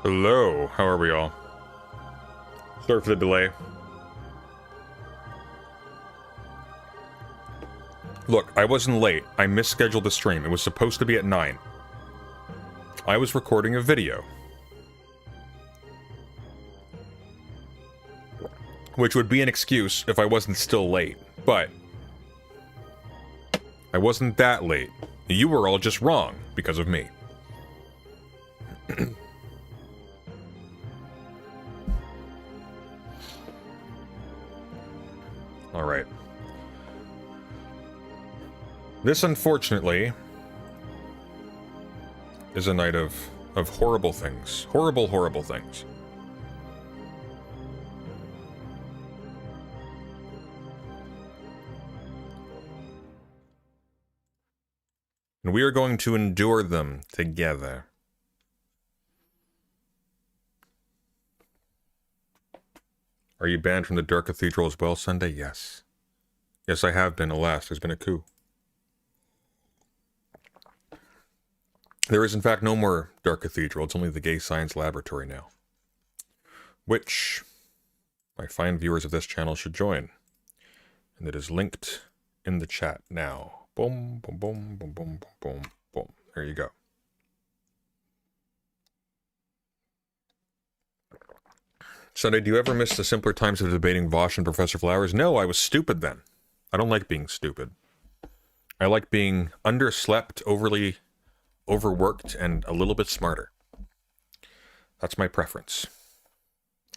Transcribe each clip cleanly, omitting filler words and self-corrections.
Hello, how are we all? Sorry for the delay. Look, I wasn't late. I misscheduled the stream. It was supposed to be at 9. I was recording a video. Which would be an excuse if I wasn't still late. But I wasn't that late. You were all just wrong because of me. Alright. This, unfortunately, is a night of horrible things. Horrible, horrible things. And we are going to endure them together. Are you banned from the Dark Cathedral as well, Sunday? Yes. Yes, I have been, alas. There's been a coup. There is, in fact, no more Dark Cathedral. It's only the Gay Science Laboratory now. Which my fine viewers of this channel should join. And it is linked in the chat now. Boom, boom, boom, boom, boom, boom, boom. There you go. Sunday, do you ever miss the simpler times of debating Vosh and Professor Flowers? No, I was stupid then. I don't like being stupid. I like being underslept, overly overworked, and a little bit smarter. That's my preference.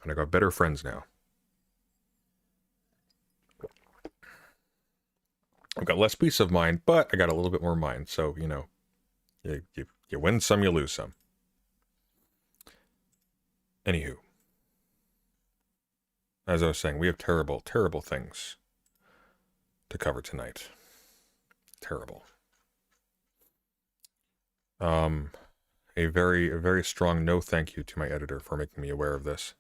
And I got better friends now. I've got less peace of mind, but I got a little bit more mind, so, you know, you win some, you lose some. Anywho. As I was saying, we have terrible, terrible things to cover tonight. Terrible. A very strong no thank you to my editor for making me aware of this.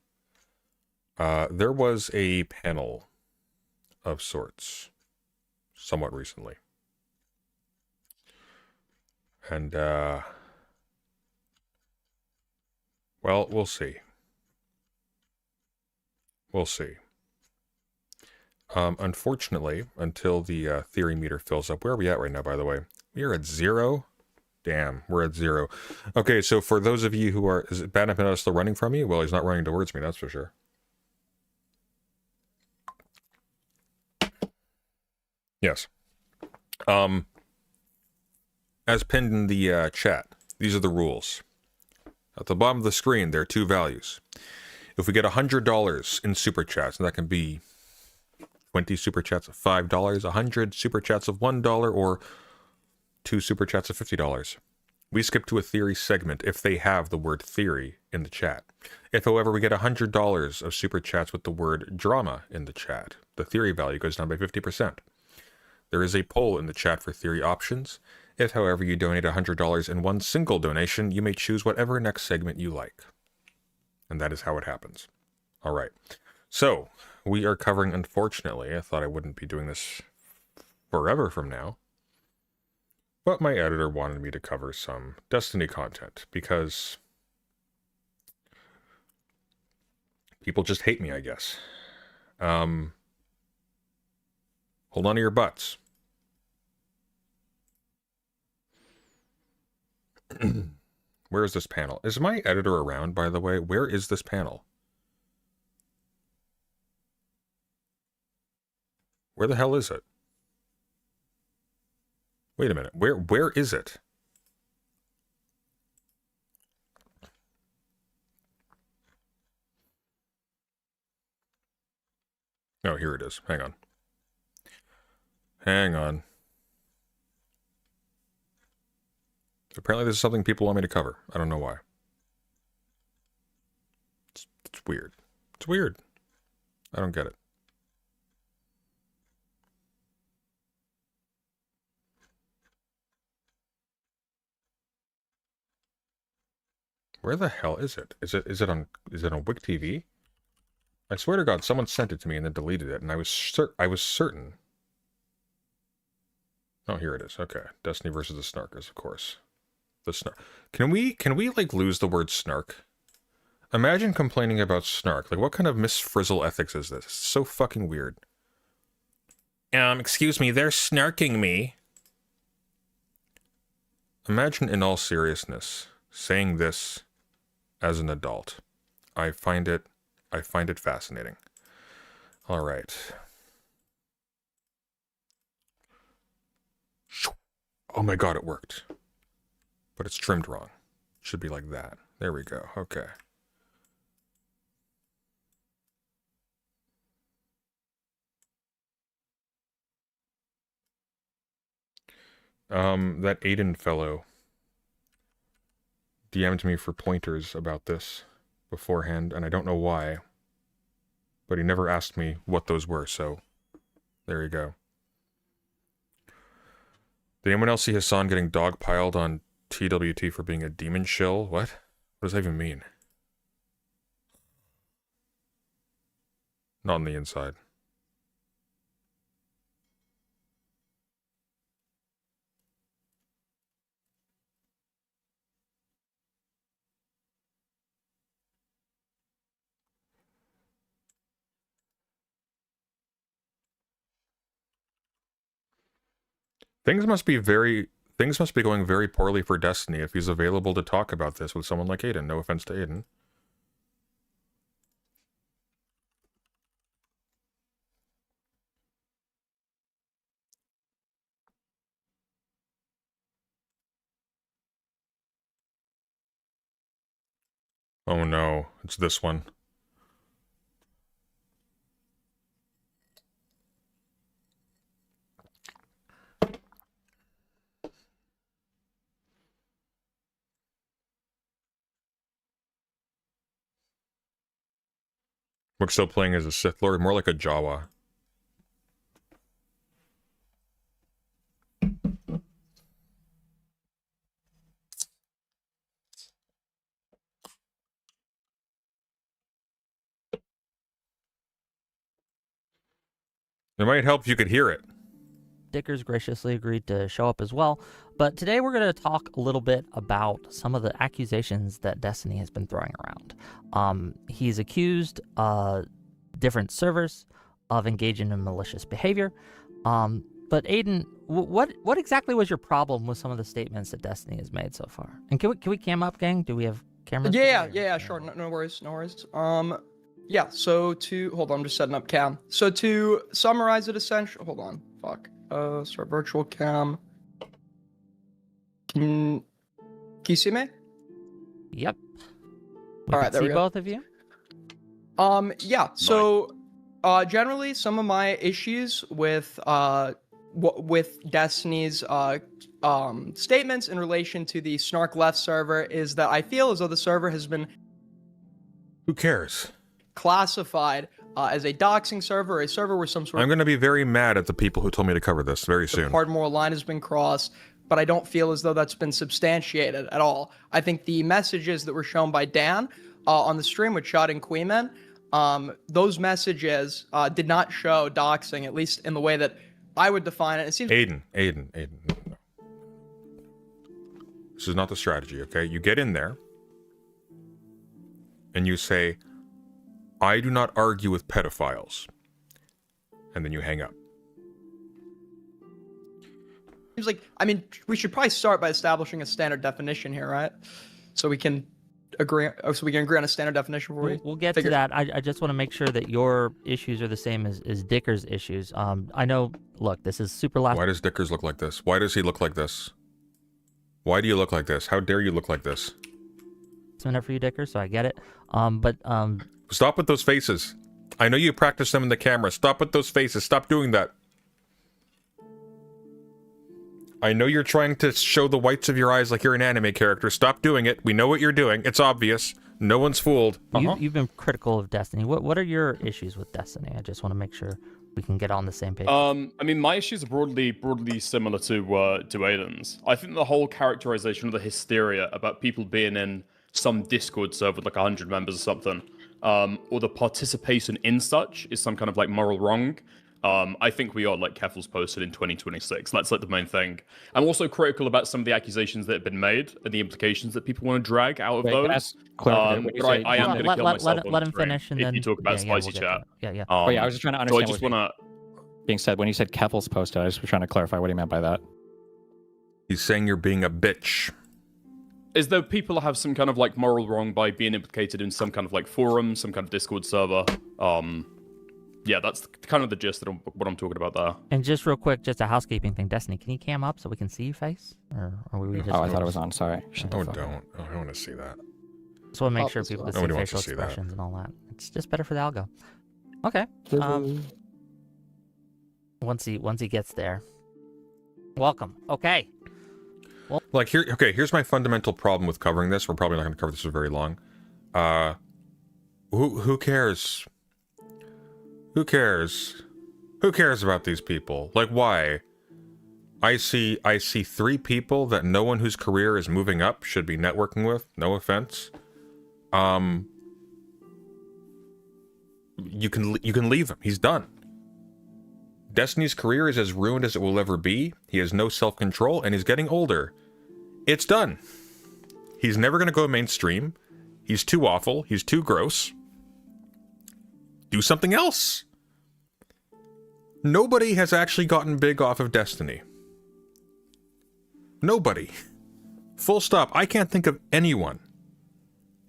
There was a panel of sorts somewhat recently. And, well, we'll see. We'll see. Unfortunately, until the theory meter fills up, where are we at right now, by the way? We are at 0? Damn, we're at 0. Okay, so for those of you who are... Is it bad enough still running from me? Well, he's not running towards me, that's for sure. Yes. As pinned in the chat, these are the rules. At the bottom of the screen, there are 2 values. If we get $100 in super chats, and that can be 20 super chats of $5, 100 super chats of $1, or 2 super chats of $50, we skip to a theory segment if they have the word theory in the chat. If, however, we get $100 of super chats with the word drama in the chat, the theory value goes down by 50%. There is a poll in the chat for theory options. If, however, you donate $100 in one single donation, you may choose whatever next segment you like. And that is how it happens. All right. So, we are covering, unfortunately, I thought I wouldn't be doing this forever from now, but my editor wanted me to cover some Destiny content, because people just hate me, I guess. Hold on to your butts. Where is this panel? Is my editor around, by the way? Where is this panel? Where the hell is it? Wait a minute. Where is it? Oh, here it is. Hang on. Hang on. Apparently this is something people want me to cover. I don't know why. It's weird. It's weird. I don't get it. Where the hell is it? Is it on Wik TV? I swear to God, someone sent it to me and then deleted it, and I was certain. Oh, here it is. Okay, Destiny versus the Snarkers, of course. The snark. Can we like lose the word snark? Imagine complaining about snark. Like, what kind of Miss Frizzle ethics is this? It's so fucking weird. Excuse me, they're snarking me. Imagine, in all seriousness, saying this as an adult. I find it fascinating. All right. Oh my god, it worked. But it's trimmed wrong. Should be like that. There we go. Okay. That Aiden fellow DM'd me for pointers about this beforehand, and I don't know why. But he never asked me what those were, so there you go. Did anyone else see Hassan getting dogpiled on TWT for being a demon shill? What? What does that even mean? Not on the inside. Things must be going very poorly for Destiny if he's available to talk about this with someone like Aiden. No offense to Aiden. Oh no, it's this one. We're still playing as a Sith Lord, more like a Jawa. It might help if you could hear it. Dickers graciously agreed to show up as well. But today we're going to talk a little bit about some of the accusations that Destiny has been throwing around. He's accused different servers of engaging in malicious behavior. But Aiden, what exactly was your problem with some of the statements that Destiny has made so far? And can we cam up, gang? Do we have cameras? Yeah, sure. No worries. Yeah, so hold on, I'm just setting up cam. So to summarize it essentially, hold on, start virtual cam. Can you see me? Yep. All right, there we go. Both of you? Yeah, so generally some of my issues with Destiny's statements in relation to the Snark Left server is that I feel as though the server has been... Who cares? ...classified as a doxing server, or a server where some sort of... I'm going to be very mad at the people who told me to cover this very soon. The hard moral line has been crossed, but I don't feel as though that's been substantiated at all. I think the messages that were shown by Dan on the stream with Chad and Queeman, those messages did not show doxing, at least in the way that I would define it. It seems... Aiden. No. This is not the strategy, okay? You get in there, and you say, I do not argue with pedophiles. And then you hang up. Seems like, I mean, we should probably start by establishing a standard definition here, right? So we can agree on a standard definition before we'll get to that. I just want to make sure that your issues are the same as Dicker's issues. I know, look, this is super last... Why does Dickers look like this? Why does he look like this? Why do you look like this? How dare you look like this? It's enough for you, Dicker, so I get it. Stop with those faces. I know you practice them in the camera. Stop with those faces. Stop doing that. I know you're trying to show the whites of your eyes like you're an anime character. Stop doing it. We know what you're doing. It's obvious. No one's fooled. You've been critical of Destiny. What are your issues with Destiny? I just want to make sure we can get on the same page. I mean, my issues are broadly similar to Aiden's. I think the whole characterization of the hysteria about people being in some Discord server with like 100 members or something, or the participation in such is some kind of like moral wrong. I think we are, like Keffel's posted, in 2026. That's like the main thing. I'm also critical about some of the accusations that have been made and the implications that people want to drag out of Wait, can I those. ask clarification? When you But say- I am Hold going on, to kill myself on let the him stream finish, and if then you talk about we'll spicy get chat. to it. Yeah. Oh yeah, I was just trying to So I understand just what want to. being said when you said Keffel's posted. I was trying to clarify what he meant by that. He's saying you're being a bitch. Is there people that have some kind of like moral wrong by being implicated in some kind of like forum, some kind of Discord server? Yeah, that's kind of the gist of what I'm talking about there. And just real quick, just a housekeeping thing. Destiny, can you cam up so we can see your face? Or are we just... Oh, I thought it was on. Sorry. Oh, don't. Oh, I don't want to see that. Just want to make Oh, sure this people one. can see Nobody wants facial to see that. expressions and all that. It's just better for the algo. Okay. Once he gets there. Welcome. Okay. Like here's my fundamental problem with covering this. We're probably not going to cover this for very long. Who cares? Who cares? Who cares about these people? Like, why? I see 3 people that no one whose career is moving up should be networking with. No offense. You can leave him. He's done. Destiny's career is as ruined as it will ever be. He has no self-control, and he's getting older. It's done. He's never going to go mainstream. He's too awful. He's too gross. Do something else. Nobody has actually gotten big off of Destiny. Nobody. Full stop. I can't think of anyone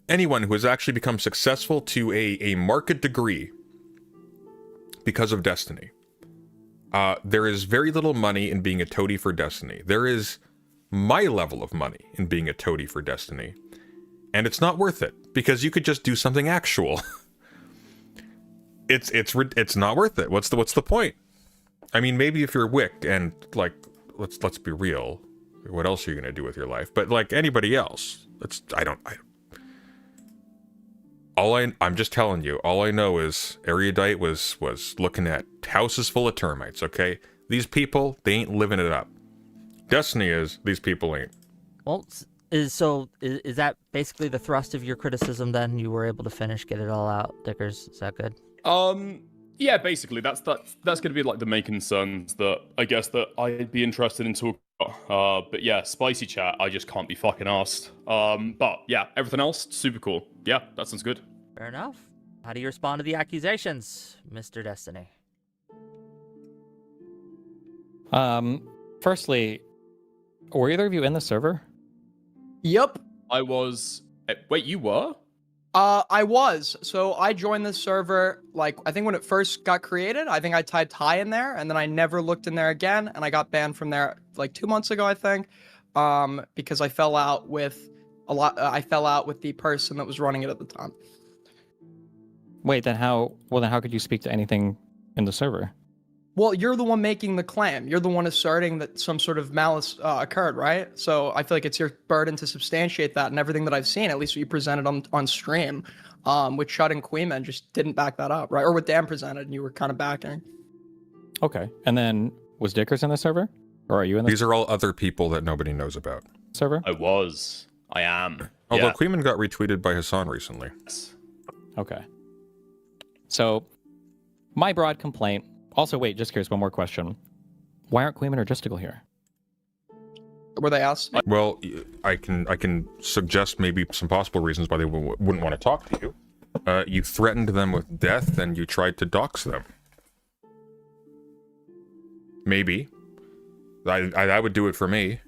who has actually become successful to a marked degree because of Destiny. There is very little money in being a toady for Destiny. There is my level of money in being a toady for Destiny. And it's not worth it, because you could just do something actual. It's not worth it. What's the point? I mean, maybe if you're Wick and, like, let's be real. What else are you gonna do with your life? But like anybody else, I'm just telling you, all I know is Erudite was looking at houses full of termites, okay? These people, they ain't living it up. Destiny is, these people ain't. Well, is that basically the thrust of your criticism then? You were able to get it all out, Dickers? Is that good? Yeah, basically, that's going to be like the main concerns that I guess that I'd be interested in talking about. But yeah, spicy chat, I just can't be fucking asked. But yeah, everything else, super cool. Yeah, that sounds good. Fair enough. How do you respond to the accusations, Mr. Destiny? Firstly, were either of you in the server? Yep. I was. Wait, you were? I was. So I joined this server, like, I think when it first got created, I think I typed hi in there, and then I never looked in there again, and I got banned from there like 2 months ago, I think, because I fell out with the person that was running it at the time. Wait, then how could you speak to anything in the server? Well, you're the one making the claim. You're the one asserting that some sort of malice occurred, right? So I feel like it's your burden to substantiate that, and everything that I've seen, at least what you presented on stream, with Shut and Queenman, just didn't back that up, right? Or what Dan presented, and you were kind of backing. Okay, and then was Dickers in the server, or are you in the These are all other people that nobody knows about. server? I am. Although Yeah. Queenman got retweeted by Hassan recently. Okay. So, my broad complaint. Also, wait, just curious, one more question. Why aren't Queenman or Justical here? Were they asked? Well, I can suggest maybe some possible reasons why they wouldn't want to talk to you. You threatened them with death, and you tried to dox them. Maybe. I would do it for me.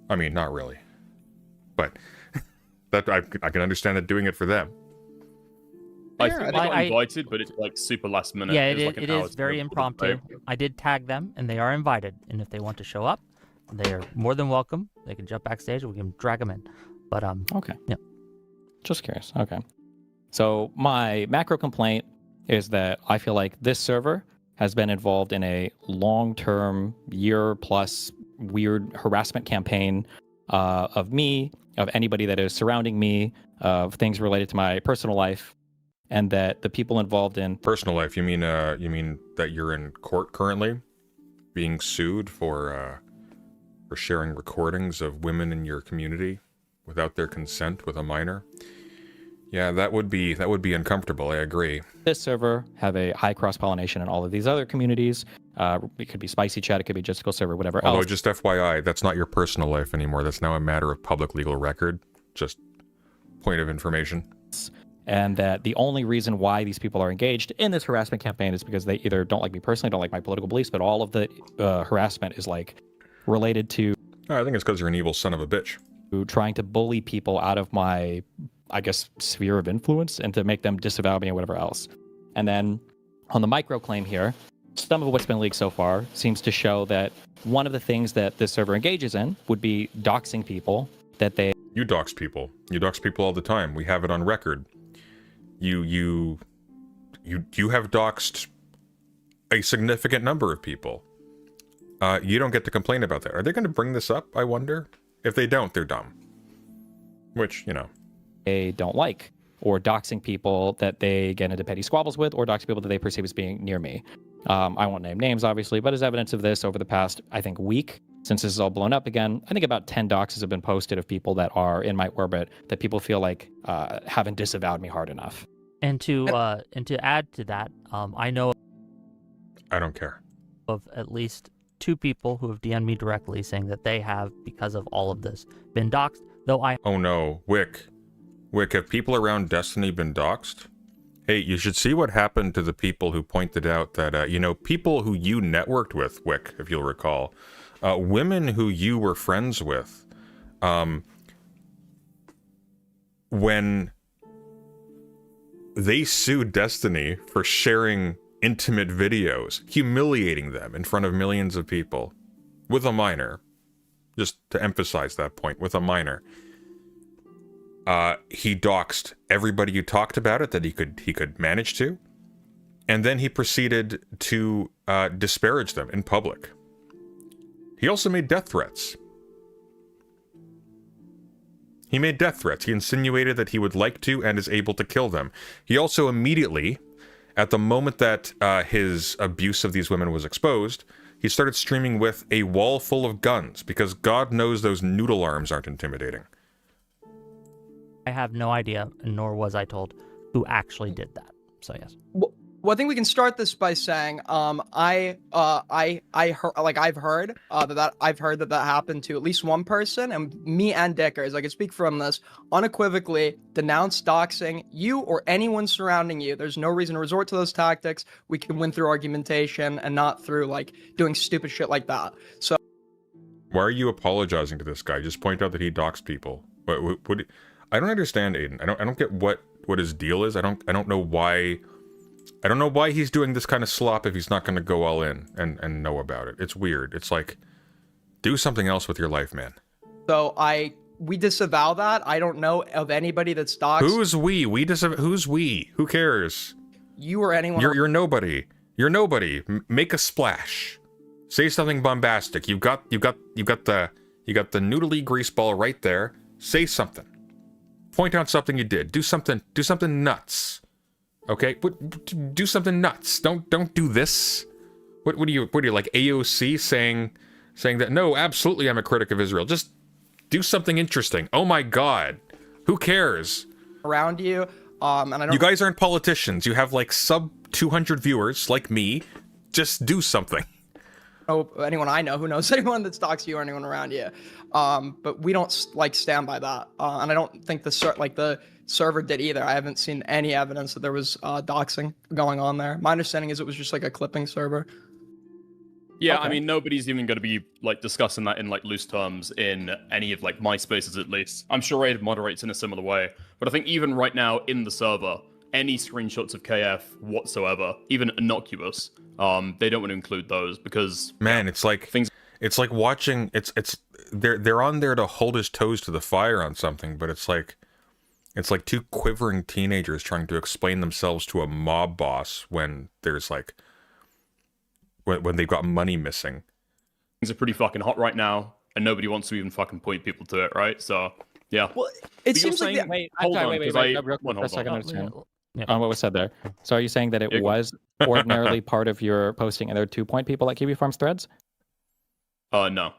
I mean, not really. But that I can understand it doing it for them. I Yeah, think I they got I- invited, but it's like super last minute. Yeah, It's like an it hour's is very notice. impromptu. I did tag them, and they are invited. And if they want to show up, they are more than welcome. They can jump backstage, and we can drag them in. But Okay. Yeah. Just curious. Okay. So my macro complaint is that I feel like this server has been involved in a long-term, year-plus weird harassment campaign of me, of anybody that is surrounding me, of things related to my personal life, and that the people involved in Personal life, you mean that you're in court currently, being sued for sharing recordings of women in your community without their consent with a minor? Yeah, that would be uncomfortable. I agree. This server have a high cross-pollination in all of these other communities. It could be Spicy Chat, it could be Justical Server, whatever Although, else. just FYI, that's not your personal life anymore. That's now a matter of public legal record. Just point of information. And that the only reason why these people are engaged in this harassment campaign is because they either don't like me personally, don't like my political beliefs, but all of the harassment is like related to I think it's because you're an evil son of a bitch. trying to bully people out of my, I guess, sphere of influence and to make them disavow me or whatever else. And then on the micro claim here, some of what's been leaked so far seems to show that one of the things that this server engages in would be doxing people that they... You dox people. You dox people all the time. We have it on record. You have doxed a significant number of people. You don't get to complain about that. Are they going to bring this up, I wonder? If they don't, they're dumb. Which, you know. they don't like, or doxing people that they get into petty squabbles with, or doxing people that they perceive as being near me. I won't name names, obviously, but as evidence of this over the past, I think, week, since this is all blown up again, I think about 10 doxes have been posted of people that are in my orbit that people feel like haven't disavowed me hard enough. And to add to that, I know I don't care. of at least 2 people who have DM'd me directly saying that they have, because of all of this, been doxxed, though I... Oh no, Wick, have people around Destiny been doxxed? Hey, you should see what happened to the people who pointed out that, people who you networked with, Wick, if you'll recall, women who you were friends with, when they sued Destiny for sharing intimate videos, humiliating them in front of millions of people, with a minor, just to emphasize that point, with a minor. He doxed everybody who talked about it that he could manage to, and then he proceeded to disparage them in public. He also made death threats. He made death threats. He insinuated that he would like to and is able to kill them. He also immediately, at the moment that his abuse of these women was exposed, he started streaming with a wall full of guns, because God knows those noodle arms aren't intimidating. I have no idea, nor was I told, who actually did that. So yes. Well, I think we can start this by saying, I've heard that happened to at least one person, and me and Dickers, I can speak from this, unequivocally denounce doxing you or anyone surrounding you. There's no reason to resort to those tactics. We can win through argumentation and not through doing stupid shit like that. So why are you apologizing to this guy? Just point out that he doxed people. What I don't understand, Aiden. I don't get what his deal is. I don't know why. I don't know why he's doing this kind of slop if he's not going to go all in and know about it. It's weird. It's like, do something else with your life, man. So we disavow that. I don't know of anybody that's doxed. Who's we? Who's we? Who cares? You or anyone. You're nobody. You're nobody. Make a splash. Say something bombastic. You've got the noodly grease ball right there. Say something. Point out something you did. Do something nuts. Okay? Do something nuts. Don't do this. What are you like AOC saying that no, absolutely I'm a critic of Israel. Just do something interesting. Oh my god. Who cares? Around you. And I don't. You guys aren't politicians. You have sub 200 viewers like me. Just do something. Know anyone I know who knows anyone that stalks you or anyone around you, but we don't stand by that, and I don't think the server did either. I haven't seen any evidence that there was doxing going on there. My understanding is it was just a clipping server. Yeah, Okay. I mean, nobody's even going to be discussing that in loose terms in any of my spaces, at least. I'm sure Raid moderates in a similar way, but I think even right now in the server, any screenshots of KF whatsoever, even innocuous, they don't want to include those because Man, it's like things. It's like watching. They're on there to hold his toes to the fire on something, but it's like 2 quivering teenagers trying to explain themselves to a mob boss when there's when they've got money missing. Things are pretty fucking hot right now, and nobody wants to even fucking point people to it, right? So yeah. Well, it But you're seems like saying- Wait, Hold on, wait, 'cause real I- quick, hold on, for a second, hold on. understand Yeah. on what was said there. So are you saying that it Yeah, go. was ordinarily part of your posting and there are 2-point people at KB Farms threads? No.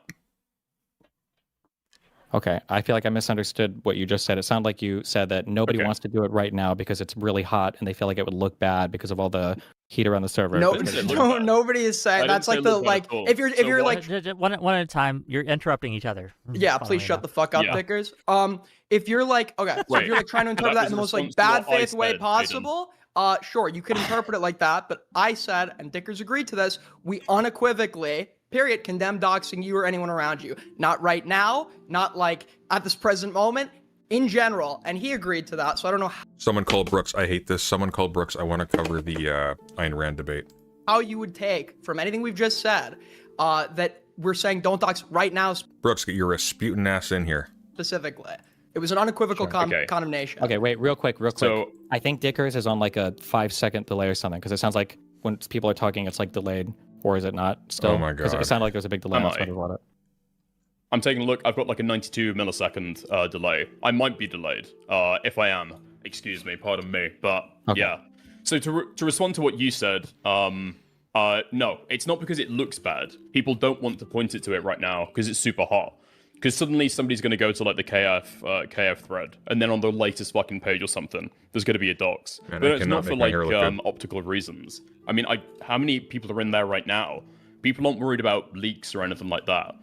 Okay, I feel like I misunderstood what you just said. It sounded like you said that nobody Okay. wants to do it right now because it's really hot and they feel like it would look bad because of all the heat around the server. No, didn't say it looked no, bad. nobody is I saying didn't that's say like it the looked bad like at all. if you're So what- like One at a time. You're interrupting each other. yeah, please shut the fuck up, Yeah. Dickers. If you're like okay, so if Wait, you're like trying to interpret that that in the was most a like response to bad what I faith way said, Aiden. possible, sure, you could interpret it like that. But I said, and Dickers agreed to this, we unequivocally, period, condemn doxing you or anyone around you. Not right now, not like at this present moment, in general. And he agreed to that. So I don't know Someone called Brooks. I hate this. Someone called Brooks. I want to cover the Ayn Rand debate. how you would take from anything we've just said that we're saying don't dox right now Brooks, get your Rasputin ass in here. specifically. It was an unequivocal Okay. condemnation. Okay, wait, real quick. So- I think Dickers is on like a 5-second delay or something because it sounds like when people are talking, it's like delayed, or is it not still? Oh my 'Cause God. It sounded like there was a big delay. Am That's I? what I brought it. I'm taking a look. I've got like a 92 millisecond delay. I might be delayed. If I am, excuse me, pardon me. But Okay. yeah. So to respond to what you said, no, it's not because it looks bad. People don't want to point it to it right now because it's super hot. Because suddenly somebody's going to go to like the KF thread, and then on the latest fucking page or something, there's going to be a docs. Man, But I it's cannot not for make my like hair look good. optical reasons. I mean, how many people are in there right now? People aren't worried about leaks or anything like that.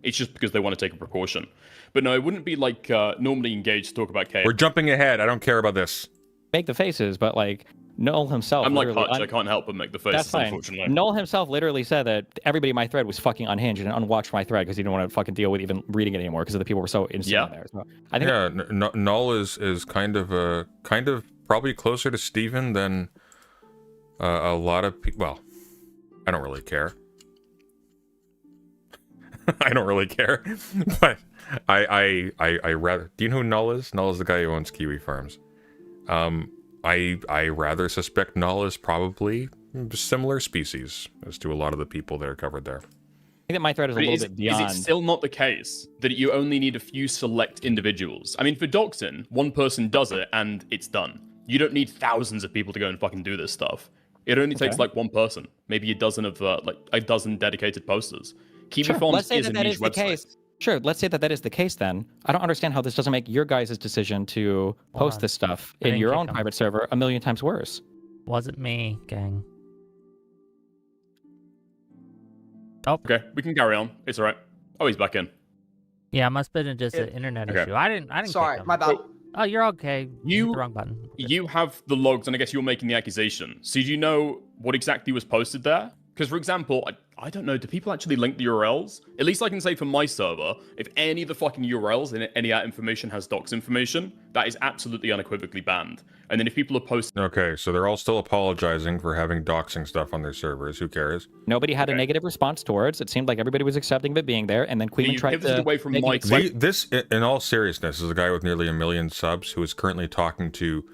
It's just because they want to take a precaution. But no, it wouldn't be like normally engaged to talk about KF. We're jumping ahead. I don't care about this. Make the faces, but like Noel himself. I'm like literally Hutch, I can't help but make the faces, That's fine. unfortunately. Noel himself literally said that everybody in my thread was fucking unhinged and unwatched my thread because he didn't want to fucking deal with even reading it anymore because the people were so insane Yeah. there. So I think Yeah, Null is kind of probably closer to Steven than a lot of people. Well, I don't really care. I don't really care, but I rather. Do you know who Null is? Null is the guy who owns Kiwi Farms. I rather suspect Null is probably a similar species as to a lot of the people that are covered there. that my thread is a But little is bit beyond. it still not the case that you only need a few select individuals? I mean, for doxing, one person does it and it's done. You don't need thousands of people to go and fucking do this stuff. It only takes like one person, maybe a dozen of like a dozen dedicated posters. Kiwi Sure, Farms let's say is a that niche is the website. case. Sure, let's say that that is the case then. I don't understand how this doesn't make your guys' decision to post on. this stuff I in didn't your kick own him. private server a million times worse. Wasn't me, gang. Okay, we can carry on. It's all right. Oh, he's back in. Yeah, it must have been just an internet Okay. issue. I didn't. Sorry, kick him. my bad. Oh, you're okay. You- hit the wrong button. You have the logs, and I guess you're making the accusation. So do you know what exactly was posted there? Because, for example, I don't know, do people actually link the URLs? At least I can say for my server, if any of the fucking URLs and any of that information has docs information, that is absolutely unequivocally banned. And then if people are posting... Okay, so they're all still apologizing for having doxing stuff on their servers. Who cares? Nobody had a Okay. negative response towards. It seemed like everybody was accepting of it being there, and then Queen you tried pivoted to away from make Mike's- it- This, in all seriousness, is a guy with nearly 1 million subs who is currently talking to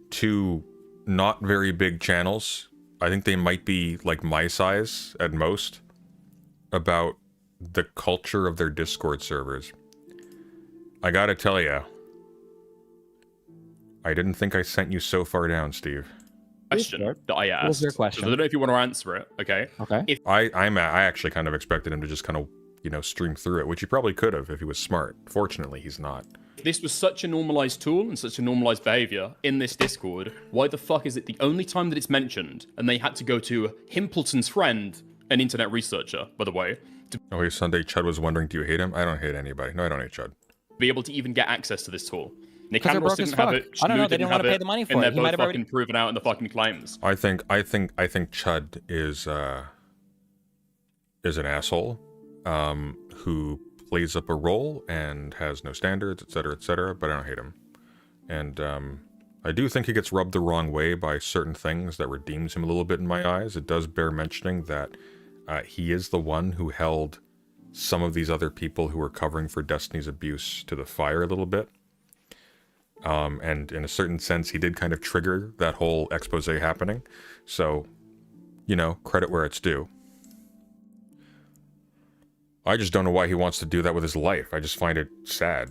two not very big channels. I think they might be like my size at most, about the culture of their Discord servers. I gotta tell you, I didn't think I sent you so far down, Steve. question Sure. that I asked. What was your 'cause question? I don't know if you want to answer it, okay? Okay. I actually kind of expected him to just kind of, stream through it, which he probably could have if he was smart. Fortunately, he's not. If this was such a normalized tool and such a normalized behavior in this Discord, why the fuck is it the only time that it's mentioned and they had to go to Himpleton's friend, an internet researcher, by the way, to Oh, hey, Sunday, Chud was wondering, do you hate him? I don't hate anybody. No, I don't hate Chud. be able to even get access to this tool? they're Nicanor broke as didn't have fuck. it. I don't know, Shnu they didn't wanna have pay it, the money for and it. they're He both might have fucking already- proven out in the fucking claims. I think Chud is an asshole, who plays up a role and has no standards, etc., but I don't hate him. And I do think he gets rubbed the wrong way by certain things that redeems him a little bit in my eyes. It does bear mentioning that he is the one who held some of these other people who were covering for Destiny's abuse to the fire a little bit. And in a certain sense, he did kind of trigger that whole expose happening. So, credit where it's due. I just don't know why he wants to do that with his life. I just find it sad.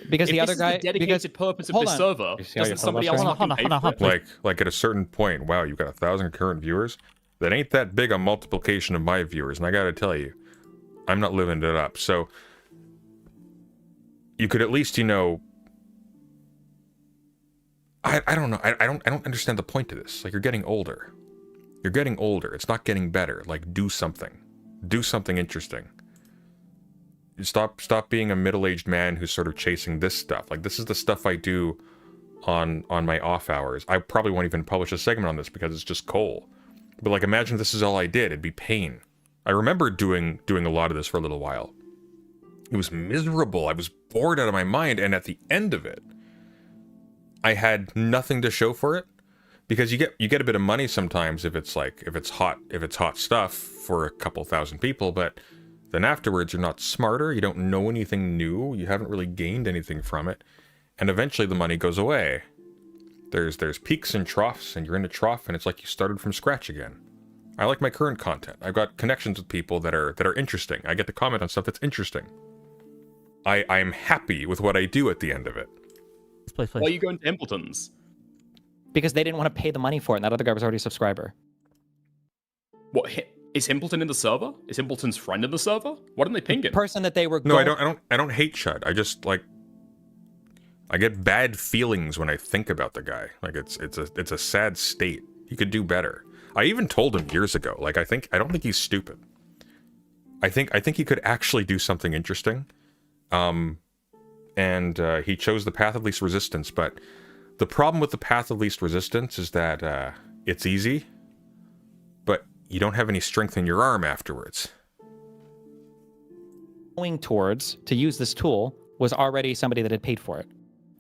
Because If the this other is guy, the dedicated because purpose of hold this on. server, You see how doesn't you're somebody else filibuster? Hold on, fucking hold on, pay for hold it? on. Like at a certain point, wow, you've got 1,000 concurrent viewers. That ain't that big a multiplication of my viewers, and I gotta tell you, I'm not living it up. So you could at least, you know, I don't know. I don't understand the point of this. Like, you're getting older. You're getting older. It's not getting better. Like, do something. Do something interesting. Stop being a middle-aged man who's sort of chasing this stuff. Like, this is the stuff I do on my off hours. I probably won't even publish a segment on this because it's just coal. But like, imagine if this is all I did. It'd be pain. I remember doing a lot of this for a little while. It was miserable. I was bored out of my mind, and at the end of it, I had nothing to show for it, because you get a bit of money sometimes if it's hot stuff for a couple thousand people, but then afterwards you're not smarter, you don't know anything new, you haven't really gained anything from it, and eventually the money goes away. There's peaks and troughs, and you're in a trough, and it's like you started from scratch again. I like my current content. I've got connections with people that are interesting. I get to comment on stuff that's interesting. I'm happy with what I do at the end of it. Please. Why are you going to Impleton's? Because they didn't want to pay the money for it, and that other guy was already a subscriber. What, is Impleton in the server? Is Impleton's friend in the server? Why didn't they ping The him? person that they were No, I don't hate Chud. I just, like, I get bad feelings when I think about the guy. Like, it's a sad state. He could do better. I even told him years ago. Like, I don't think he's stupid. I think he could actually do something interesting. And he chose the path of least resistance, but the problem with the path of least resistance is that it's easy, but you don't have any strength in your arm afterwards. Going towards to use this tool was already somebody that had paid for it,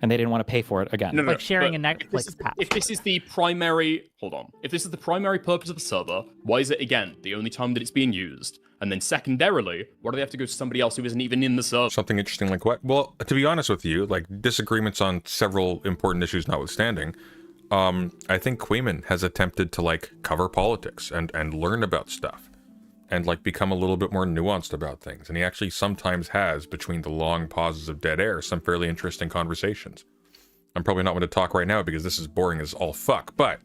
and they didn't want to pay for it again. No, Like sharing but a Netflix pass. If this is the primary... Hold on. If this is the primary purpose of the server, why is it, again, the only time that it's being used? And then secondarily, why do they have to go to somebody else who isn't even in the server? Something interesting like what? Well, to be honest with you, like, disagreements on several important issues notwithstanding, I think Queeman has attempted to, like, cover politics and learn about stuff and, like, become a little bit more nuanced about things. And he actually sometimes has, between the long pauses of dead air, some fairly interesting conversations. I'm probably not going to talk right now because this is boring as all fuck, but,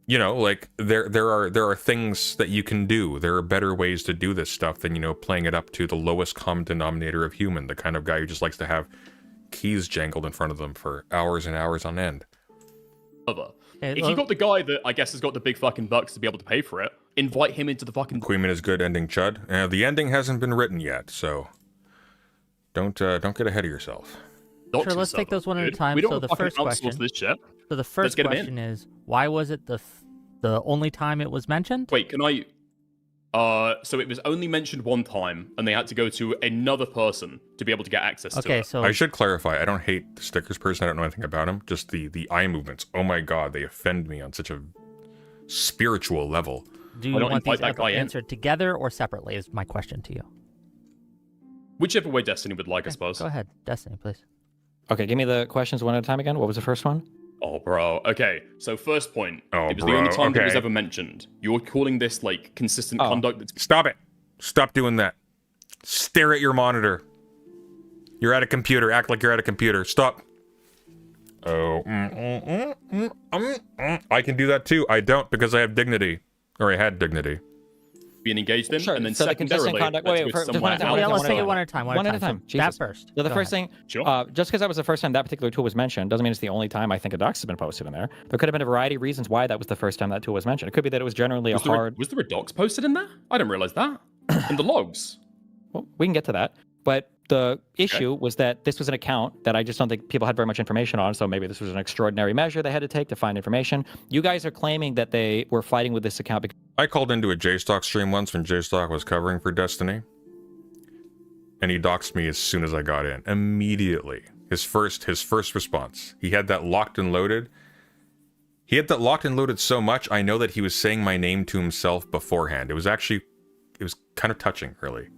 you know, like, there are things that you can do. There are better ways to do this stuff than, you know, playing it up to the lowest common denominator of human, the kind of guy who just likes to have keys jangled in front of them for hours and hours on end. If you got the guy that I guess has got the big fucking bucks to be able to pay for it, invite him into the fucking... Queeman is good ending Chud. The ending hasn't been written yet, so don't get ahead of yourself. Sure, let's take those one at a time. We don't So the fucking first outsource question. this shit. So the first get 'em in. question is, why was it the only time it was mentioned? Wait, can I... so it was only mentioned one time, and they had to go to another person to be able to get access to Okay, it. so I should clarify, I don't hate the stickers person, I don't know anything about him, just the eye movements. Oh my god, they offend me on such a spiritual level. do you Why don't want invite these that guy in? answered together or separately is my question to you. Whichever way Destiny would like, I suppose. Go ahead, Destiny, please. Okay, give me the questions one at a time again. What was the first one? Oh, bro. Okay, so first point. Oh, it was bro, the only time that it was okay. ever mentioned. You're calling this, like, consistent Oh. conduct that's... Stop it! Stop doing that. Stare at your monitor. You're at a computer, act like you're at a computer. Stop. Oh, I can do that too. I don't because I have dignity. Or I had dignity. being engaged in, Sure, and then so the consistent secondarily, conduct- let's wait, go just somewhere one at a time, Yeah, else. let's one take at it a one at a time. One at a time. So Jesus. that first. So the Go first ahead. thing, Sure. just because that was the first time that particular tool was mentioned, doesn't mean it's the only time I think a docs has been posted in there. There could have been a variety of reasons why that was the first time that tool was mentioned. It could be that it was generally Was a there, hard. was there a docs posted in there? I didn't realize that. In the logs. Well, we can get to that. But the issue was that this was an account that I just don't think people had very much information on. So maybe this was an extraordinary measure they had to take to find information. You guys are claiming that they were fighting with this account because I called into a JStock stream once when JStock was covering for Destiny. And he doxed me as soon as I got in. Immediately. His first response. He had that locked and loaded. He had that locked and loaded so much, I know that he was saying my name to himself beforehand. It was kind of touching, really.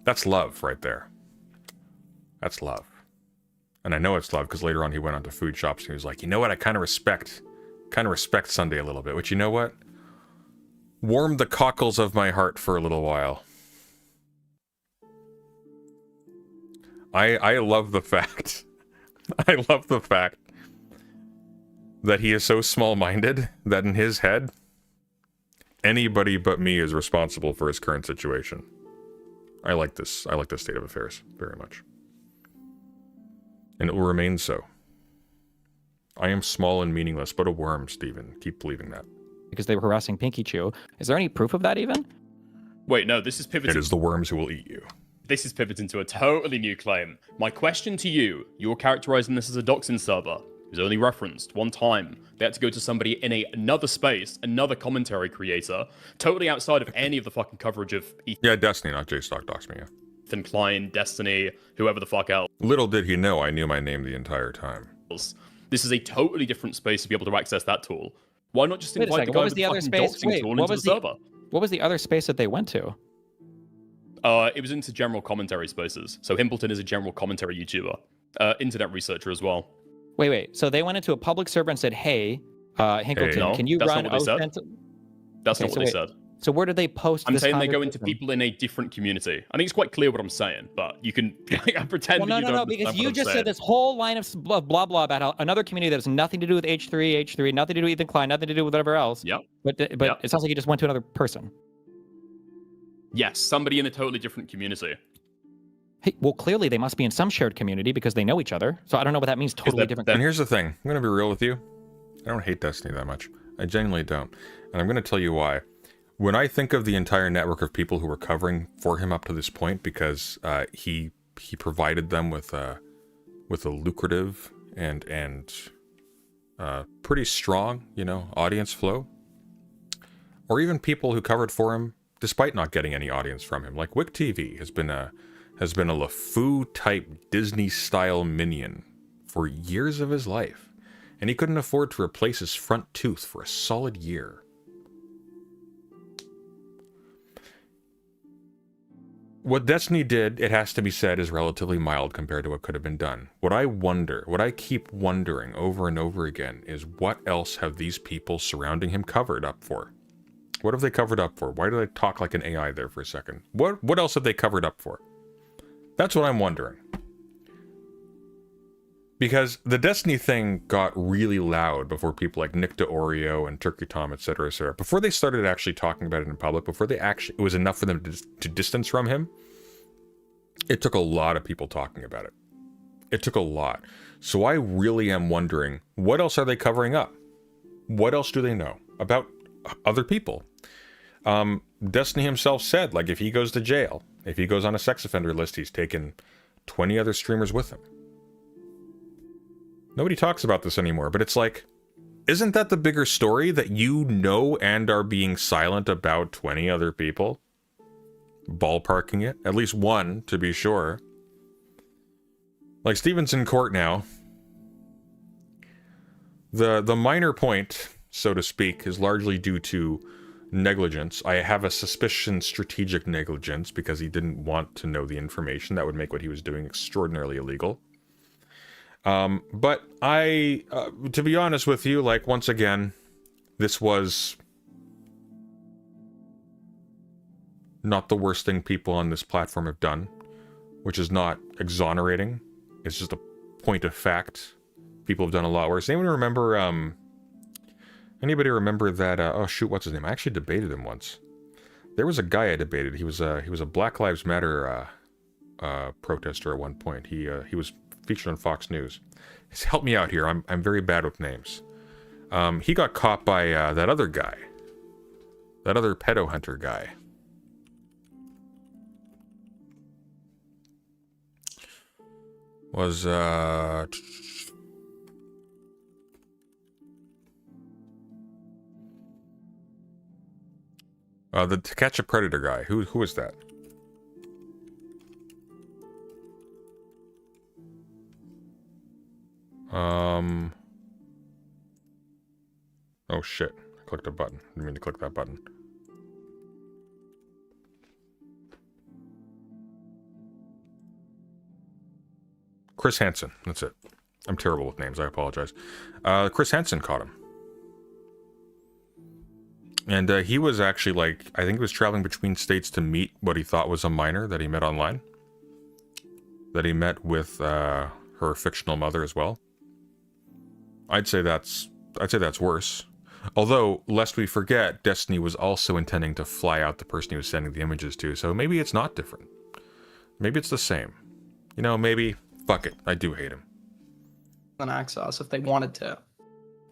That's love right there. That's love. And I know it's love because later on he went on to food shops and he was like, you know what, I kind of respect Sunday a little bit, which, you know what? Warmed the cockles of my heart for a little while. I love the fact, I love the fact that he is so small-minded that in his head, anybody but me is responsible for his current situation. I like this state of affairs very much. And it will remain so. I am small and meaningless, but a worm, Stephen. Keep believing that. Because they were harassing Pinky Chew. Is there any proof of that even? Wait, no, this is pivoting. It is the worms who will eat you. This is pivoting to a totally new claim. My question to you, you're characterizing this as a doxing server. It was only referenced one time. They had to go to somebody in another space, another commentary creator, totally outside of any of the fucking coverage of Yeah, Destiny, not JStock Docs me, yeah. Ethan Klein, Destiny, whoever the fuck else. Little did he know I knew my name the entire time. This is a totally different space to be able to access that tool. Why not just Wait a invite the second, guy what was with the the other fucking space? doxing Wait, tool what into the was the- server? What was the other space that they went to? It was into general commentary spaces. So Himpleton is a general commentary YouTuber, internet researcher as well. Wait. So they went into a public server and said, "Hey, Hinkleton, No, can you that's run not what they said. OSINT?" That's Okay, not so what they wait. said. So where did they post I'm this saying they go into conversation? people in a different community. I think it's quite clear what I'm saying, but you can pretend Well, that you no, don't no, because understand you what I'm just saying. said this whole line of blah blah about how another community that has nothing to do with H3, nothing to do with Ethan Klein, nothing to do with whatever else. Yep. But Yep. it sounds like you just went to another person. Yes, somebody in a totally different community. Hey, well, clearly they must be in some shared community because they know each other. So I don't know what that means. Totally they're- different. And here's the thing. I'm going to be real with you. I don't hate Destiny that much. I genuinely don't. And I'm going to tell you why. When I think of the entire network of people who were covering for him up to this point, because he provided them with a lucrative and pretty strong, audience flow, or even people who covered for him despite not getting any audience from him, like Wick TV has been a LeFou type Disney style minion for years of his life, and he couldn't afford to replace his front tooth for a solid year. What Destiny did, it has to be said, is relatively mild compared to what could have been done. What I keep wondering over and over again is what else have these people surrounding him covered up for? What have they covered up for? Why did I talk like an AI there for a second? What else have they covered up for? That's what I'm wondering. Because the Destiny thing got really loud before people like Nick DeOrio and Turkey Tom, etc., etc. Before they started actually talking about it in public, it was enough for them to distance from him, it took a lot of people talking about it. It took a lot. So I really am wondering, what else are they covering up? What else do they know about other people? Destiny himself said, like, if he goes to jail, if he goes on a sex offender list, he's taken 20 other streamers with him. Nobody talks about this anymore, but it's like, isn't that the bigger story, that you know and are being silent about 20 other people? Ballparking it? At least one, to be sure. Like, Stephen's in court now. The minor point, so to speak, is largely due to negligence. I have a suspicion strategic negligence, because he didn't want to know the information that would make what he was doing extraordinarily illegal. But to be honest with you, like, once again, this was not the worst thing people on this platform have done, which is not exonerating. It's just a point of fact. People have done a lot worse. Anybody remember that, oh shoot, what's his name? I actually debated him once. There was a guy I debated. He was a Black Lives Matter, protester at one point. He was featured on Fox News. Help me out here. I'm very bad with names. He got caught by that other guy, that other pedo hunter guy. Was the To Catch a Predator guy. Who is that? Oh shit. I clicked a button. I didn't mean to click that button. Chris Hansen. That's it. I'm terrible with names. I apologize. Chris Hansen caught him. And he was actually, like, I think he was traveling between states to meet what he thought was a minor that he met online. That he met with her fictional mother as well. I'd say that's worse. Although, lest we forget, Destiny was also intending to fly out the person he was sending the images to, so maybe it's not different. Maybe it's the same. Maybe, fuck it, I do hate him. access if they wanted to.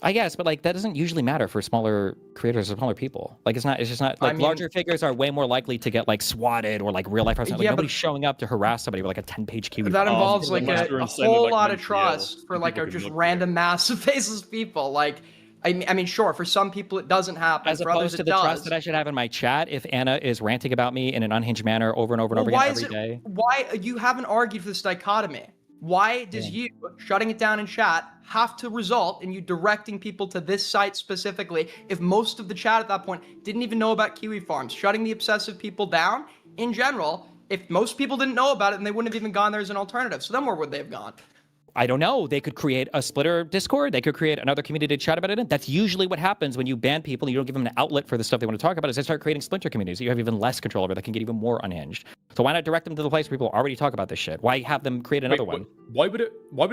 I guess, but like that doesn't usually matter for smaller creators or smaller people. Like it's just not like larger figures are way more likely to get like swatted or like real life person. Like nobody's showing up to harass somebody with like a 10-page Kiwi. That involves like a whole lot of mentally trust for like a just random mass of faceless people. Like I mean, sure, for some people it doesn't happen. As for others opposed to it the does. trust that I should have in my chat if Anna is ranting about me in an unhinged manner over and over and over again every day. Why you haven't argued for this dichotomy? Why does you shutting it down in chat have to result in you directing people to this site specifically if most of the chat at that point didn't even know about Kiwi farms? Shutting the obsessive people down in general, if most people didn't know about it, then they wouldn't have even gone there as an alternative. So then where would they have gone? I don't know. They could create a splitter Discord. They could create another community to chat about it in. That's usually what happens when you ban people and you don't give them an outlet for the stuff they want to talk about is they start creating splinter communities that you have even less control over that can get even more unhinged. So why not direct them to the place where people already talk about this shit? Why have them create another one? Why would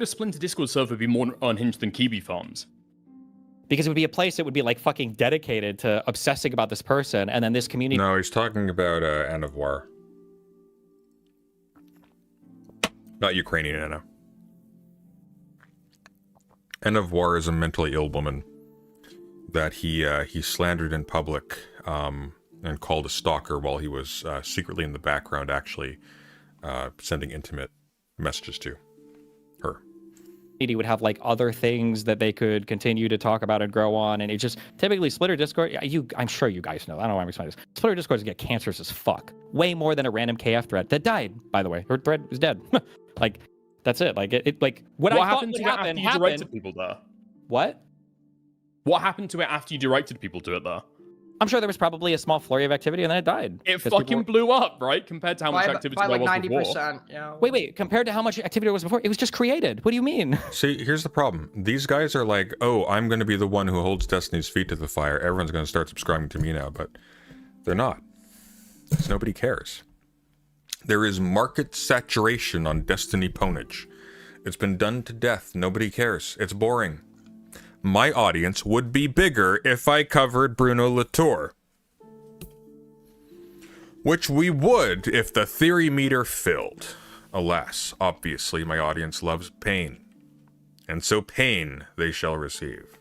a splinter Discord server be more unhinged than Kiwi farms? Because it would be a place that would be like fucking dedicated to obsessing about this person and then this community. No, he's talking about Anne of War. Not Ukrainian Anna. Anne of War is a mentally ill woman that he slandered in public and called a stalker while he was secretly in the background actually sending intimate messages to her. Would have like other things that they could continue to talk about and grow on, and it just typically Splitter Discord. I'm sure you guys know. I don't know why I'm explaining this. Splitter Discords get cancerous as fuck, way more than a random KF thread that died. By the way, her thread is dead. Like that's it. Like it like what I thought would happen after you directed people there? What? What happened to it after you directed people to it there? I'm sure there was probably a small flurry of activity and then it died. It fucking blew up, right? Compared to how much activity by there like was 90%. before. Yeah. Wait. Compared to how much activity there was before, it was just created. What do you mean? See, here's the problem. These guys are like, oh, I'm going to be the one who holds Destiny's feet to the fire. Everyone's going to start subscribing to me now, but they're not. Because nobody cares. There is market saturation on Destiny ponage. It's been done to death. Nobody cares. It's boring. My audience would be bigger if I covered Bruno Latour. Which we would if the theory meter filled. Alas, obviously my audience loves pain. And so pain they shall receive.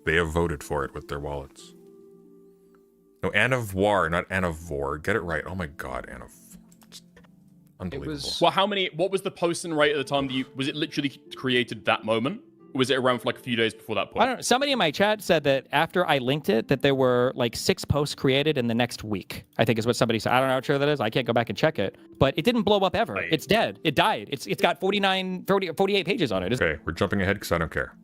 They have voted for it with their wallets. No, Anne of War, not Anne of Vor. Get it right. Oh my god, Anne of War. It's unbelievable. Well, what was the posting rate at the time that was it literally created that moment? Or was it around for like a few days before that point? I don't know. Somebody in my chat said that after I linked it, that there were like 6 posts created in the next week. I think is what somebody said. I don't know how true that is. I can't go back and check it. But it didn't blow up ever. Right. It's dead. It died. It's got 48 pages on it. Okay, we're jumping ahead because I don't care.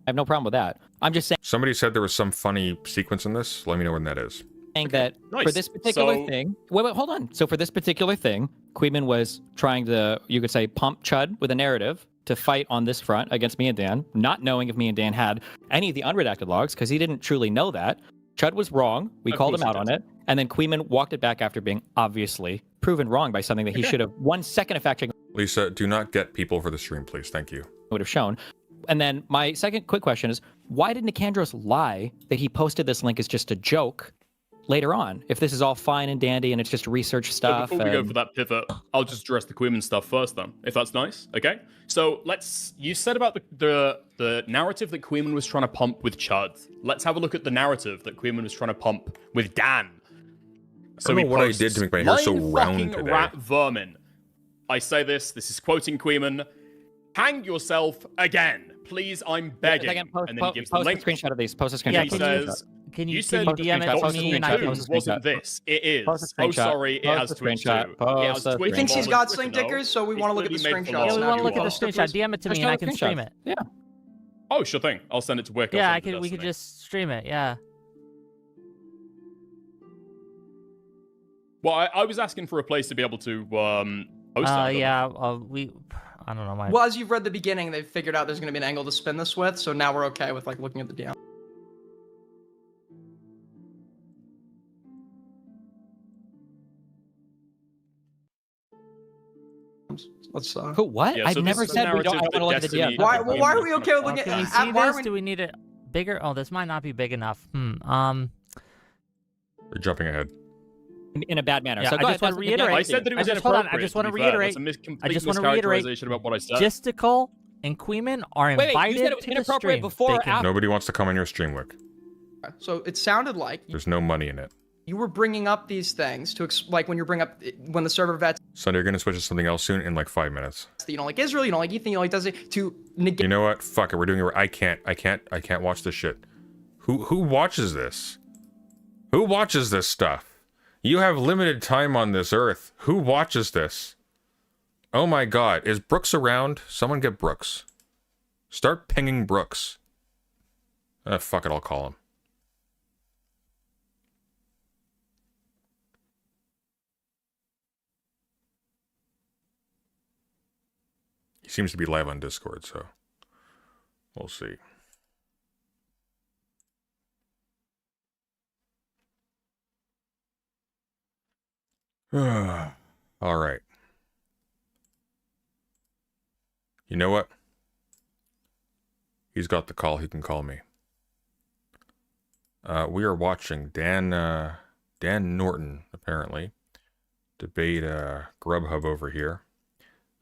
I have no problem with that. I'm just saying Somebody said there was some funny sequence in this. Let me know when that is. that Nice. for this particular So- thing... Wait, hold on. So for this particular thing, Queeman was trying to, you could say, pump Chud with a narrative to fight on this front against me and Dan, not knowing if me and Dan had any of the unredacted logs, because he didn't truly know that. Chud was wrong. We Of called him course out he on did. it. And then Queeman walked it back after being obviously proven wrong by something that he should have 1 second of fact-checking Lisa, do not get people for the stream, please. Thank you. would have shown. And then my second quick question is, why did Nicandros lie that he posted this link as just a joke later on, if this is all fine and dandy and it's just research So stuff? before we go and- for that pivot, I'll just address the Queeman stuff first then, if that's nice. Okay? So you said about the narrative that Queeman was trying to pump with Chud. Let's have a look at the narrative that Queeman was trying to pump with Dan. So I don't he know what I posts, did to make my hair so "Lying round fucking today." rat vermin. I say this is quoting Queeman. Hang yourself again. Please, I'm begging. Second, post, and then he gives the post link. a screenshot of these. Post a screenshot. Yeah, He post a says, screenshot. Can you said DM it post to a me and I screenshot, can post a wasn't screenshot. this. It is. Post a Oh, screenshot, sorry. It post has a Twitch screenshot, too. It post has a Twitch. He thinks he's on got Twitter, sling though. tickers, so we It's want to look at the literally made for screenshots. Yeah, we last want to night. look at the Post it, screenshot. please. DM it to me Just and I show can the stream screenshots. it. Yeah. Oh, sure thing. I'll send it to Wick. Yeah, we could just stream it. Yeah. Well, I was asking for a place to be able to post that. Yeah. I don't know. Well, as you've read the beginning, they've figured out there's going to be an angle to spin this with, so now we're okay with like looking at the DM. Let's Who? What? Yeah, so I've this never is the said we don't. I narrative don't want to look at the that DM. Destiny- why are we okay with Well, looking can we at see why are this? we- Do we need it bigger? Oh, this might not be big enough. You're jumping ahead. In a bad manner. Yeah, So I go just ahead, want to post the DM. reiterate. I said that it was hold on, inappropriate. I just want to to be fair. reiterate. That's a complete I just want to reiterate. mischaracterization about what I said. Gistical and Queeman are Wait, invited you said it was to the inappropriate stream. before They or can- after? Nobody wants to come on your stream, Wick. So it sounded like There's no money in it. you were bringing up these things to like when you bring up when the server vets Sunday, you're gonna switch to something else soon in like 5 minutes. that you don't like Israel, you don't like Ethan, you don't like does it to negate. You know what? Fuck it. We're doing it. I can't watch this shit. Who watches this? Who watches this stuff? You have limited time on this earth. Who watches this? Oh my god. Is Brooks around? Someone get Brooks. Start pinging Brooks. Fuck it. I'll call him. He seems to be live on Discord, so we'll see. All right. You know what? He's got the call. He can call me. We are watching Dan Norton, apparently, debate Grubhub over here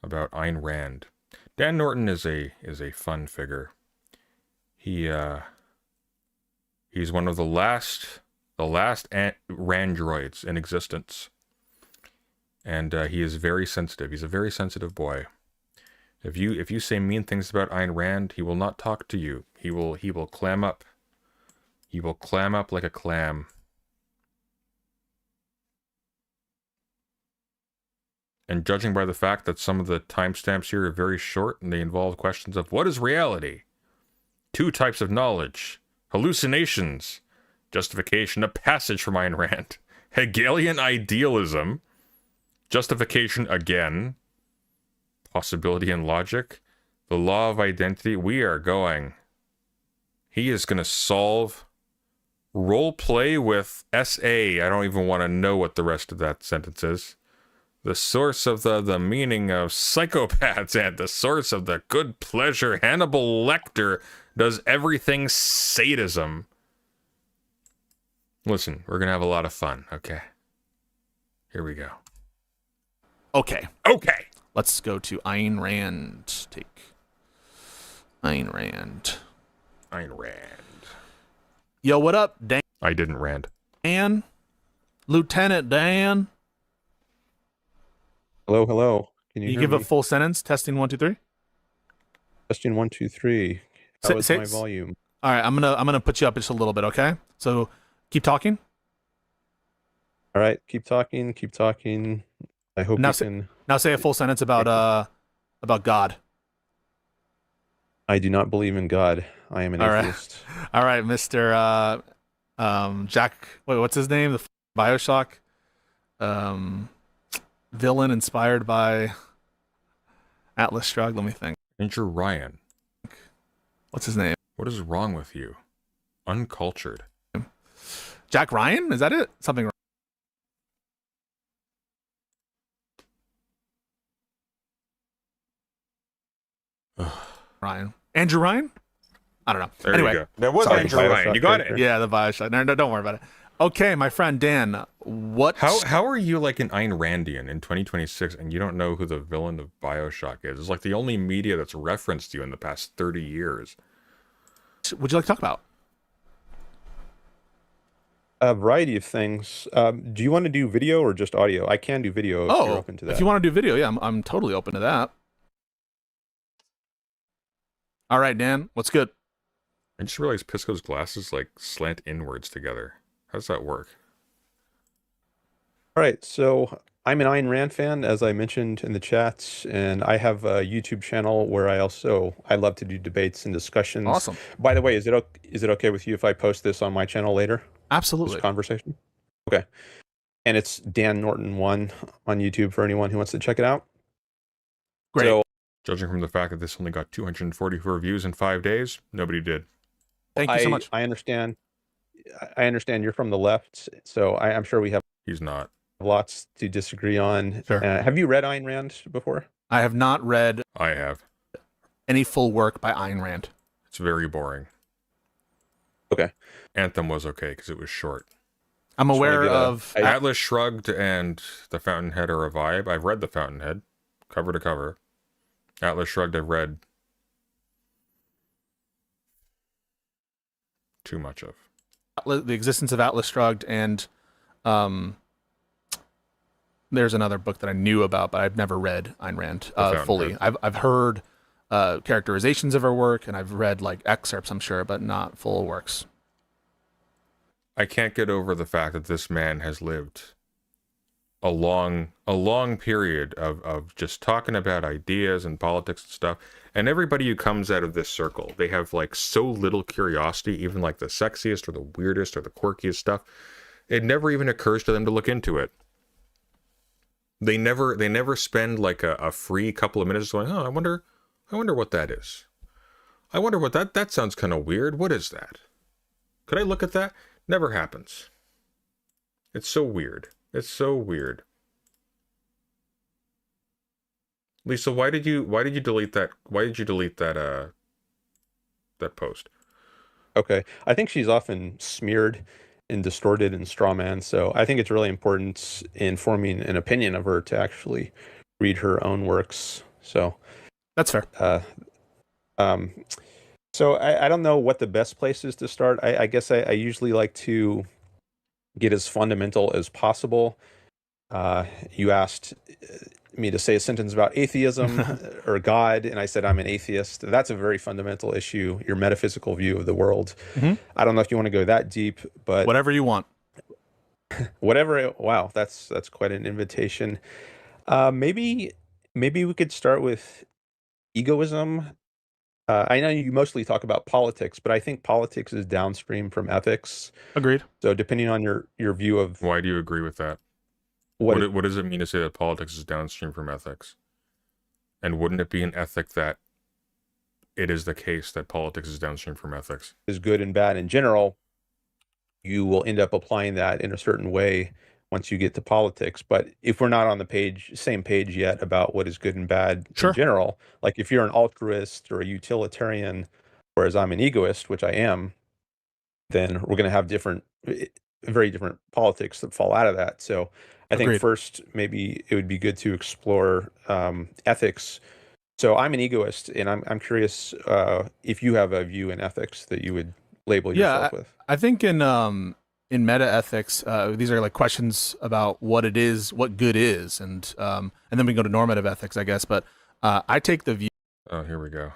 about Ayn Rand. Dan Norton is a fun figure. He's one of the last Randroids in existence. And he is very sensitive. He's a very sensitive boy. If you say mean things about Ayn Rand, he will not talk to you. He will clam up. He will clam up like a clam. And judging by the fact that some of the timestamps here are very short and they involve questions of what is reality? 2 types of knowledge. Hallucinations. Justification. A passage from Ayn Rand. Hegelian idealism. Justification again. Possibility and logic. The law of identity. We are going. He is going to solve role play with SA. I don't even want to know what the rest of that sentence is. The source of the meaning of psychopaths and the source of the good pleasure. Hannibal Lecter does everything sadism. Listen, we're going to have a lot of fun, okay? Here we go. Okay, Okay. let's go to Ayn Rand. Take Ayn Rand. Ayn Rand. Yo, what up, I didn't rand. Dan? Lieutenant Dan? Hello, hello. Can you You hear give me? a full sentence? Testing 1, 2, 3. Question 1, 2, 3. How Say- is say- my volume? All right, I'm gonna put you up just a little bit, okay? So keep talking. All right, keep talking, keep talking. I hope Now you say- can. Now say a full sentence about God. I do not believe in God. I am an All right. atheist. All right, Mr. Jack. Wait, what's his name? The Bioshock villain inspired by Atlas Shrugged. Let me think. Andrew Ryan. What's his name? What is wrong with you? Uncultured. Jack Ryan? Is that it? Something Ryan. Andrew Ryan? I don't know. There anyway, you go. That was sorry, Andrew Ryan. You got it. yeah, the Bioshock. No, don't worry about it. Okay, my friend Dan, what? How are you like an Ayn Randian in 2026 and you don't know who the villain of Bioshock is? It's like the only media that's referenced you in the past 30 years. would you like to talk about? A variety of things. Do you want to do video or just audio? I can do video if you're open to that. if you want to do video, yeah, I'm totally open to that. All right, Dan, what's good? I just realized Pisco's glasses like slant inwards together. How does that work? All right, so I'm an Ayn Rand fan, as I mentioned in the chats, and I have a YouTube channel where I love to do debates and discussions. Awesome. By the way, is it okay with you if I post this on my channel later? Absolutely. This conversation? Okay. And it's Dan Norton 1 on YouTube for anyone who wants to check it out. Great. So Judging from the fact that this only got 244 views in 5 days, nobody did. Thank you so much. I understand. I understand you're from the left, so I'm sure we have He's not. lots to disagree on. Sure. Have you read Ayn Rand before? I have not read I have. any full work by Ayn Rand. It's very boring. Okay. Anthem was okay because it was short. I'm Just wanna aware get of. Atlas Shrugged and The Fountainhead are a vibe. I've read The Fountainhead, cover to cover. Atlas Shrugged I've read too much of. The Existence of Atlas Shrugged, and there's another book that I knew about, but I've never read Ayn Rand fully. I've heard characterizations of her work, and I've read like excerpts, I'm sure, but not full works. I can't get over the fact that this man has lived a long period of just talking about ideas and politics and stuff. And everybody who comes out of this circle, they have like so little curiosity, even like the sexiest or the weirdest or the quirkiest stuff. It never even occurs to them to look into it. They never spend like a free couple of minutes going, oh, I wonder what that is. I wonder what that sounds kind of weird. What is that? Could I look at that? Never happens. It's so weird. It's so weird. Lisa, why did you delete that? Why did you delete that that post? Okay. I think she's often smeared and distorted and strawman. So I think it's really important in forming an opinion of her to actually read her own works. So that's fair. So I don't know what the best place is to start. I guess I usually like to get as fundamental as possible. You asked me to say a sentence about atheism or God, and I said I'm an atheist. That's a very fundamental issue, your metaphysical view of the world. Mm-hmm. I don't know if you want to go that deep, but whatever you want. Wow, that's quite an invitation. Maybe we could start with egoism. I know you mostly talk about politics, but I think politics is downstream from ethics. Agreed. So depending on your view of... Why do you agree with that? What does it mean to say that politics is downstream from ethics? And wouldn't it be an ethic that it is the case that politics is downstream from ethics? Is good and bad in general, you will end up applying that in a certain way once you get to politics. But if we're not on the same page yet about what is good and bad in general, like if you're an altruist or a utilitarian, whereas I'm an egoist, which I am, then we're going to have very different politics that fall out of that. So I think first, maybe it would be good to explore ethics. So I'm an egoist, and I'm curious if you have a view in ethics that you would label yourself with. I think in meta ethics, these are like questions about what it is, what good is, and then we go to normative ethics, I guess. But I take the view. Oh, here we go.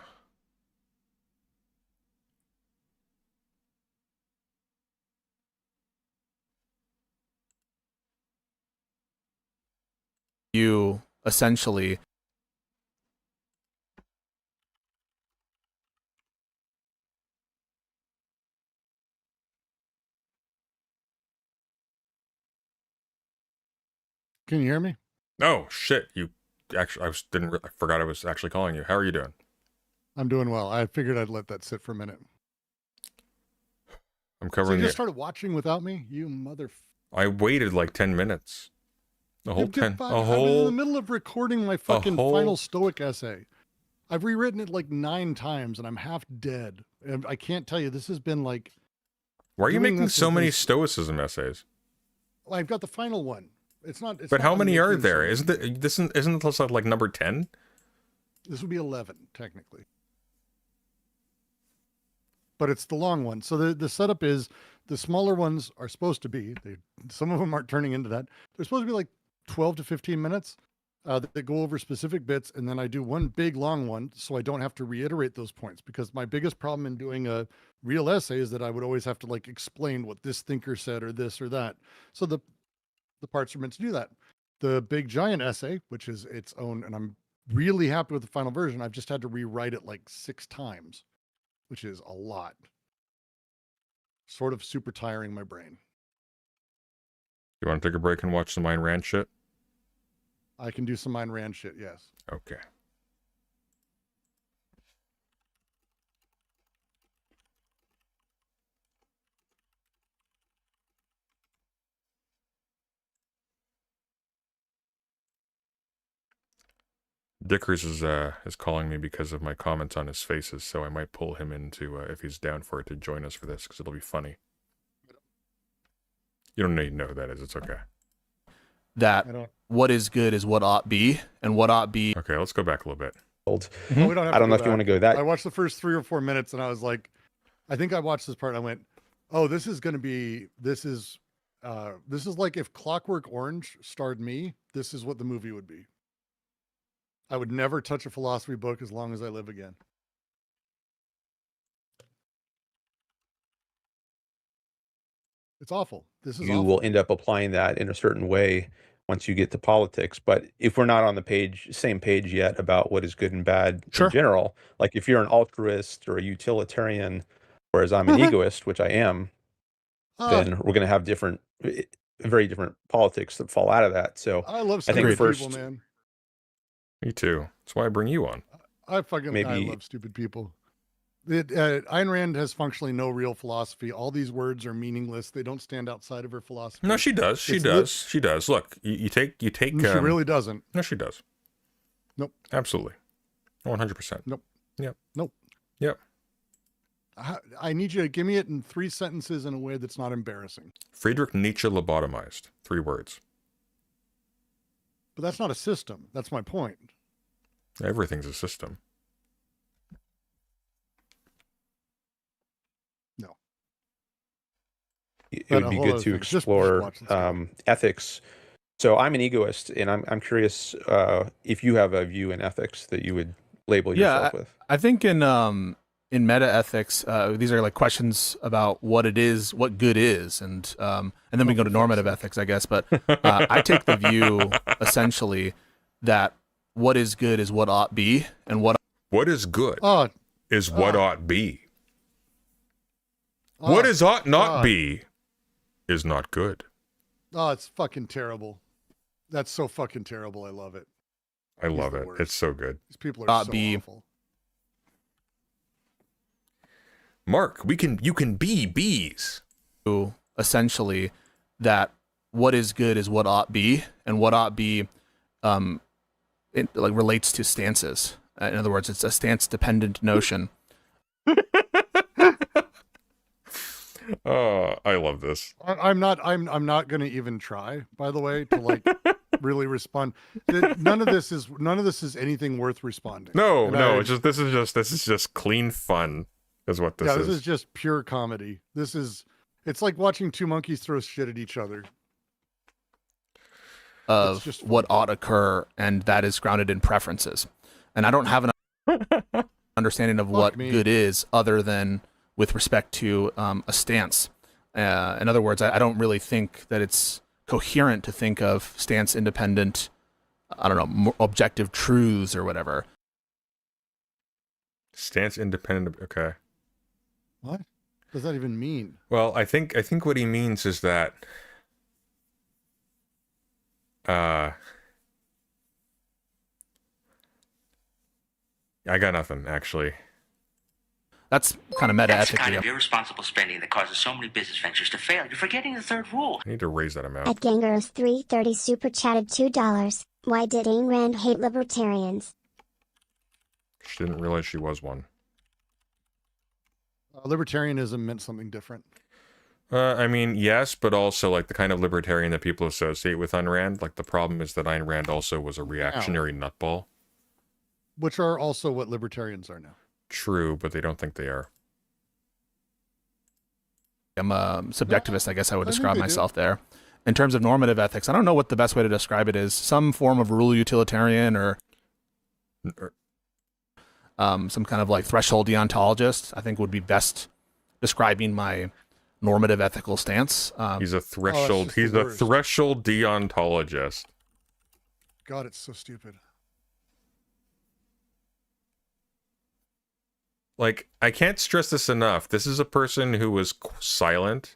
You essentially. Can you hear me? Oh shit! You actually, I forgot I was actually calling you. How are you doing? I'm doing well. I figured I'd let that sit for a minute. I'm covering. So you just started watching without me, you mother. I waited like 10 minutes. A whole 10. I'm in the middle of recording my fucking final Stoic essay. I've rewritten it like 9 times, and I'm half dead. And I can't tell you. This has been like. Why are you making so many Stoicism essays? Well, I've got the final one. It's not. But how many are there? Isn't this like number 10? This would be 11 technically. But it's the long one. So the setup is the smaller ones are supposed to be. Some of them aren't turning into that. They're supposed to be like 12 to 15 minutes that go over specific bits, and then I do one big long one so I don't have to reiterate those points, because my biggest problem in doing a real essay is that I would always have to like explain what this thinker said or this or that. So the parts are meant to do that. The big giant essay, which is its own, and I'm really happy with the final version. I've just had to rewrite it like 6 times, which is a lot. Sort of super tiring my brain. You want to take a break and watch some Ayn Rand shit? I can do some Ayn Rand shit, yes. Okay. Dickers is calling me because of my comments on his faces, so I might pull him into, if he's down for it, to join us for this, because it'll be funny. You don't need to know who that is. It's okay. That what is good is what ought be, and what ought be. Okay, let's go back a little bit. Mm-hmm. I don't know if you want to go that. I watched the first 3 or 4 minutes, and I was like, I think I watched this part, and I went, oh, this is like if Clockwork Orange starred me, this is what the movie would be. I would never touch a philosophy book as long as I live again. It's awful. This is You awful. will end up applying that in a certain way once you get to politics. But if we're not on the same page yet about what is good and bad in general, like if you're an altruist or a utilitarian, whereas I'm an egoist, which I am, then we're going to have very different politics that fall out of that. So I love I stupid think people, man. Me too. That's why I bring you on. I love stupid people. Ayn Rand has functionally no real philosophy. All these words are meaningless. They don't stand outside of her philosophy. No, she does. She does. Look, you take. She really doesn't. No, she does. Nope. Absolutely. 100%. Nope. Yep. Nope. Yep. I need you to give me it in 3 sentences in a way that's not embarrassing. Friedrich Nietzsche lobotomized. 3 words. But that's not a system. That's my point. Everything's a system. No. It would be good to explore ethics. So I'm an egoist, and I'm curious if you have a view in ethics that you would label yourself with. I think in meta ethics, these are like questions about what it is, what good is, and then we go to normative ethics, I guess. But I take the view essentially that what is good is what ought be, and what is good is what ought be. What is ought not be is not good. Oh, it's fucking terrible. That's so fucking terrible. I love it. I love it. It's so good. These people are so awful. Mark, you can be bees. Essentially, that what is good is what ought be, and what ought be, it like relates to stances. In other words, it's a stance-dependent notion. Oh, I love this. I'm not going to even try, by the way, to like really respond. None of this is anything worth responding. No, this is just clean fun. Is what this is. Yeah, this is just pure comedy. It's like watching 2 monkeys throw shit at each other. Of what ought occur, and that is grounded in preferences. And I don't have an understanding of what good is other than with respect to a stance. In other words, I don't really think that it's coherent to think of stance independent, I don't know, objective truths or whatever. Stance independent, okay. What does that even mean? Well, I think what he means is that I got nothing, actually. That's kind of meta ethic. That's kind of irresponsible spending that causes so many business ventures to fail. You're forgetting the 3rd rule. I need to raise that amount. At Gangaros 330 super chatted $2. Why did Ayn Rand hate libertarians? She didn't realize she was one. Libertarianism meant something different. I mean, yes, but also like the kind of libertarian that people associate with Ayn Rand. Like the problem is that Ayn Rand also was a reactionary nutball. Which are also what libertarians are now. True, but they don't think they are. I'm a subjectivist, I guess I would describe myself there. In terms of normative ethics, I don't know what the best way to describe it is. Some form of rule utilitarian or some kind of like threshold deontologist, I think would be best describing my normative ethical stance. He's a threshold. He's a threshold deontologist. God, it's so stupid. Like, I can't stress this enough. This is a person who was silent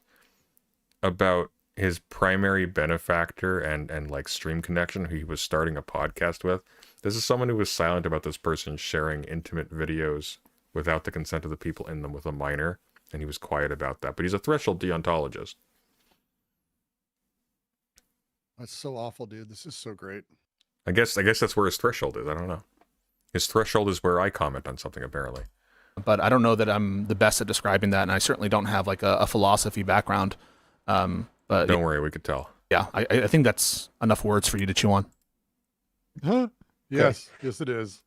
about his primary benefactor and like stream connection, who he was starting a podcast with. This is someone who was silent about this person sharing intimate videos without the consent of the people in them with a minor, and he was quiet about that. But he's a threshold deontologist. That's so awful, dude. This is so great. I guess that's where his threshold is. I don't know. His threshold is where I comment on something, apparently. But I don't know that I'm the best at describing that, and I certainly don't have like a philosophy background. But don't worry, we could tell. Yeah, I think that's enough words for you to chew on. Huh? Yes, yes, it is.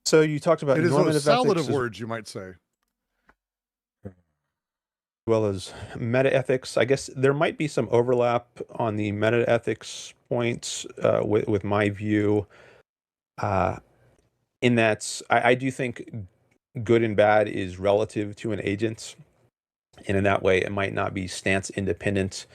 So you talked about it is a salad ethics of words, you might say. well as metaethics. I guess there might be some overlap on the metaethics points with my view. In that I do think good and bad is relative to an agent, and in that way, it might not be stance independent,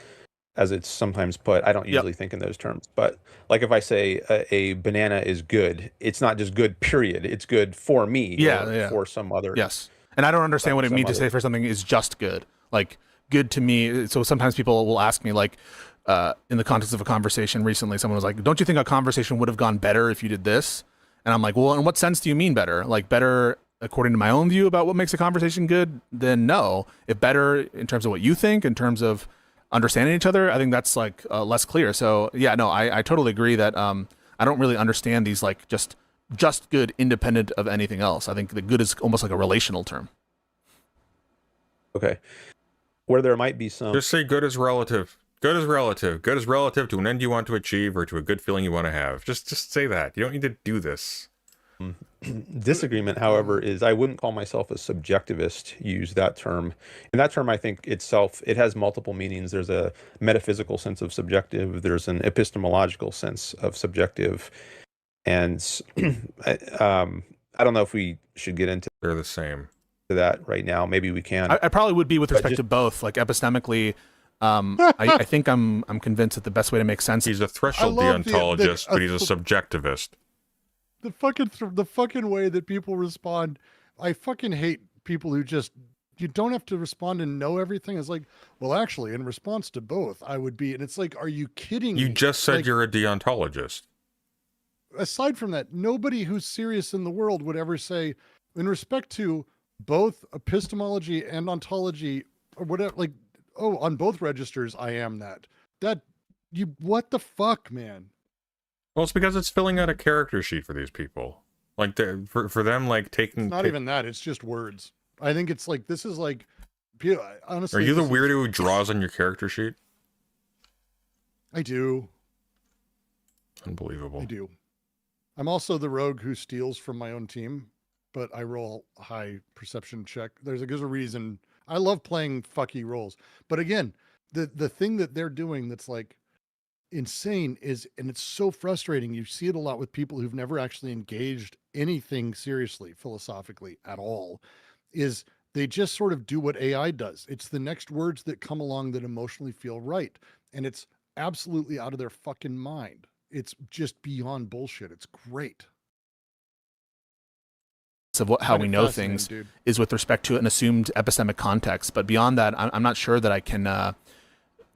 as it's sometimes put. I don't usually think in those terms, but like if I say a banana is good, it's not just good, period. It's good for me, or for some other. Yes, and I don't understand what it means to say for something is just good. Like good to me. So sometimes people will ask me, like, in the context of a conversation recently, someone was like, "Don't you think a conversation would have gone better if you did this?" And I'm like, "Well, in what sense do you mean better? Like better according to my own view about what makes a conversation good? Then no. If better in terms of what you think, in terms of understanding each other, I think that's like less clear." So yeah, no, I totally agree that I don't really understand these like just good independent of anything else. I think the good is almost like a relational term. Okay. Where there might be some. Just say good is relative. Good is relative. Good is relative to an end you want to achieve or to a good feeling you want to have. Just say that. You don't need to do this. Disagreement, however, is I wouldn't call myself a subjectivist, use that term. And that term, I think itself, it has multiple meanings. There's a metaphysical sense of subjective. There's an epistemological sense of subjective. And I don't know if we should get into They're the same. that right now. Maybe we can. I probably would be with respect to both, like epistemically. I think I'm convinced that the best way to make sense. He's a threshold deontologist, but he's a subjectivist. The fucking way that people respond, I fucking hate people who just, you don't have to respond and know everything. It's like, well, actually, in response to both, I would be, and it's like, are you kidding me? You just said like, you're a deontologist. Aside from that, nobody who's serious in the world would ever say, in respect to both epistemology and ontology, or whatever, like, oh, on both registers, I am that. What the fuck, man? Well, it's because it's filling out a character sheet for these people. Like, for them, like, taking... It's not even that. It's just words. I think it's like, this is like, honestly... Are you the weirdo who draws on your character sheet? I do. Unbelievable. I do. I'm also the rogue who steals from my own team, but I roll a high perception check. There's a reason. I love playing fucky roles. But again, the thing that they're doing that's like insane is, and it's so frustrating, you see it a lot with people who've never actually engaged anything seriously, philosophically at all, is they just sort of do what AI does. It's the next words that come along that emotionally feel right. And it's absolutely out of their fucking mind. It's just beyond bullshit. It's great. Of how we know things is with respect to an assumed epistemic context. But beyond that, I'm not sure that I can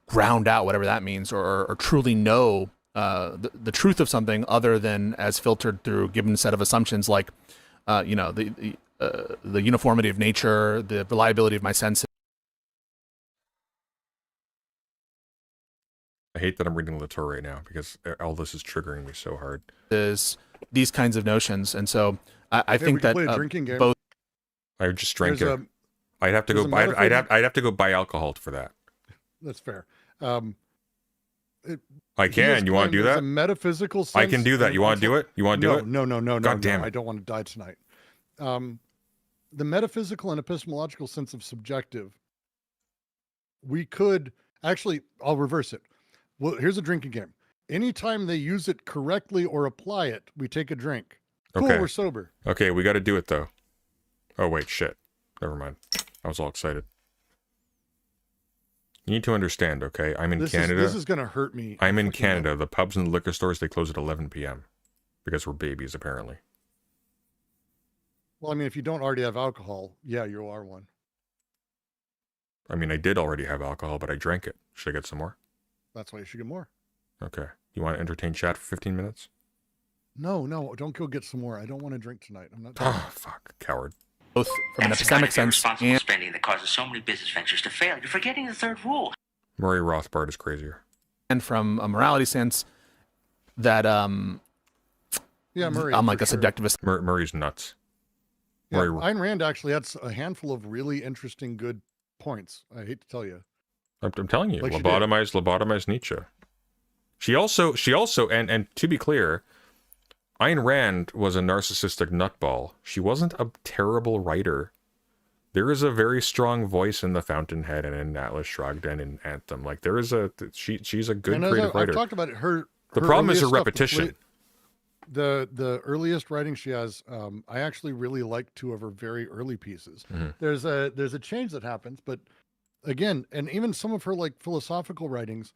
ground out whatever that means or truly know the truth of something other than as filtered through a given set of assumptions like, the uniformity of nature, the reliability of my senses. I hate that I'm reading Latour right now because all this is triggering me so hard. Is these kinds of notions. And so I think that both. I just drank it. I'd have to go buy. I'd have to go buy alcohol for that. That's fair. I can. You want to do that? A metaphysical sense. I can do that. You want to do it? You want to do it? No. God damn it! I don't want to die tonight. The metaphysical and epistemological sense of subjective. We could actually. I'll reverse it. Well, here's a drinking game. Anytime they use it correctly or apply it, we take a drink. Cool, okay. We're sober. Okay, we got to do it though. Oh wait, shit. Never mind. I was all excited. You need to understand, okay? I'm in Canada. This is gonna hurt me. I'm in Canada. The pubs and the liquor stores, they close at 11 p.m. because we're babies, apparently. Well, I mean, if you don't already have alcohol, yeah, you are one. I mean, I did already have alcohol, but I drank it. Should I get some more? That's why you should get more. Okay. You want to entertain chat for 15 minutes? No, don't go get some more. I don't want to drink tonight. I'm not. Oh, fuck. Coward. Both from an epistemic sense irresponsible spending that causes so many business ventures to fail. You're forgetting the third rule. Murray Rothbard is crazier. And from a morality sense, that yeah, Murray. I'm like a subjectivist. Murray's nuts. Yeah, Ayn Rand actually had a handful of really interesting, good points. I hate to tell you. I'm telling you, like lobotomize Nietzsche. She also, and to be clear, Ayn Rand was a narcissistic nutball. She wasn't a terrible writer. There is a very strong voice in The Fountainhead and in Atlas Shrugged and in Anthem. Like there is she's a good And creative writer. I've talked about it, The problem is her earliest stuff, repetition. The earliest writing she has, I actually really like 2 of her very early pieces. There's a change that happens, but again, and even some of her like philosophical writings,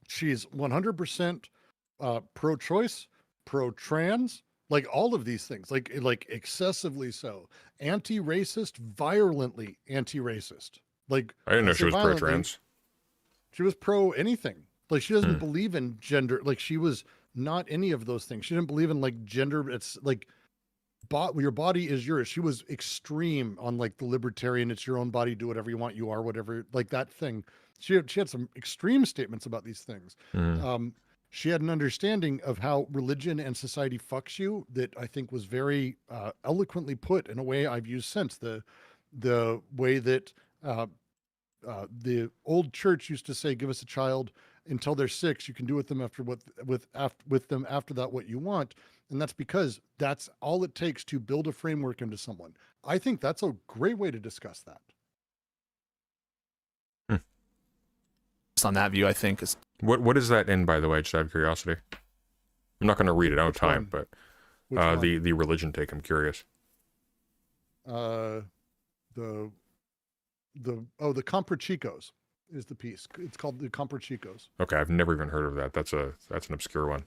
she's 100% pro-choice, pro-trans, like all of these things, like excessively so, anti-racist, violently anti-racist. Like I didn't know say she was violently, pro-trans. She was pro anything. Like she doesn't believe in gender. Like she was not any of those things. She didn't believe in like gender. It's like your body is yours. She was extreme on like the libertarian, it's your own body, do whatever you want, you are whatever, like that thing. She had some extreme statements about these things. She had an understanding of how religion and society fucks you that I think was very eloquently put in a way I've used since. The way that the old church used to say, give us a child until they're 6, you can do with them with them after that what you want. And that's because that's all it takes to build a framework into someone. I think that's a great way to discuss that. On that view, I think is What is that in, by the way, just out of curiosity? I'm not going to read it. I don't have time, but the religion take. I'm curious. The Comprachicos is the piece. It's called the Comprachicos. Okay, I've never even heard of that. That's an obscure one.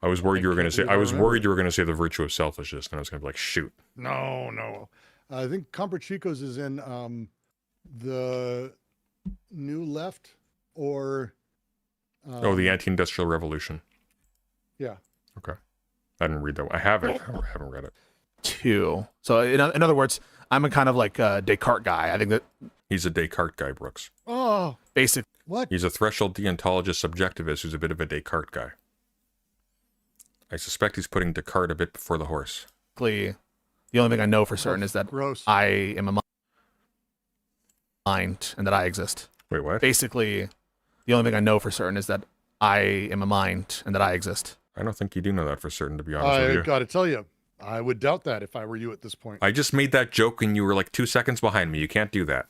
I was worried you were going to say. I was worried you were going to say the virtue of selfishness, and I was going to be like, shoot. No. I think Comprachicos is in the New Left or the anti-industrial revolution. Yeah. Okay. I didn't read that one. I haven't read it. 2. So in other words, I'm a kind of like a Descartes guy. I think that He's a Descartes guy, Brooks. Oh, basic. what? He's a threshold deontologist subjectivist who's a bit of a Descartes guy. I suspect he's putting Descartes a bit before the horse. The only thing I know for certain is that Gross. I am a mind and that I exist. Wait, what? Basically, the only thing I know for certain is that I am a mind and that I exist. I don't think you do know that for certain, to be honest with I you. got to tell you, I would doubt that if I were you at this point. I just made that joke and you were like 2 seconds behind me. You can't do that.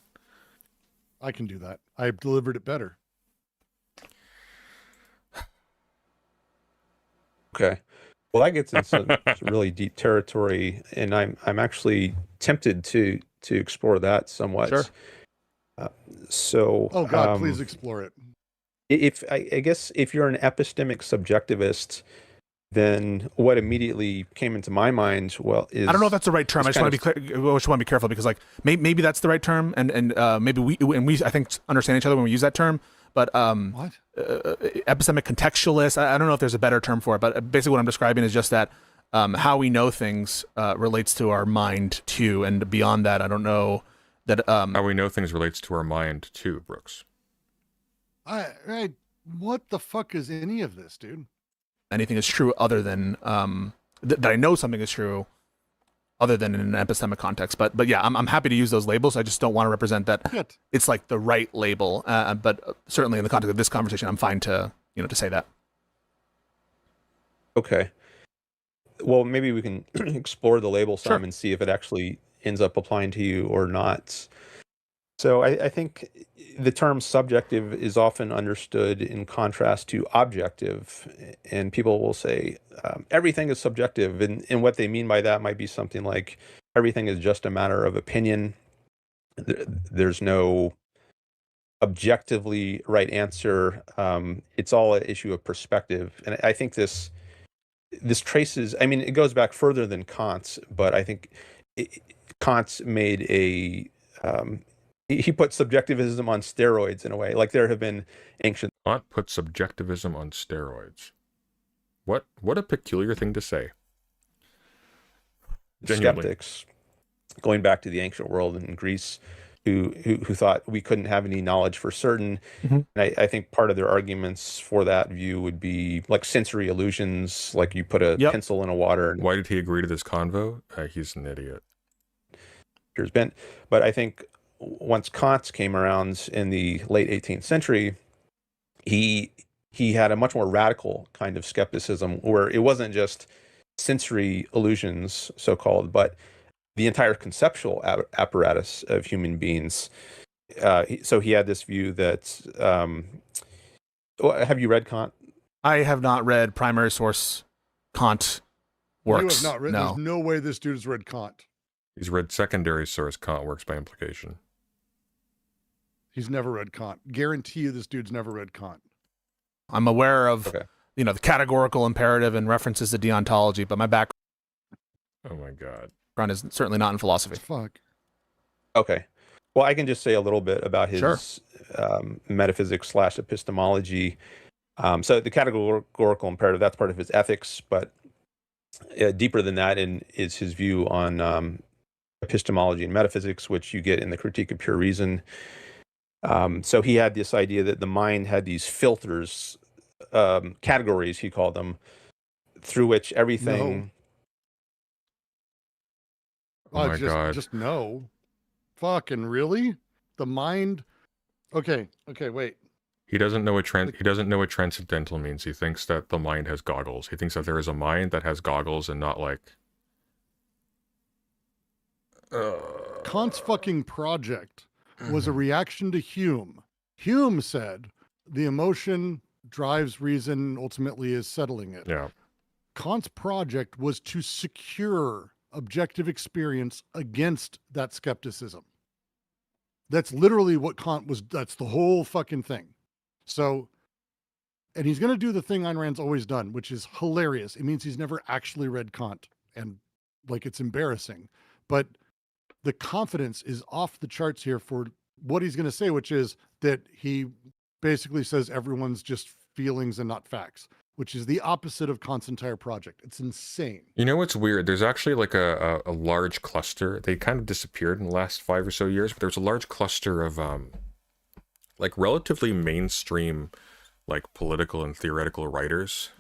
I can do that. I delivered it better. Okay. Well, that gets into some really deep territory, and I'm actually tempted to explore that somewhat. Sure. Oh God, please explore it. If I guess if you're an epistemic subjectivist, then what immediately came into my mind, well, is I don't know if that's the right term. I just want to be clear. I just want to be careful because, like, maybe that's the right term, and maybe we I think understand each other when we use that term. But What? epistemic contextualist. I don't know if there's a better term for it, but basically what I'm describing is just that how we know things relates to our mind too, and beyond that, I don't know that. How we know things relates to our mind too, Brooks. What the fuck is any of this, dude? Anything is true other than that I know something is true other than in an epistemic context. But yeah, I'm happy to use those labels. I just don't want to represent that it's like the right label. But certainly in the context of this conversation, I'm fine to say that. Okay. Well, maybe we can explore the label some and see if it actually ends up applying to you or not. So I think the term subjective is often understood in contrast to objective, and people will say everything is subjective, and what they mean by that might be something like everything is just a matter of opinion. There's no objectively right answer. It's all an issue of perspective, and I think this traces. I mean, it goes back further than Kant's, but I think Kant's made a he put subjectivism on steroids in a way. Like there have been ancient Kant put subjectivism on steroids. What a peculiar thing to say. Genuinely. skeptics going back to the ancient world in Greece who thought we couldn't have any knowledge for certain. Mhm. And I think part of their arguments for that view would be like sensory illusions, like you put a pencil in a water. And Why did he agree to this convo? He's an idiot. here's bent. But I think once Kant came around in the late 18th century, he had a much more radical kind of skepticism where it wasn't just sensory illusions, so-called, but the entire conceptual apparatus of human beings. So he had this view that have you read Kant? I have not read primary source Kant works. You have not read. No. There's no way this dude's read Kant. He's read secondary source Kant works by implication. He's never read Kant. Guarantee you, this dude's never read Kant. I'm aware of Okay. the categorical imperative and references to deontology, but my background Oh my God. is certainly not in philosophy. Fuck. Okay. Well, I can just say a little bit about his Sure. metaphysics / epistemology. So the categorical imperative, that's part of his ethics, but deeper than that is his view on epistemology and metaphysics, which you get in the Critique of Pure Reason. So he had this idea that the mind had these filters, categories, he called them, through which everything... Oh my God. Just no. Fucking really? The mind? Okay, wait. He doesn't know what transcendental means. He thinks that the mind has goggles. He thinks that there is a mind that has goggles and not like... Kant's fucking project was a reaction to Hume. Hume said the emotion drives reason, ultimately is settling it. Yeah. Kant's project was to secure objective experience against that skepticism. That's literally what Kant was. That's the whole fucking thing. So, and he's going to do the thing Ayn Rand's always done, which is hilarious. It means he's never actually read Kant, and like it's embarrassing. But the confidence is off the charts here for what he's going to say, which is that he basically says everyone's just feelings and not facts, which is the opposite of Kant's entire project. It's insane. You know what's weird? There's actually like a large cluster. They kind of disappeared in the last 5 or so years, but there's a large cluster of like relatively mainstream like political and theoretical writers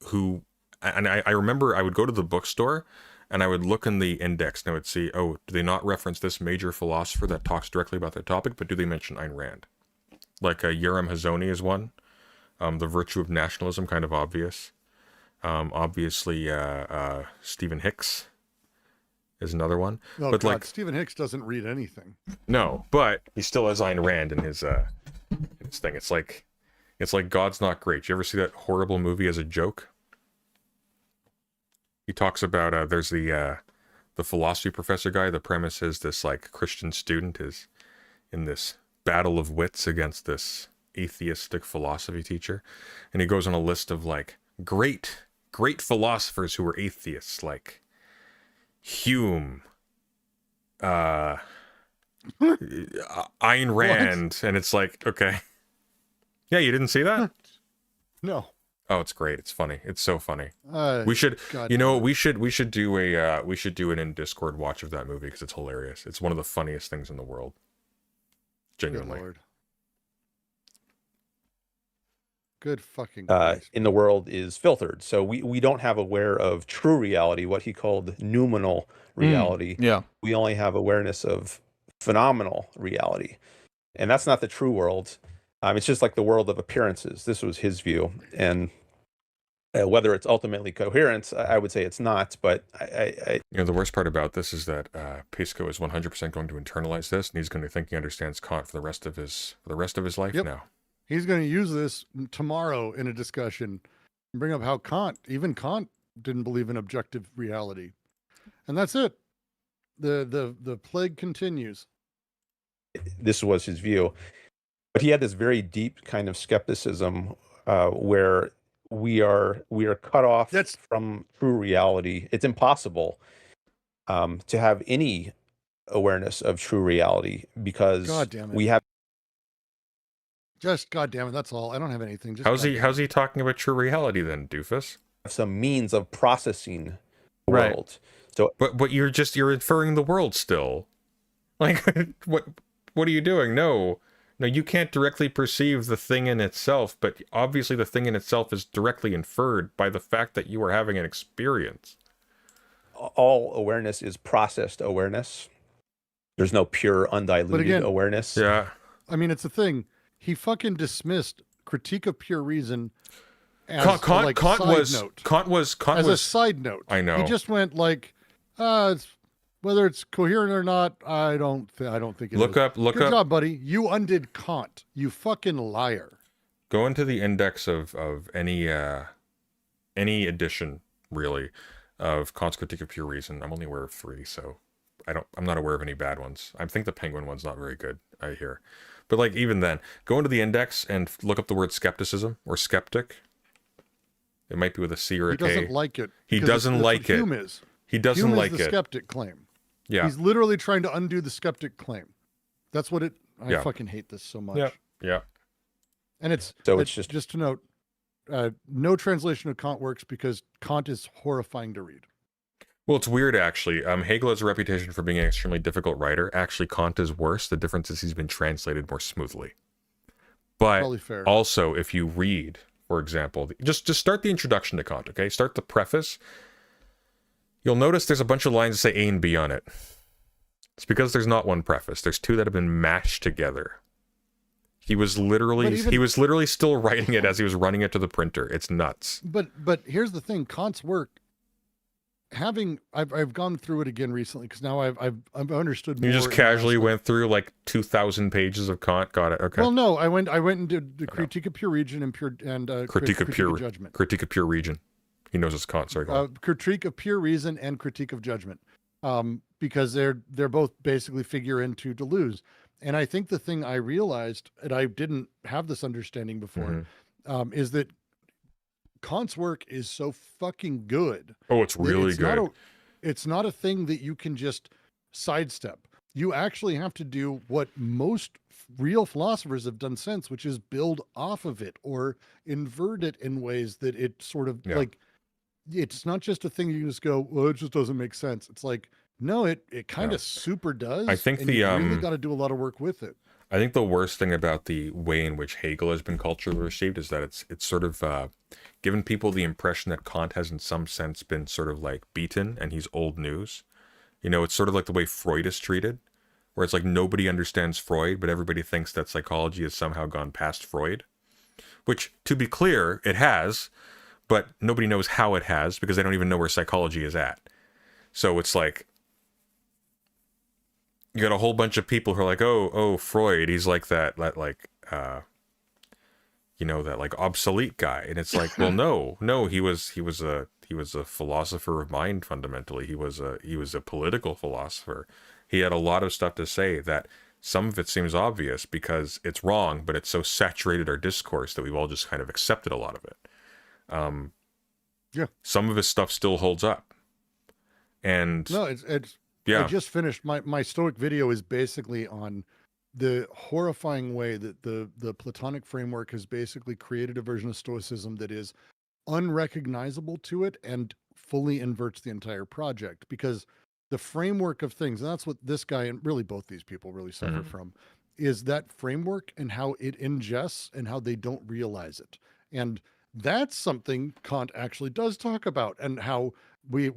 who, and I remember I would go to the bookstore and I would look in the index and I would see, oh, do they not reference this major philosopher that talks directly about their topic, but do they mention Ayn Rand? Like Yoram Hazony is one. The Virtue of Nationalism, kind of obvious. Obviously, Stephen Hicks is another one. Oh, but God, like Stephen Hicks doesn't read anything. no, but he still has Ayn Rand in his thing. It's like God's Not Great. You ever see that horrible movie as a joke? He talks about there's the philosophy professor guy. The premise is this like Christian student is in this battle of wits against this atheistic philosophy teacher, and he goes on a list of like great philosophers who were atheists, like Hume, Ayn Rand, and it's like, okay, yeah, you didn't see that? No. Oh, it's great. It's funny. It's so funny. We should, you know, we should do an in Discord watch of that movie because it's hilarious. It's one of the funniest things in the world. Genuinely. Good fucking Christ. In the world is filtered. So we don't have aware of true reality, what he called noumenal reality. Yeah. We only have awareness of phenomenal reality. And that's not the true world. It's just like the world of appearances. This was his view. And whether it's ultimately coherent, I would say it's not. But I you know, the worst part about this is that Pisco is 100% going to internalize this, and he's going to think he understands Kant for the rest of his life now. He's going to use this tomorrow in a discussion and bring up how even Kant didn't believe in objective reality. And that's it. The plague continues. This was his view. But he had this very deep kind of skepticism where we are cut off from true reality. It's impossible to have any awareness of true reality because we have. Just goddamn it, that's all. I don't have anything. Just How's he talking about true reality then, doofus? Some means of processing the world. So, but you're inferring the world still. Like what are you doing? No, you can't directly perceive the thing in itself, but obviously the thing in itself is directly inferred by the fact that you are having an experience. All awareness is processed awareness. There's no pure, undiluted awareness. Yeah. I mean, it's a thing. He fucking dismissed Critique of Pure Reason as Kant was as a side note. I know. He just went like, Whether it's coherent or not, I don't think it is. Look up. Good job, buddy. You undid Kant. You fucking liar. Go into the index of any edition really of Kant's Critique of Pure Reason. I'm only aware of 3, so I'm not aware of any bad ones. I think the Penguin one's not very good, I hear. But like even then, go into the index and look up the word skepticism or skeptic. It might be with a C or a K. He doesn't like it. He doesn't like it. Hume is. He doesn't like the it. skeptic claim. Yeah. He's literally trying to undo the skeptic claim. That's what it. I Yeah. fucking hate this so much. Yeah. Yeah. And it's just to note, no translation of Kant works because Kant is horrifying to read. Well, it's weird actually. Hegel has a reputation for being an extremely difficult writer. Actually, Kant is worse. The difference is he's been translated more smoothly. But Probably fair. also, if you read, for example, just start the introduction to Kant. Okay, start the preface. You'll notice there's a bunch of lines that say A and B on it. It's because there's not one preface. There's 2 that have been mashed together. He was literally still writing it as he was running it to the printer. It's nuts. But here's the thing: Kant's work. I've gone through it again recently because now I've understood more. You just casually went through like 2,000 pages of Kant. Got it. Okay. Well, no, I went and did the Critique of Pure Reason and Critique of Pure Judgment. Critique of Pure Reason. He knows it's Kant. Sorry. Go on. Critique of Pure Reason and Critique of Judgment, because they're both basically figure into Deleuze. And I think the thing I realized, and I didn't have this understanding before, is that Kant's work is so fucking good. Oh, it's really good. It's not a thing that you can just sidestep. You actually have to do what most real philosophers have done since, which is build off of it or invert it in ways that it sort of like, it's not just a thing you just go, well, it just doesn't make sense. It's like, no, it kind of super does. I think and you really got to do a lot of work with it. I think the worst thing about the way in which Hegel has been culturally received is that it's sort of given people the impression that Kant has in some sense been sort of like beaten and he's old news. You know, it's sort of like the way Freud is treated, where it's like nobody understands Freud, but everybody thinks that psychology has somehow gone past Freud. Which, to be clear, it has, but nobody knows how it has because they don't even know where psychology is at. So it's like, you got a whole bunch of people who are like, oh, Freud, he's like that like, you know, that like obsolete guy. And it's like, well, no, he was a philosopher of mind fundamentally. He was a political philosopher. He had a lot of stuff to say that some of it seems obvious because it's wrong, but it's so saturated our discourse that we've all just kind of accepted a lot of it. Some of his stuff still holds up. And no, it's yeah. I just finished my Stoic video is basically on the horrifying way that the Platonic framework has basically created a version of Stoicism that is unrecognizable to it and fully inverts the entire project, because the framework of things, and that's what this guy and really both these people really suffer from, is that framework and how it ingests and how they don't realize it. And that's something Kant actually does talk about, and how we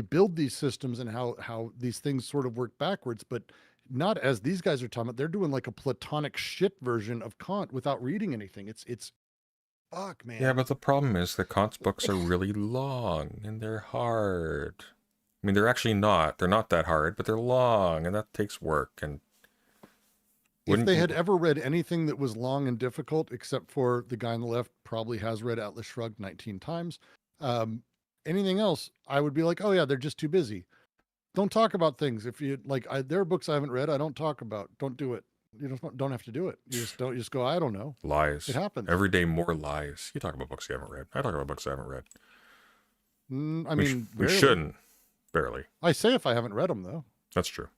build these systems and how these things sort of work backwards, but not as these guys are talking about. They're doing like a Platonic shit version of Kant without reading anything. It's fuck, man. Yeah, but the problem is that Kant's books are really long and they're hard. I mean, they're actually not. They're not that hard, but they're long, and that takes work. And if they had ever read anything that was long and difficult, except for the guy on the left probably has read Atlas Shrugged 19 times, anything else, I would be like, oh yeah, they're just too busy. Don't talk about things. If you like, there are books I haven't read, I don't talk about. Don't do it. You don't have to do it. You just go, I don't know. Lies. It happens. Every day more lies. You talk about books you haven't read. I talk about books I haven't read. I mean, we shouldn't. Barely. I say if I haven't read them, though. That's true.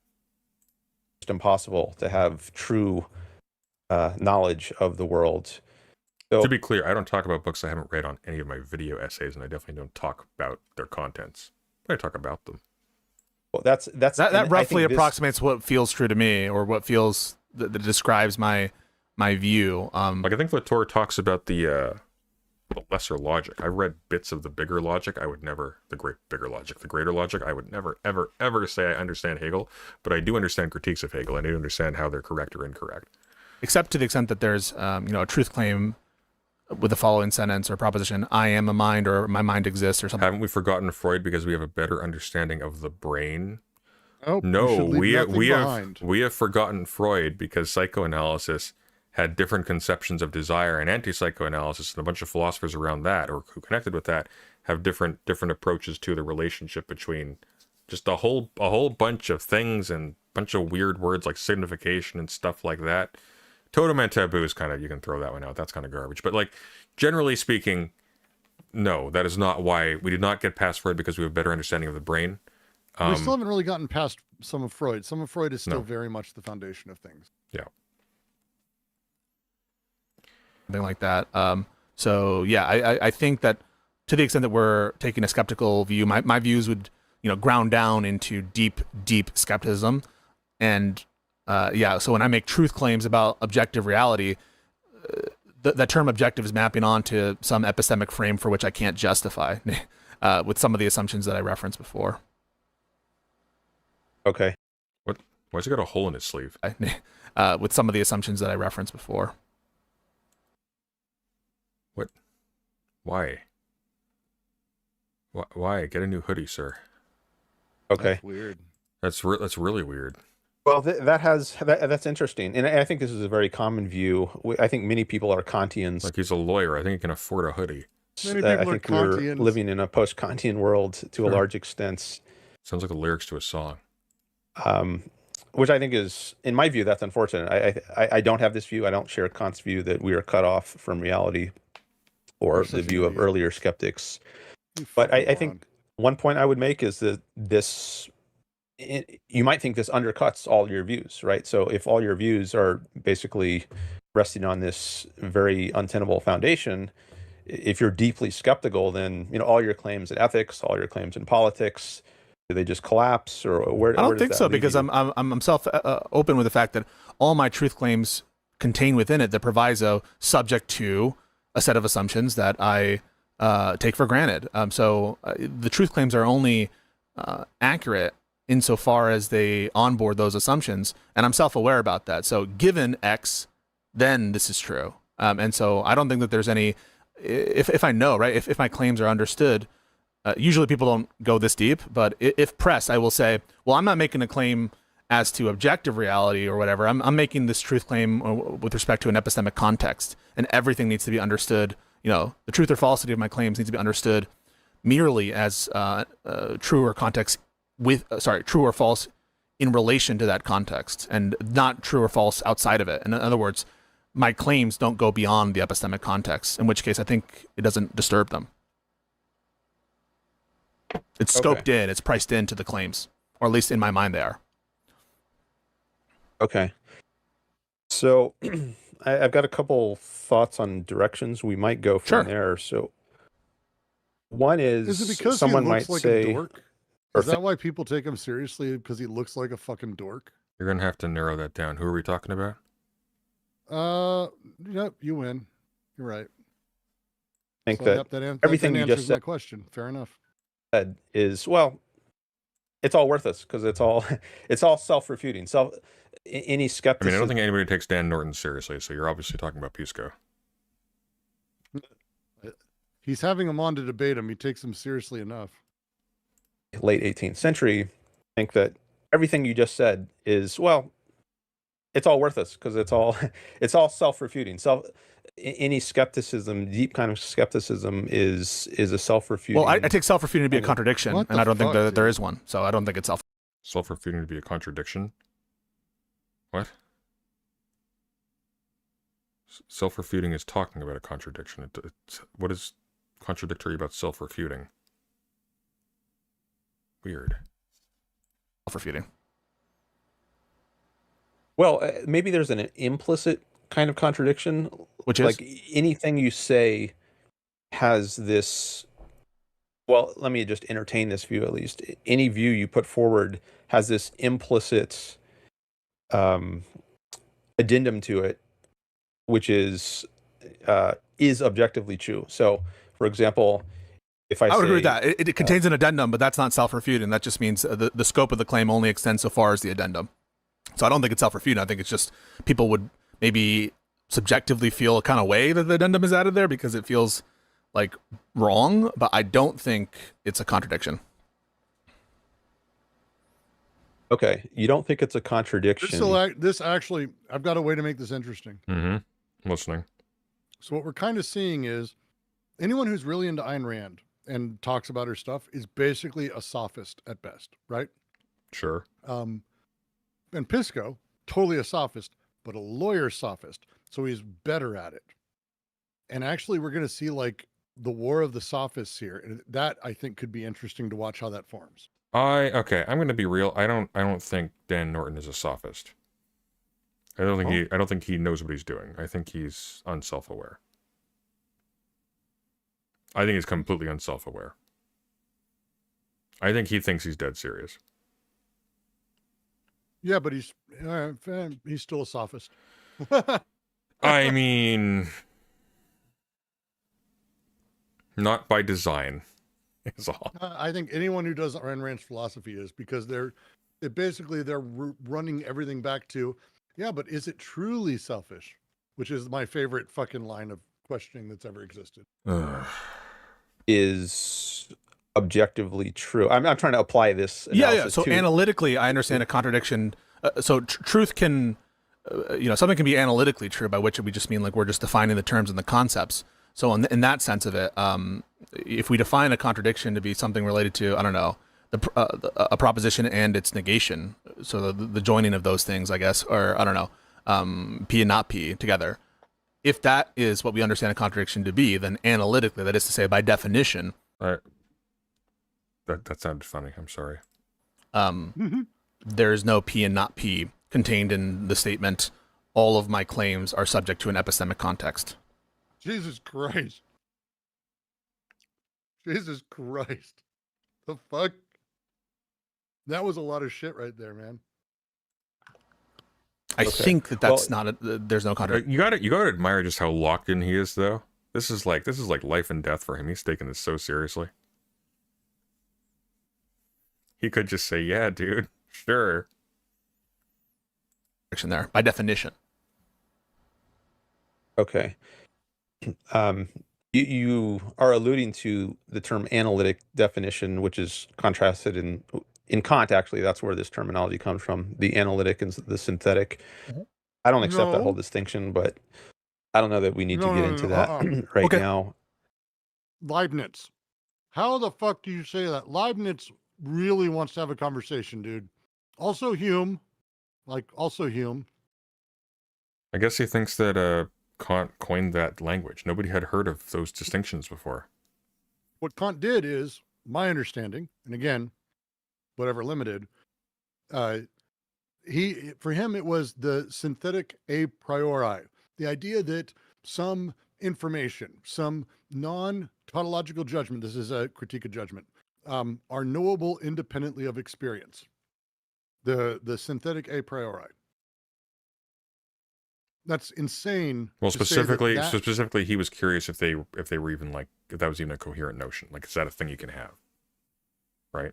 It's impossible to have true knowledge of the world. So, to be clear, I don't talk about books I haven't read on any of my video essays, and I definitely don't talk about their contents. But I talk about them. well, that roughly approximates what feels true to me, or what feels that describes my view. Like I think Latour talks about the lesser logic. I read bits of the bigger logic. I would never the greater logic. I would never ever say I understand Hegel, but I do understand critiques of Hegel, and I do understand how they're correct or incorrect. Except to the extent that there's a truth claim with the following sentence or proposition: I am a mind, or my mind exists, or something. Haven't we forgotten Freud because we have a better understanding of the brain? Oh, No, we behind. have forgotten Freud because psychoanalysis had different conceptions of desire, and anti-psychoanalysis and a bunch of philosophers around that, or who connected with that, have different approaches to the relationship between just a whole bunch of things and bunch of weird words like signification and stuff like that. Totem and taboo is kind of, you can throw that one out. That's kind of garbage. But like, generally speaking, no, that is not why we did not get past Freud, because we have a better understanding of the brain. We still haven't really gotten past some of Freud. Some of Freud is still No. very much the foundation of things. Yeah. Something like that. So yeah, I think that to the extent that we're taking a skeptical view, my views would, ground down into deep skepticism. And yeah, so when I make truth claims about objective reality, that term objective is mapping onto some epistemic frame for which I can't justify with some of the assumptions that I referenced before. Okay. Why's he got a hole in his sleeve? With some of the assumptions that I referenced before. What? Why? Why? Get a new hoodie, sir. Okay. That's weird. That's really weird. Well, that's interesting, and I think this is a very common view. I think many people are Kantians. Like, he's a lawyer. I think he can afford a hoodie. Many people I are think we're Kantians. living in a post-Kantian world to a large extent. Sounds like the lyrics to a song. Which I think is, in my view, that's unfortunate. I don't have this view. I don't share Kant's view that we are cut off from reality, or the view of earlier skeptics. But I think one point I would make is that you might think this undercuts all your views, right? So if all your views are basically resting on this very untenable foundation, if you're deeply skeptical, then all your claims in ethics, all your claims in politics, do they just collapse, or where? I don't think so, because I'm self open with the fact that all my truth claims contain within it the proviso subject to a set of assumptions that I take for granted. So the truth claims are only accurate insofar as they onboard those assumptions, and I'm self-aware about that. So given X, then this is true. And so I don't think that there's any, if I know, right, if my claims are understood, usually people don't go this deep, but if pressed, I will say, well, I'm not making a claim as to objective reality or whatever. I'm making this truth claim with respect to an epistemic context, and everything needs to be understood. The truth or falsity of my claims needs to be understood merely as true or true or false in relation to that context, and not true or false outside of it. And in other words, my claims don't go beyond the epistemic context, in which case I think it doesn't disturb them. It's scoped in, it's priced into the claims, or at least in my mind they are. Okay. So I've got a couple thoughts on directions we might go from there. So one is it because someone he looks might like say, a dork? Is that why people take him seriously, because he looks like a fucking dork? You're going to have to narrow that down. Who are we talking about? Yep, you win. You're right. I think So, that everything you just said my question. Fair enough. is, well, it's all worthless, because it's all self-refuting. Any I skepticism. mean, I don't think anybody takes Dan Norton seriously, so you're obviously talking about Pisco. He's having him on to debate him. He takes him seriously enough. Late 18th century, I think that everything you just said is, well, it's all worthless, because it's all self-refuting. Any skepticism, deep kind of skepticism, is a self-refuting. Well, I take self-refuting to be a contradiction, and I don't think that there is one. So I don't think it's Self-refuting to be a contradiction? What? Self-refuting is talking about a contradiction. What is contradictory about self-refuting? Weird. self-refuting. Well, maybe there's an implicit kind of contradiction, which is like anything you say has this. Well, let me just entertain this view at least. Any view you put forward has this implicit addendum to it, which is objectively true. So, for example, if I would agree with that. It contains an addendum, but that's not self-refuting. That just means the scope of the claim only extends so far as the addendum. So I don't think it's self-refuting. I think it's just people would maybe subjectively feel a kind of way that the addendum is added there because it feels like wrong, but I don't think it's a contradiction. Okay, you don't think it's a contradiction? This actually, I've got a way to make this interesting. Mm-hmm. Listening. So what we're kind of seeing is anyone who's really into Ayn Rand and talks about her stuff is basically a sophist at best, right? Sure. And Pisco, totally a sophist, but a lawyer sophist. So he's better at it. And actually, we're going to see like the war of the sophists here. And that I think could be interesting to watch how that forms. Okay, I'm gonna be real. I don't think Dan Norton is a sophist. I don't think he knows what he's doing. I think he's unself-aware. I think he's completely unself-aware. I think he thinks he's dead serious. Yeah, but he's still a sophist. I mean, not by design. Is all. I think anyone who does Ayn Rand's philosophy is, because they're running everything back to, yeah, but is it truly selfish? Which is my favorite fucking line of questioning that's ever existed. Is objectively true. I'm trying to apply this. Yeah. So analytically, I understand a contradiction. So truth can, something can be analytically true, by which we just mean like we're just defining the terms and the concepts. So in that sense of it, if we define a contradiction to be something related to, I don't know, a proposition and its negation, so the joining of those things, I guess, or I don't know, P and not P together. If that is what we understand a contradiction to be, then analytically, that is to say, by definition, that sounded funny. I'm sorry. There is no P and not P contained in the statement. All of my claims are subject to an epistemic context. Jesus Christ. Jesus Christ. The fuck? That was a lot of shit right there, man. I think that's not there's no contradiction. You gotta admire just how locked in he is, though. This is like life and death for him. He's taking this so seriously. He could just say, "Yeah, dude, sure." There, by definition. Okay. You are alluding to the term analytic definition, which is contrasted in Kant. Actually, that's where this terminology comes from: the analytic and the synthetic. I don't accept that whole distinction, but I don't know that we need to get into that right now. Leibniz. How the fuck do you say that? Leibniz really wants to have a conversation, dude. Also Hume. I guess he thinks that Kant coined that language. Nobody had heard of those distinctions before. What Kant did is, my understanding, and again, whatever limited, for him it was the synthetic a priori, the idea that some information, some non-tautological judgment, this is a critique of judgment, are knowable independently of experience. The synthetic a priori. That's insane. Well, specifically, he was curious if they were even if that was even a coherent notion. Like, is that a thing you can have? Right.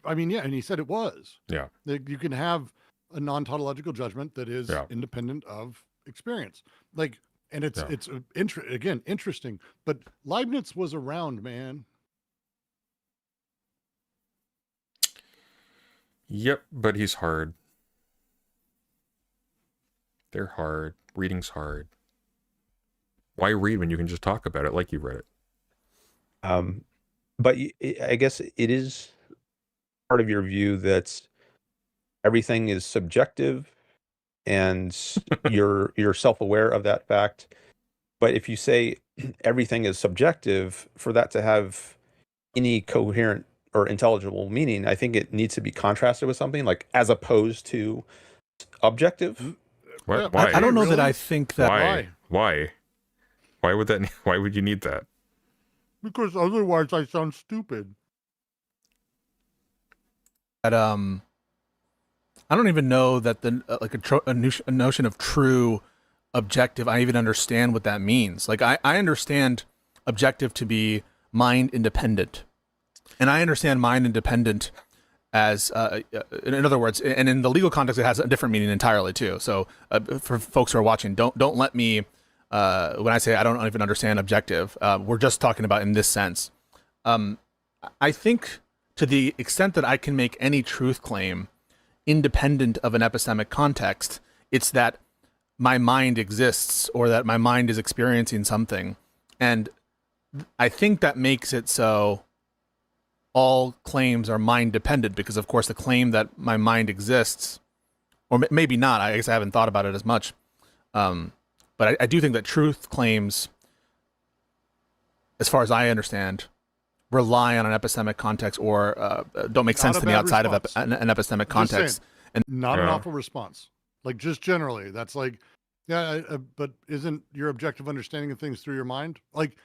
I mean, yeah, and he said it was. Yeah. You can have a non-tautological judgment that is independent of experience. And it's interesting. But Leibniz was around, man. Yep, but he's hard. They're hard. Reading's hard. Why read when you can just talk about it like you read it? But I guess it is part of your view that everything is subjective, and you're self-aware of that fact. But if you say everything is subjective, for that to have any coherent or intelligible meaning, I think it needs to be contrasted with something like as opposed to objective. Why? I don't know that I think that. Why would you need that? Because otherwise I sound stupid. I don't even know that a notion of true objective, I even understand what that means. Like I understand objective to be mind independent. And I understand mind independent as, in other words, and in the legal context, it has a different meaning entirely too. So for folks who are watching, don't let me, when I say I don't even understand objective, we're just talking about in this sense. I think to the extent that I can make any truth claim independent of an epistemic context, it's that my mind exists or that my mind is experiencing something. And I think that makes it so all claims are mind dependent, because of course the claim that my mind exists, or maybe not, I guess I haven't thought about it as much. But I do think that truth claims, as far as I understand, rely on an epistemic context or don't make sense to me outside of an epistemic context. And not an awful response. Like just generally, that's like, yeah, but isn't your objective understanding of things through your mind? Like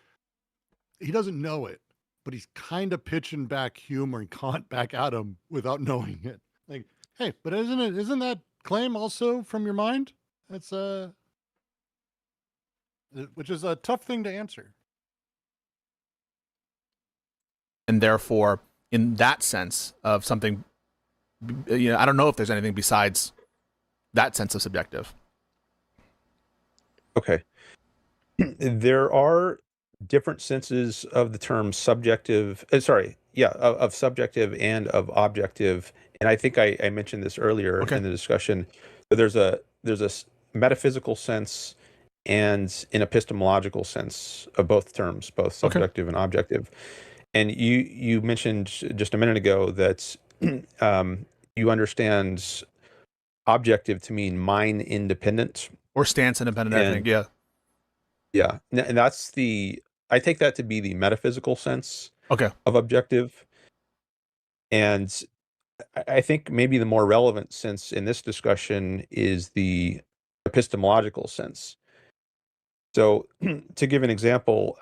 he doesn't know it, but he's kind of pitching back humor and Kant back at him without knowing it. Like, hey, but isn't that claim also from your mind? It's which is a tough thing to answer. And therefore, in that sense of something, I don't know if there's anything besides that sense of subjective. Okay. There are different senses of the term subjective, of subjective and of objective. And I think I mentioned this earlier in the discussion. There's a metaphysical sense and an epistemological sense of both terms, both subjective and objective. And you mentioned just a minute ago that you understand objective to mean mind independent. Or stance independent, I think, yeah. Yeah, and that's I take that to be the metaphysical sense of objective. And I think maybe the more relevant sense in this discussion is the epistemological sense. So to give an example,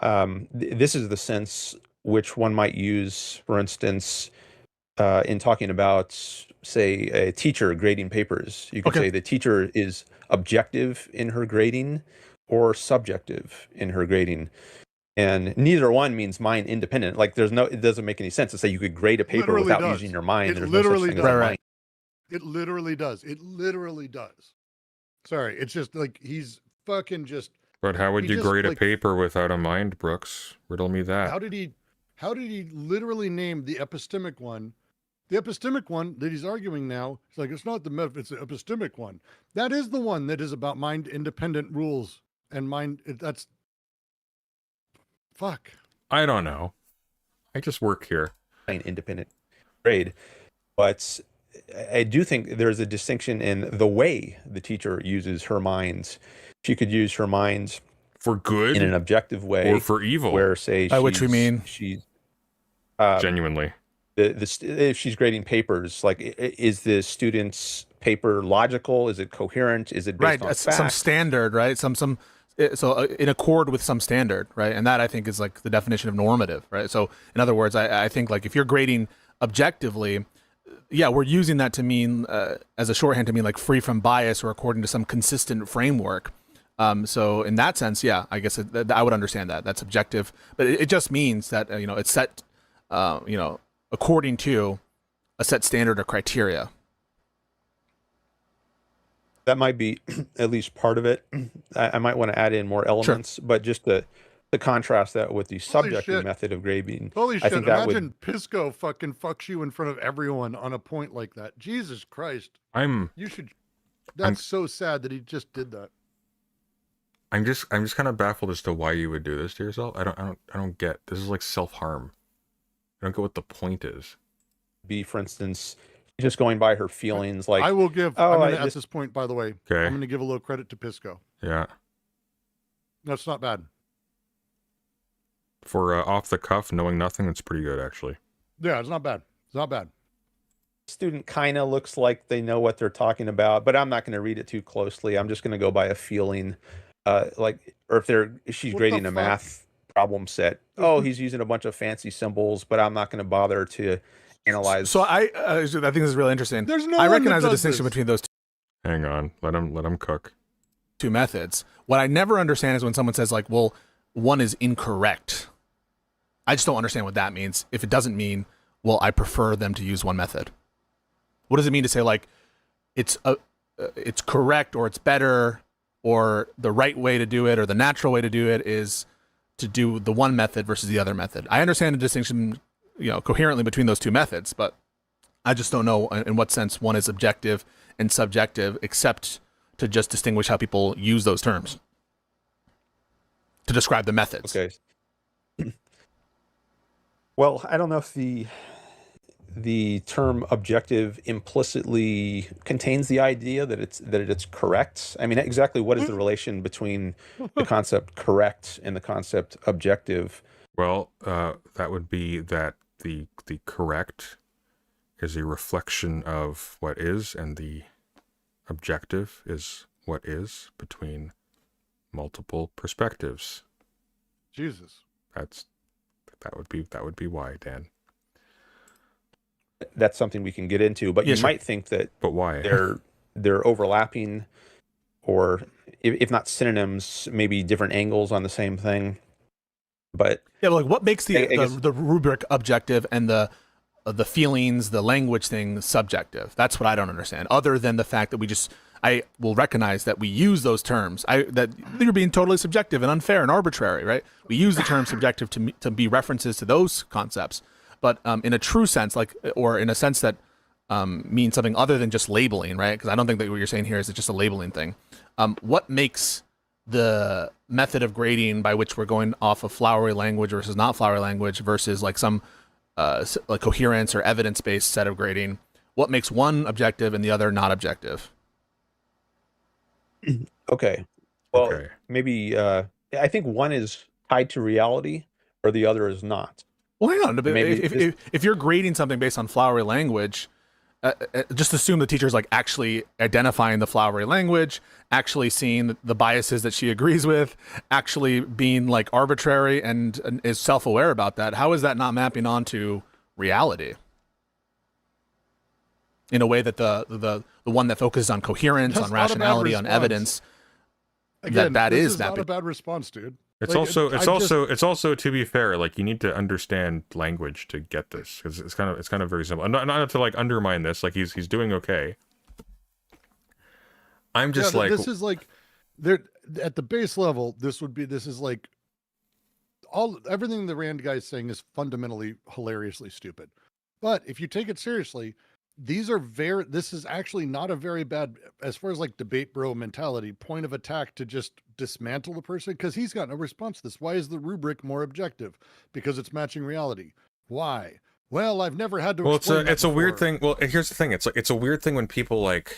this is the sense which one might use, for instance, in talking about, say, a teacher grading papers. You could say the teacher is objective in her grading or subjective in her grading. And neither one means mind independent. Like it doesn't make any sense to say you could grade a paper without using your mind. There's no such thing as a mind. It literally does. It literally does. Sorry, it's just like he's fucking just. But how would you grade a paper without a mind, Brooks? Riddle me that. How did he literally name the epistemic one? The epistemic one that he's arguing now, it's like, it's not it's the epistemic one. That is the one that is about mind independent rules and that's fuck. I don't know. I just work here. Mind independent grade. But I do think there's a distinction in the way the teacher uses her mind. She could use her mind for good in an objective way, or for evil. Where, say, by which we mean she's genuinely. If she's grading papers, like, is the student's paper logical? Is it coherent? Is it based on facts? Some standard, right? So in accord with some standard, right? And that I think is like the definition of normative, right? So in other words, I think like if you're grading objectively, yeah, we're using that to mean as a shorthand to mean like free from bias or according to some consistent framework. So in that sense, yeah, I guess I would understand that. That's objective, but it just means that it's set, according to a set standard or criteria. That might be at least part of it. I might want to add in more elements, but just to contrast that with the subjective method of grading. Holy shit! Imagine Pisco fucking fucks you in front of everyone on a point like that. Jesus Christ! That's so sad that he just did that. I'm just kind of baffled as to why you would do this to yourself. I don't get. This is like self-harm. I don't get what the point is. For instance, just going by her feelings, like I will give. At this point, by the way, okay, I'm going to give a little credit to Pisco. Yeah, that's not bad. For off the cuff, knowing nothing, that's pretty good, actually. Yeah, it's not bad. It's not bad. Student kind of looks like they know what they're talking about, but I'm not going to read it too closely. I'm just going to go by a feeling, or if she's grading a math problem set. Oh, he's using a bunch of fancy symbols, but I'm not going to bother to analyze. So I think this is really interesting. There's no. I recognize the distinction between those two. Hang on, let him cook. Two methods. What I never understand is when someone says like, well, one is incorrect. I just don't understand what that means. If it doesn't mean, well, I prefer them to use one method. What does it mean to say like it's correct or it's better or the right way to do it or the natural way to do it is to do the one method versus the other method? I understand the distinction, coherently between those two methods, but I just don't know in what sense one is objective and subjective, except to just distinguish how people use those terms to describe the methods. Okay. Well, I don't know if the term objective implicitly contains the idea that it's correct. I mean, exactly what is the relation between the concept correct and the concept objective? Well, that would be that the correct is a reflection of what is, and the objective is what is between multiple perspectives. Jesus. That would be why, Dan. That's something we can get into, but you might think that but why? they're overlapping, or if not synonyms, maybe different angles on the same thing. But yeah, but like what makes the rubric objective and the feelings, the language thing subjective? That's what I don't understand. Other than the fact that I will recognize that we use those terms. That you're being totally subjective and unfair and arbitrary, right? We use the term subjective to be references to those concepts, but in a true sense, or in a sense that means something other than just labeling, right? Because I don't think that what you're saying here is just a labeling thing. What makes the method of grading by which we're going off of flowery language versus not flowery language versus like some like coherence or evidence-based set of grading? What makes one objective and the other not objective? Okay. Well, maybe I think one is tied to reality, or the other is not. Well, hang on. If you're grading something based on flowery language, just assume the teacher's like actually identifying the flowery language, actually seeing the biases that she agrees with, actually being like arbitrary and is self-aware about that. How is that not mapping onto reality in a way that the one that focuses on coherence, on rationality, on evidence, Again, that this is not mapping? a bad response, dude. It's also to be fair, like you need to understand language to get this, because it's kind of very simple. Not to like undermine this, like he's doing okay. I'm just this is like there at the base level. This is like everything the Rand guy is saying is fundamentally hilariously stupid. But if you take it seriously, this is actually not a very bad, as far as like debate bro mentality, point of attack to just dismantle the person, because he's got no response to this. Why is the rubric more objective? Because it's matching reality. Why? Well, I've never had to. Well, explain it's a weird thing. Well, here's the thing. It's a weird thing when people like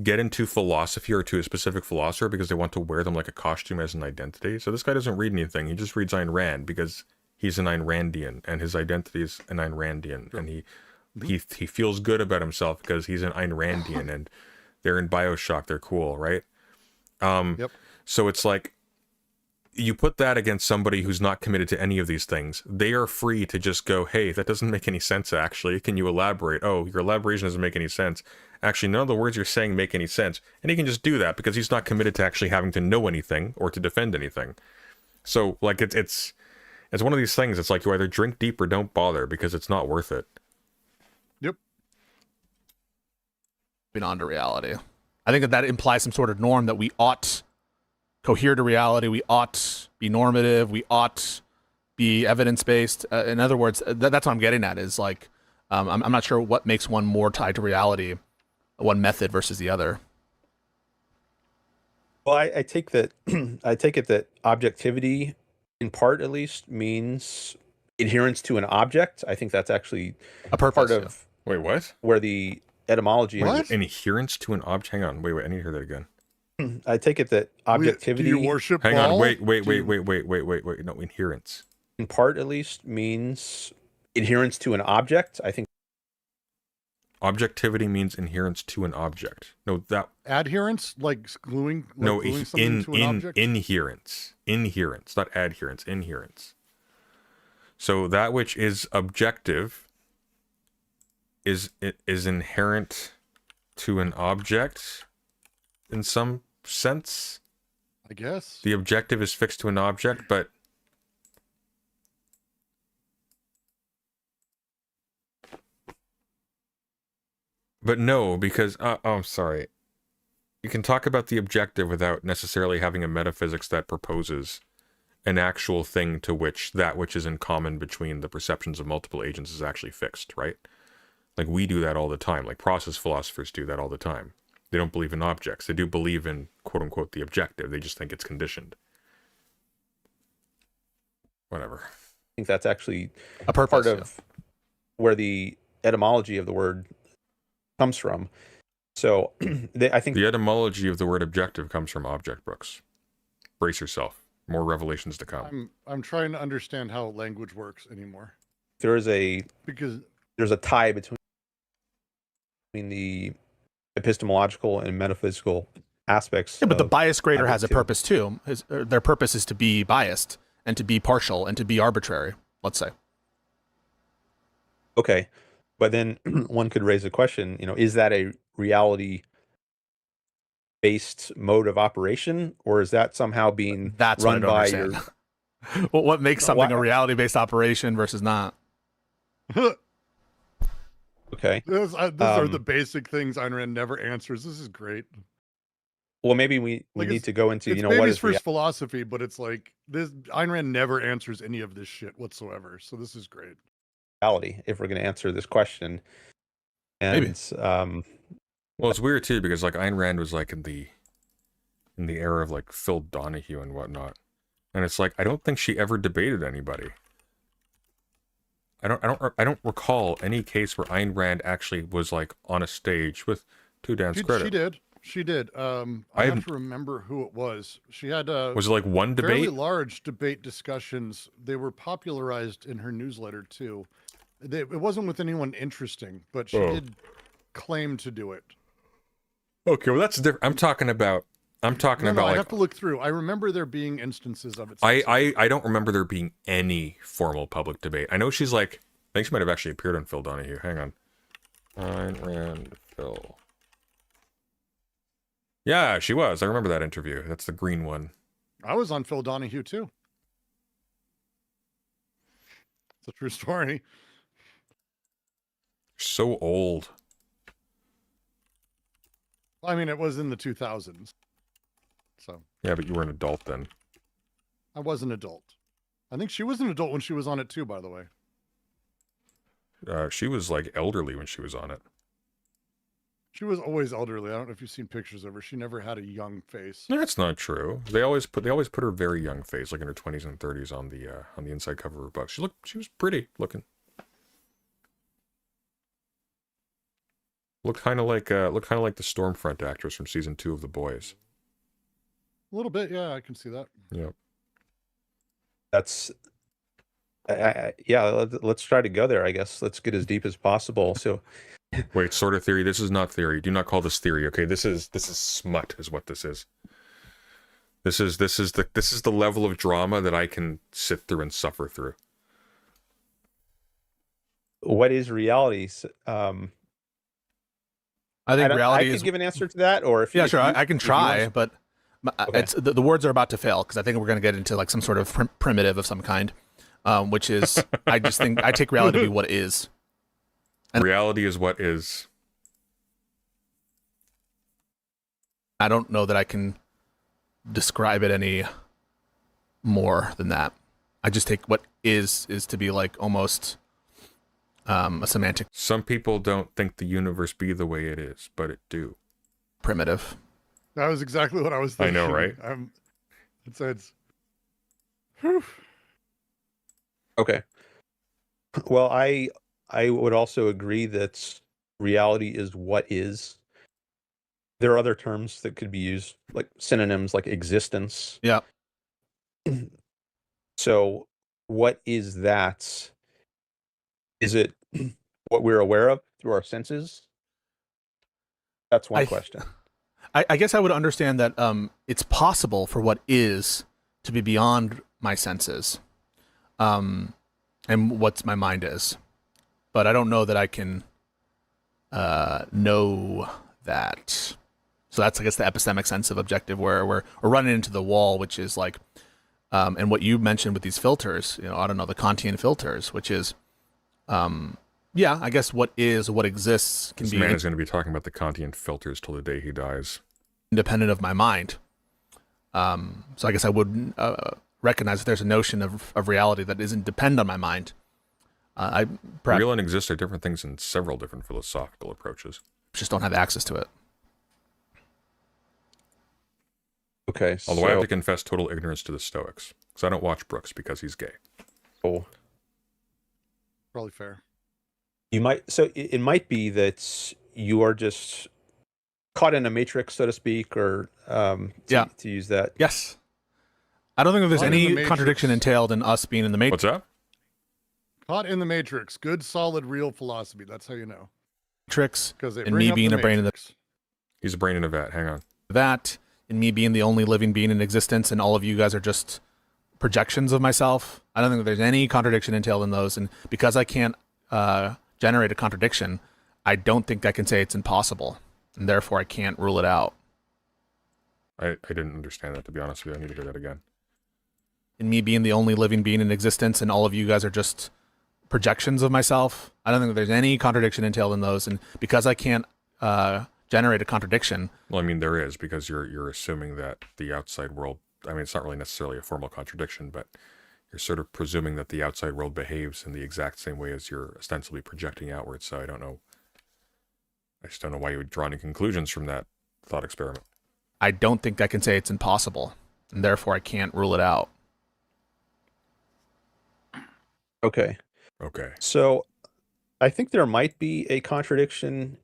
get into philosophy or to a specific philosopher because they want to wear them like a costume as an identity. So this guy doesn't read anything. He just reads Ayn Rand because he's an Ayn Randian and his identity is an Ayn Randian, sure. And he feels good about himself because he's an Ayn Randian and they're in BioShock. They're cool, right? Yep. So it's like you put that against somebody who's not committed to any of these things. They are free to just go, hey, that doesn't make any sense, actually. Can you elaborate? Oh, your elaboration doesn't make any sense. Actually, none of the words you're saying make any sense. And he can just do that because he's not committed to actually having to know anything or to defend anything. So, like, it's one of these things. It's like you either drink deep or don't bother because it's not worth it. Yep. On to reality. I think that implies some sort of norm that we ought cohere to reality. We ought be normative. We ought be evidence-based. In other words, that's what I'm getting at is like, I'm not sure what makes one more tied to reality, one method versus the other. Well, I take that I take it that objectivity, in part at least, means adherence to an object. I think that's actually a purpose, part of wait, what? Where the etymology is adherence to an object. Hang on, wait, I need to hear that again. I take it that objectivity. Do you worship Hang ball? on, wait. No, adherence. In part, at least, means adherence to an object. I think objectivity means adherence to an object. No, that adherence, like gluing. Like no, gluing something to an object? Inherence, not adherence. Inherence. So that which is objective is inherent to an object. In some sense, I guess the objective is fixed to an object, but But no, because I'm sorry. You can talk about the objective without necessarily having a metaphysics that proposes an actual thing to which that which is in common between the perceptions of multiple agents is actually fixed, right? Like we do that all the time. Like process philosophers do that all the time. They don't believe in objects. They do believe in quote unquote the objective. They just think it's conditioned. Whatever. I think that's actually A purpose, part of where the etymology of the word comes from. So I think the etymology of the word objective comes from object books. Brace yourself. More revelations to come. I'm trying to understand how language works anymore. there's a Because tie between the epistemological and metaphysical aspects. Yeah, but the of bias grader has a objectivity. purpose too. Their purpose is to be biased and to be partial and to be arbitrary, let's say. Okay, but then one could raise a question, is that a reality-based mode of operation, or is that somehow being That's run what I by don't your... understand. Well, what makes something Why- a reality-based operation versus not? Okay, these are the basic things Ayn Rand never answers. This is great. well, maybe we Like, need it's- to go into, It's what baby's is first philosophy, but it's like this. Ayn Rand never answers any of this shit whatsoever. So this is great. reality, if we're going to answer this question. Maybe. And Well, it's weird too because like Ayn Rand was like in the era of like Phil Donahue and whatnot, and it's like I don't think she ever debated anybody. I don't recall any case where Ayn Rand actually was like on a stage with to Dan's credit. She did. I have to remember who it was. She had Was it like one fairly debate? large debate discussions. They were popularized in her newsletter too. It wasn't with anyone interesting, but she did claim to do it. Okay, well that's different. I'm talking about No, like I have to look through. I remember there being instances of it. I don't remember there being any formal public debate. I know she's like, I think she might have actually appeared on Phil Donahue. Hang on. Ayn Rand, Phil. Yeah, she was. I remember that interview. That's the green one. I was on Phil Donahue too. It's a true story. So old. I mean, it was in the 2000s. So Yeah, but you were an adult then. I was an adult. I think she was an adult when she was on it too, by the way. She was like elderly when she was on it. She was always elderly. I don't know if you've seen pictures of her. She never had a young face. That's not true. They always put her very young face, like in her 20s and 30s, on the inside cover of her book. She was pretty looking. Looked kind of like the Stormfront actress from season 2 of The Boys. A little bit, yeah, I can see that. Yep. that's yeah, let's try to go there, I guess. Let's get as deep as possible. So Wait, sort of theory. This is not theory. Do not call this theory. Okay, this is smut, is what this is. This is the level of drama that I can sit through and suffer through. what is reality? I think reality I is. could give an answer to that, or if Yeah, if sure. you- I can if you try, want- but Okay. it's the words are about to fail because I think we're going to get into like some sort of primitive of some kind, which is I just think I take reality to be what it is. Reality is what is. I don't know that I can describe it any more than that. I just take what is to be like almost a semantic Some people don't think the universe be the way it is, but it do. primitive. That was exactly what I was I thinking. know, right? It's Okay. Well, I would also agree that reality is what is. There are other terms that could be used, like synonyms, like existence. Yeah. So, what is that? Is it what we're aware of through our senses? That's one question. I guess I would understand that it's possible for what is to be beyond my senses, and what my mind is, but I don't know that I can know that. So that's, I guess, the epistemic sense of objective, where we're running into the wall, which is like, and what you mentioned with these filters, I don't know, the Kantian filters, which is yeah, I guess what exists can This be man is going to be talking about the Kantian filters till the day he dies. independent of my mind. So I guess I would recognize that there's a notion of reality that isn't depend on my mind. Real and exist are different things in several different philosophical approaches. Just don't have access to it. Okay. Although I have to confess total ignorance to the Stoics, because I don't watch Brooks because he's gay. Oh. Probably fair. You might. So it might be that you are just caught in a matrix, so to speak, or to use that. Yes. I don't think that there's Caught in the any Matrix. contradiction entailed in us being in the matrix. What's that? Caught in the Matrix. Good, solid, real philosophy. That's how you know. Matrix, Because they and bring me up being the a brain in the Matrix. He's a brain in a vat. Hang on. that, and me being the only living being in existence, and all of you guys are just projections of myself. I don't think that there's any contradiction entailed in those, and because I can't generate a contradiction, I don't think I can say it's impossible, and therefore I can't rule it out. I didn't understand that, to be honest with you. I need to hear that again. And me being the only living being in existence, and all of you guys are just projections of myself. I don't think that there's any contradiction entailed in those, and because I can't generate a contradiction. Well, I mean, there is, because you're assuming that the outside world, I mean, it's not really necessarily a formal contradiction, but you're sort of presuming that the outside world behaves in the exact same way as you're ostensibly projecting outwards. So I just don't know why you would draw any conclusions from that thought experiment. I don't think I can say it's impossible, and therefore I can't rule it out. Okay. Okay. So I think there might be a contradiction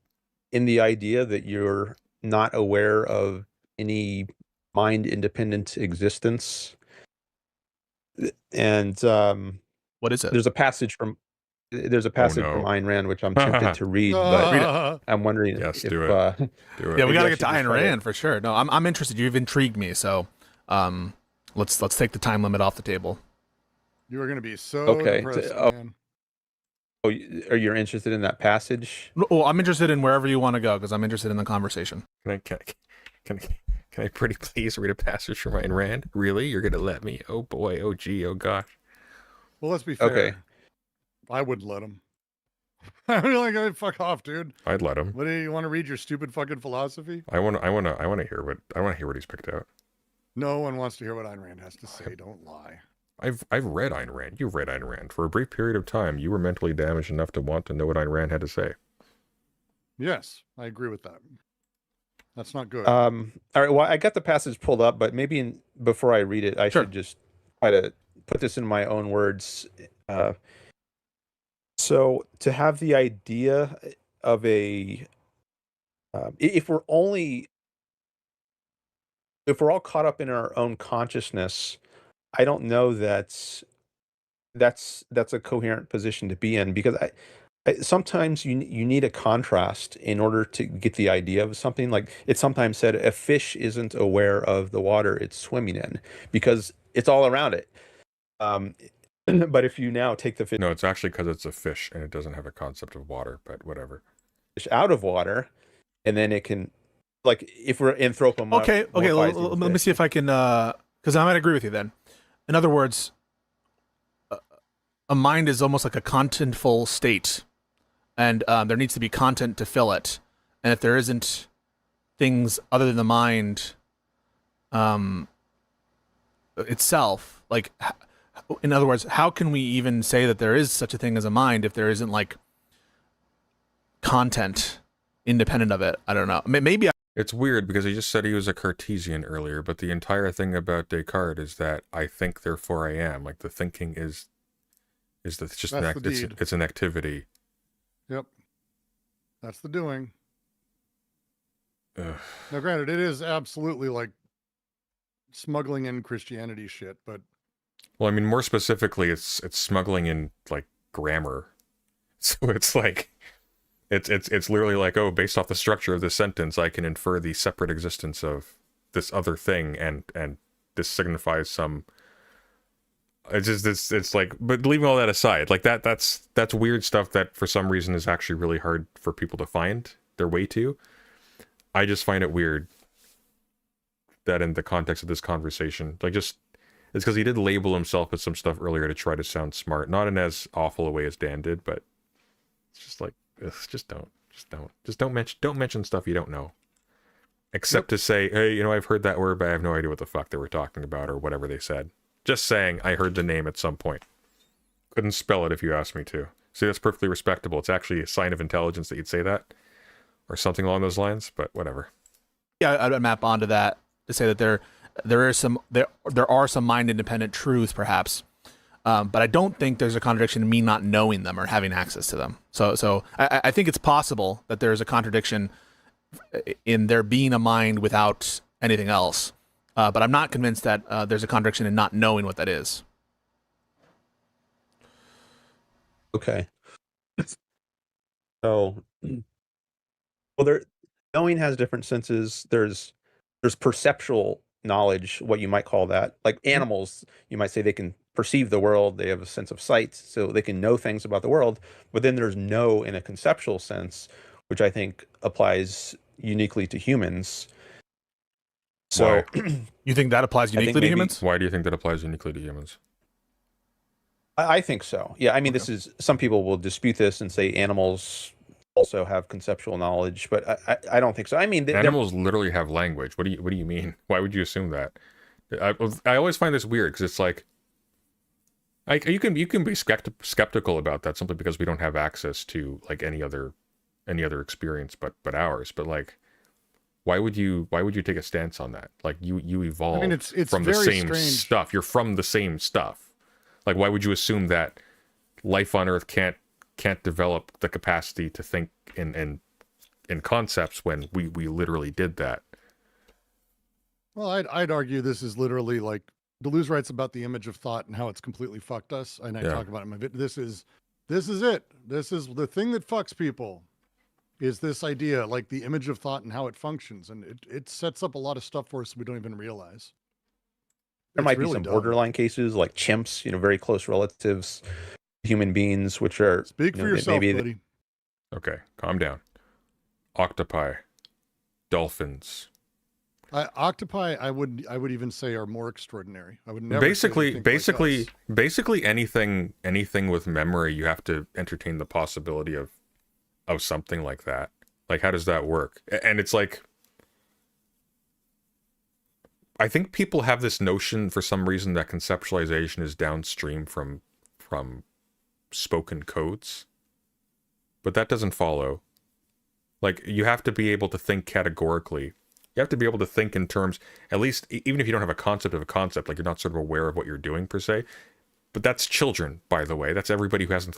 in the idea that you're not aware of any mind-independent existence. And What is it? there's a passage from from Ayn Rand which I'm tempted to read, but I'm wondering Yes, if do it. Do it. Yeah, we maybe gotta I get to should just Ayn try to- Rand for sure. No, I'm interested. You've intrigued me, so let's take the time limit off the table. You are going to be so Okay, depressed, oh. man. Oh, are you interested in that passage? Well, I'm interested in wherever you want to go because I'm interested in the conversation. Can I pretty please read a passage from Ayn Rand? Really? You're going to let me? Oh boy, oh gee, oh gosh. Well, let's be fair. Okay. I wouldn't let him. I'd be like, "Hey, fuck off, dude. I'd let him. What do you want to read your stupid fucking philosophy? I want to hear what he's picked out. No one wants to hear what Ayn Rand has to say. Don't lie. I've read Ayn Rand. You've read Ayn Rand. For a brief period of time, you were mentally damaged enough to want to know what Ayn Rand had to say. Yes, I agree with that. That's not good. All right. Well, I got the passage pulled up, but maybe before I read it, I Sure. should just try to put this in my own words. So to have the idea of if we're all caught up in our own consciousness, I don't know that's a coherent position to be in, because sometimes you need a contrast in order to get the idea of something. Like it's sometimes said, a fish isn't aware of the water it's swimming in because it's all around it. But if you now take the fish No, it's actually because it's a fish and it doesn't have a concept of water, but whatever. out of water, and then it can, like, if we're Okay. Let me see if I can, because I might agree with you then. In other words, a mind is almost like a contentful state, and there needs to be content to fill it. And if there isn't things other than the mind itself, like, in other words, how can we even say that there is such a thing as a mind if there isn't like content independent of it? I don't know. Maybe It's weird because he just said he was a Cartesian earlier, but the entire thing about Descartes is that I think, therefore I am. Like the thinking is that it's just That's the deed. it's an activity. Yep. That's the doing. Ugh. Now, granted, it is absolutely like smuggling in Christianity shit, but Well, I mean, more specifically, it's smuggling in like grammar. So it's like it's literally like, oh, based off the structure of this sentence, I can infer the separate existence of this other thing, and this signifies some. It's just it's like, but leaving all that aside, like that's weird stuff that for some reason is actually really hard for people to find their way to. I just find it weird that in the context of this conversation, like just. It's because he did label himself with some stuff earlier to try to sound smart. Not in as awful a way as Dan did, but just like, ugh, just don't mention stuff you don't know. Except to say, hey, you know, I've heard that word, but I have no idea what the fuck they were talking about or whatever they said. Just saying, I heard the name at some point. Couldn't spell it if you asked me to. See, that's perfectly respectable. It's actually a sign of intelligence that you'd say that, or something along those lines. But whatever. Yeah, I'd map onto that to say that there are some mind independent truths, perhaps, but I don't think there's a contradiction in me not knowing them or having access to them. So I think it's possible that there's a contradiction in there being a mind without anything else, but I'm not convinced that there's a contradiction in not knowing what that is. Okay. So, well, knowing has different senses. There's perceptual knowledge, what you might call that. Like animals, you might say they can perceive the world. They have a sense of sight, so they can know things about the world. But then there's know in a conceptual sense, which I think applies uniquely to humans. So, you think that applies uniquely to humans? Why do you think that applies uniquely to humans? I think so. Yeah, I mean, this is, some people will dispute this and say animals also have conceptual knowledge, but I don't think so. I mean, animals literally have language. What do you mean? Why would you assume that? I always find this weird because it's like, you can be skeptical about that simply because we don't have access to like any other experience but ours. But like, why would you take a stance on that? Like you evolved, I mean, it's from the very same strange. stuff. You're from the same stuff. Like, why would you assume that life on Earth can't develop the capacity to think in concepts when we literally did that? Well, I'd argue this is literally like Deleuze writes about the image of thought and how it's completely fucked us, and I talk about it in my video. This is it. This is the thing that fucks people. Is this idea, like the image of thought and how it functions, and it sets up a lot of stuff for us we don't even realize. There might be some borderline cases like chimps, you know, very close relatives, human beings, which are Speak for yourself, buddy. Okay, calm down. Octopi, dolphins. Octopi, I would even say are more extraordinary. I would never basically like anything with memory, you have to entertain the possibility of something like that. Like, how does that work? And it's like, I think people have this notion for some reason that conceptualization is downstream from spoken codes, but that doesn't follow. Like, you have to be able to think categorically. You have to be able to think in terms, at least, even if you don't have a concept of a concept, like you're not sort of aware of what you're doing per se. But that's children, by the way. That's everybody who hasn't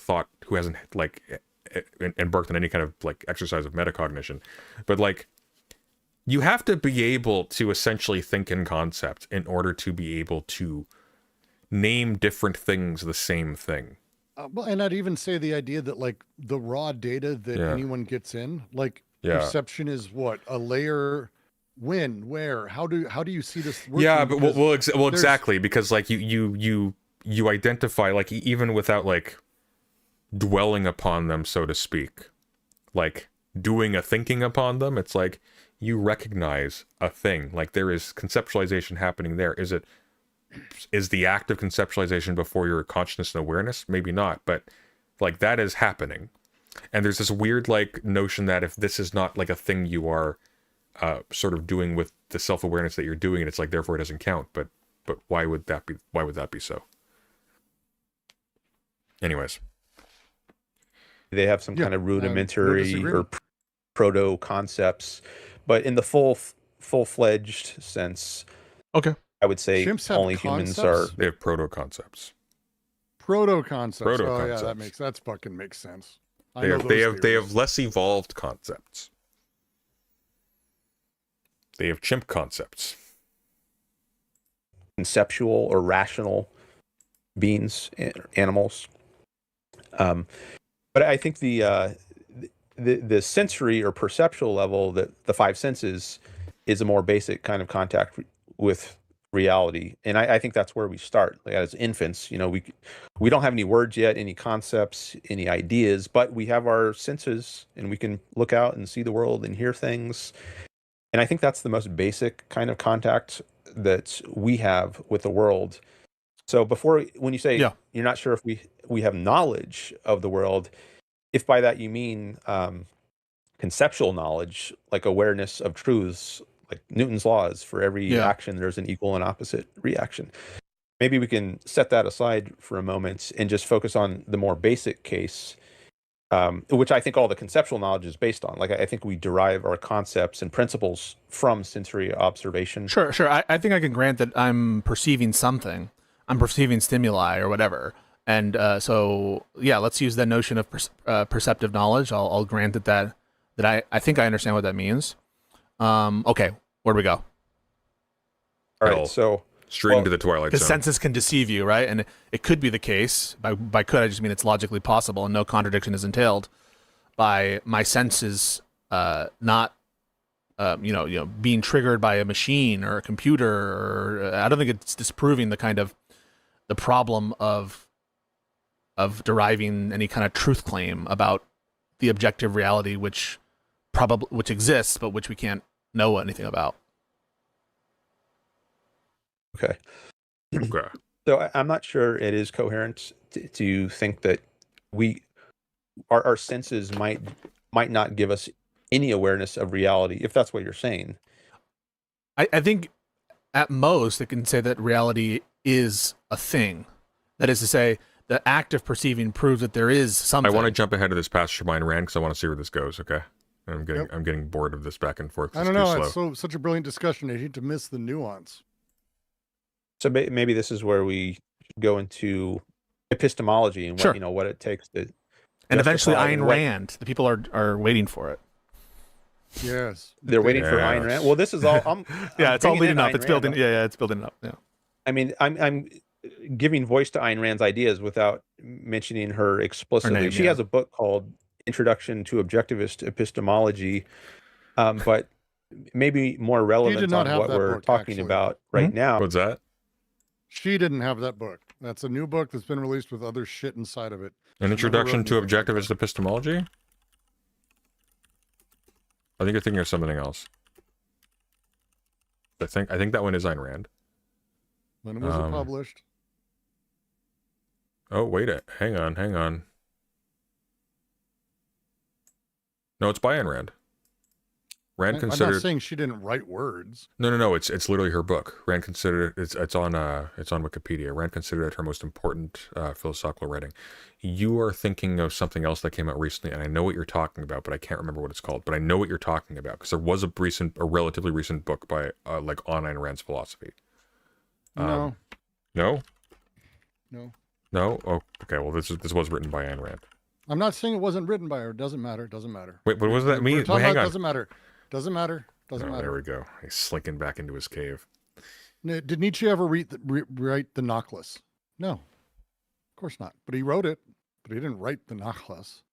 like embarked on any kind of like exercise of metacognition. But like, you have to be able to essentially think in concept in order to be able to name different things the same thing. Well, and I'd even say the idea that like the raw data that anyone gets in, like perception is what a layer. When, where, how do you see this working? Yeah, but well, exactly, because like you identify, like, even without like dwelling upon them, so to speak, like doing a thinking upon them, it's like you recognize a thing. Like, there is conceptualization happening there. Is the act of conceptualization before your consciousness and awareness? Maybe not, but like that is happening. And there's this weird like notion that if this is not like a thing you are sort of doing with the self-awareness that you're doing, and it's like therefore it doesn't count. But why would that be so? Anyways, they have some kind of rudimentary or proto concepts, but in the full-fledged sense, okay, I would say only humans are. They have proto concepts. Oh yeah, that fucking makes sense. They have less evolved concepts. They have chimp concepts. Conceptual or rational beings, animals. But I think the sensory or perceptual level, that the five senses, is a more basic kind of contact with reality, and I think that's where we start. Like, as infants, you know, we don't have any words yet, any concepts, any ideas, but we have our senses, and we can look out and see the world and hear things. And I think that's the most basic kind of contact that we have with the world. So when you say you're not sure if we have knowledge of the world, if by that you mean conceptual knowledge, like awareness of truths, like Newton's laws, for every action there's an equal and opposite reaction. Maybe we can set that aside for a moment and just focus on the more basic case, which I think all the conceptual knowledge is based on. Like, I think we derive our concepts and principles from sensory observation. Sure. I think I can grant that I'm perceiving something. I'm perceiving stimuli or whatever. And so, yeah, let's use that notion of perceptive knowledge. I'll grant that I think I understand what that means. Okay, where do we go? All right, so straight into the Twilight Zone. Zone. Senses can deceive you, right? And it could be the case. By could, I just mean it's logically possible, and no contradiction is entailed by my senses not, being triggered by a machine or a computer. Or I don't think it's disproving the problem of deriving any kind of truth claim about the objective reality which exists, but which we can't know anything about. Okay. So I'm not sure it is coherent to think that our senses might not give us any awareness of reality, if that's what you're saying. I think at most it can say that reality is a thing. That is to say, the act of perceiving proves that there is something. I want to jump ahead of this passage of Ayn Rand because I want to see where this goes. Okay, I'm getting bored of this back and forth. I don't know. It's such a brilliant discussion. I hate to miss the nuance. So maybe this is where we go into epistemology and what it takes to. And eventually Ayn Rand. The people are waiting for it. Yes, they're waiting for Ayn Rand. Well, this is all. It's all leading up. It's building. Yeah, it's building up. Yeah. I mean, I'm giving voice to Ayn Rand's ideas without mentioning her explicitly. She has a book called Introduction to Objectivist Epistemology, but maybe more relevant on what we're talking about right now. What's that? She didn't have that book. That's a new book that's been released with other shit inside of it. An Introduction to Objectivist Epistemology? I think you're thinking of something else. I think that one is Ayn Rand. When was it published? Oh, wait hang on. No, it's by Ayn Rand. Rand considered. I'm not saying she didn't write words. No. It's literally her book. Rand considered it's on Wikipedia. Rand considered it her most important philosophical writing. You are thinking of something else that came out recently, and I know what you're talking about, but I can't remember what it's called. But I know what you're talking about because there was a relatively recent book by on Ayn Rand's philosophy. No. No. No. No. Oh, okay. Well, this was written by Ayn Rand. I'm not saying it wasn't written by her. It doesn't matter. Wait, what does that mean? Wait, hang on. Doesn't matter. Doesn't matter. There we go. He's slinking back into his cave. Did Nietzsche ever write the Nachlass? No, of course not. But he wrote it. But he didn't write the Nachlass.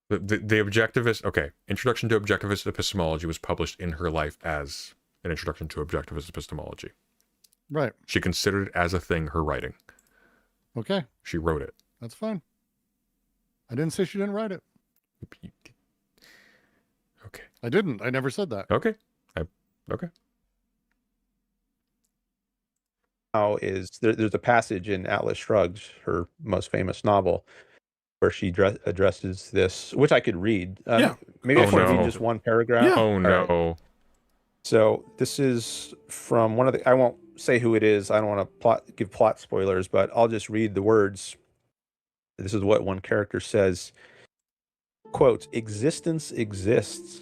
The objectivist. Okay, Introduction to Objectivist Epistemology was published in her life as an Introduction to Objectivist Epistemology. Right. She considered it as a thing, her writing. Okay. She wrote it. That's fine. I didn't say she didn't write it. Okay. I didn't. I never said that. Okay. Okay. Now there's a passage in Atlas Shrugged, her most famous novel, where she addresses this, which I could read. Maybe I should read just one paragraph. Yeah. Oh no. Right. So this is from one of the. I won't say who it is. I don't want to give plot spoilers, but I'll just read the words. This is what one character says. Quote, "Existence exists,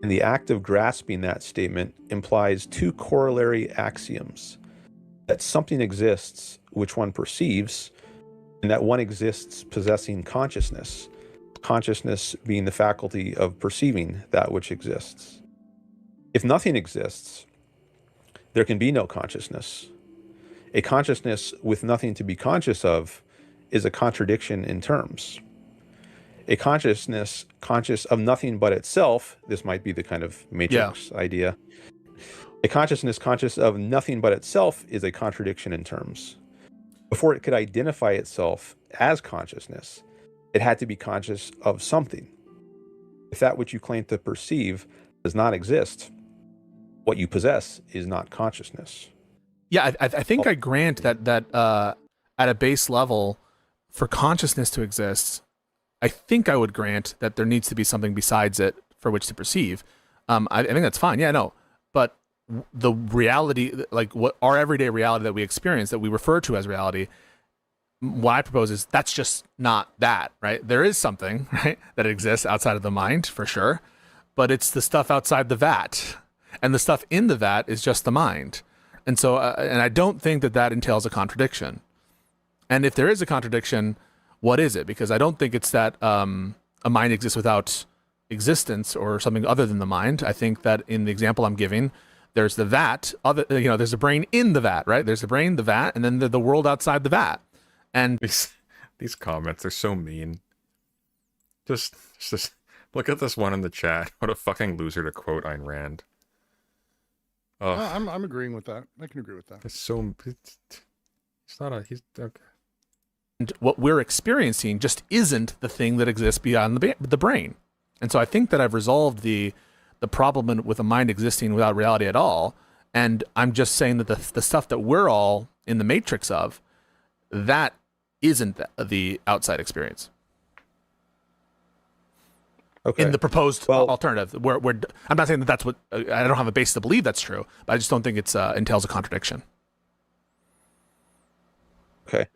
and the act of grasping that statement implies two corollary axioms: that something exists which one perceives, and that one exists possessing consciousness, consciousness being the faculty of perceiving that which exists. If nothing exists, there can be no consciousness. A consciousness with nothing to be conscious of is a contradiction in terms. A consciousness conscious of nothing but itself," this might be the kind of matrix idea. "A consciousness conscious of nothing but itself is a contradiction in terms. Before it could identify itself as consciousness, it had to be conscious of something. If that which you claim to perceive does not exist, what you possess is not consciousness." Yeah, I think I grant that at a base level, for consciousness to exist, I think I would grant that there needs to be something besides it for which to perceive. I think that's fine. Yeah, no. But the reality, like what our everyday reality that we experience, that we refer to as reality, what I propose is that's just not that, right? There is something, right, that exists outside of the mind, for sure, but it's the stuff outside the vat. And the stuff in the vat is just the mind. And so, and I don't think that that entails a contradiction. And if there is a contradiction, what is it? Because I don't think it's that a mind exists without existence or something other than the mind. I think that in the example I'm giving, there's the vat, there's a brain in the vat, right? There's the brain, the vat, and then the world outside the vat. And these comments are so mean. Just look at this one in the chat. What a fucking loser to quote Ayn Rand. Oh, I'm agreeing with that. I can agree with that. It's so. He's okay. And what we're experiencing just isn't the thing that exists beyond the brain. And so I think that I've resolved the problem with a mind existing without reality at all. And I'm just saying that the stuff that we're all in the matrix of, that isn't the outside experience. Okay. In the proposed alternative, where I'm not saying that that's what I don't have a basis to believe that's true, but I just don't think it's entails a contradiction. Okay.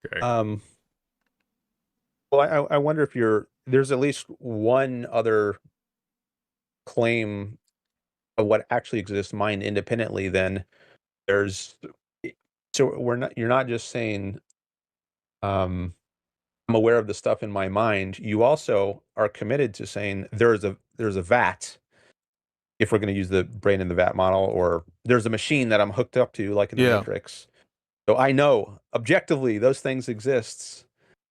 Okay. Well, I wonder if there's at least one other claim of what actually exists mind independently. Then there's, so you're not just saying, I'm aware of the stuff in my mind. You also are committed to saying there's a vat, if we're going to use the brain in the vat model, or there's a machine that I'm hooked up to, like in the Matrix. So I know objectively those things exist.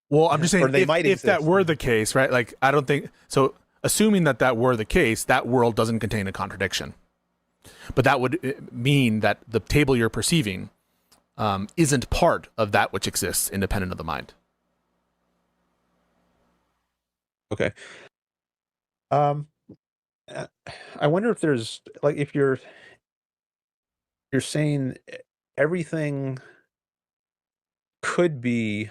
Well, I'm just saying, if that exist. were the case, right? Like, I don't think so. Assuming that were the case, that world doesn't contain a contradiction. But that would mean that the table you're perceiving isn't part of that which exists independent of the mind. Okay. I wonder if there's, like, if you're saying everything could be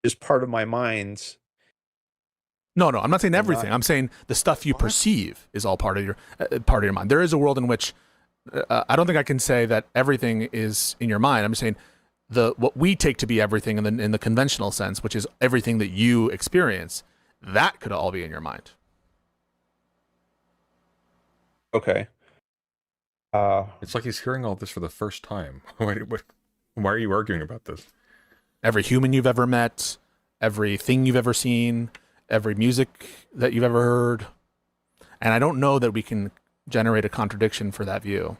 just part of my mind. No, I'm not saying everything. I'm saying the stuff you perceive is all part of your mind. There is a world in which I don't think I can say that everything is in your mind. I'm saying what we take to be everything in the conventional sense, which is everything that you experience, that could all be in your mind. Okay. It's like he's hearing all this for the first time. Why are you arguing about this? Every human you've ever met, everything you've ever seen, every music that you've ever heard. And I don't know that we can generate a contradiction for that view.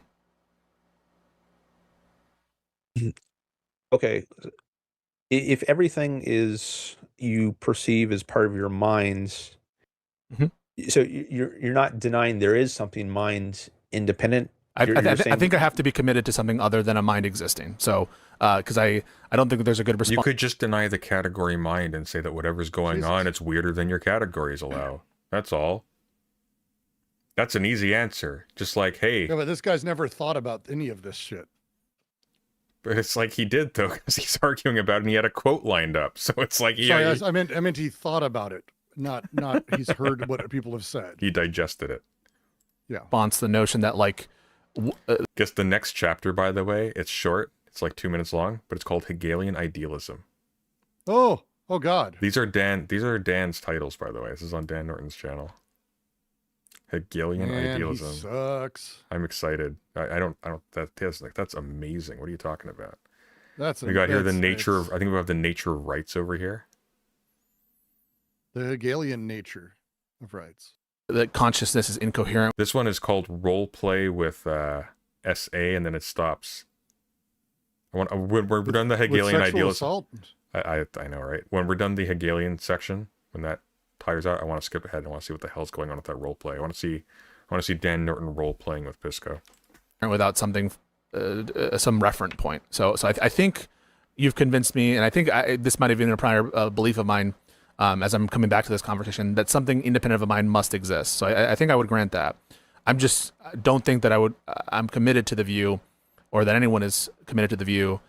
Okay. If everything you perceive as part of your minds, so you're not denying there is something mind independent. I think I have to be committed to something other than a mind existing. So, because I don't think there's a good response. You could just deny the category mind and say that whatever's going on, it's weirder than your categories allow. That's all. That's an easy answer. Just like, hey. Yeah, but this guy's never thought about any of this shit. But it's like he did, though, because he's arguing about it and he had a quote lined up. So it's like, Sorry, I meant he thought about it, not he's heard what people have said. He digested it. Yeah. Response the notion that, like, guess the next chapter, by the way, it's short. It's like 2 minutes long, but it's called Hegelian Idealism. Oh God. These are Dan's titles, by the way. This is on Dan Norton's channel. Hegelian Idealism. He sucks. I'm excited. That's amazing. What are you talking about? We got here the nature of, I think we have the nature of rights over here. The Hegelian nature of rights. That consciousness is incoherent. This one is called Roleplay with SA, and then it stops. When we're done the Hegelian Idealism. I know, right? When we're done the Hegelian section, when that tires out, I want to skip ahead. I want to see what the hell's going on with that roleplay. I want to see Dan Norton role playing with Pisco. Without something, some referent point. So I think you've convinced me, and I think this might have been a prior belief of mine. As I'm coming back to this conversation, that something independent of a mind must exist. So I think I would grant that. I don't think that I'm committed to the view, or that anyone is committed to the view,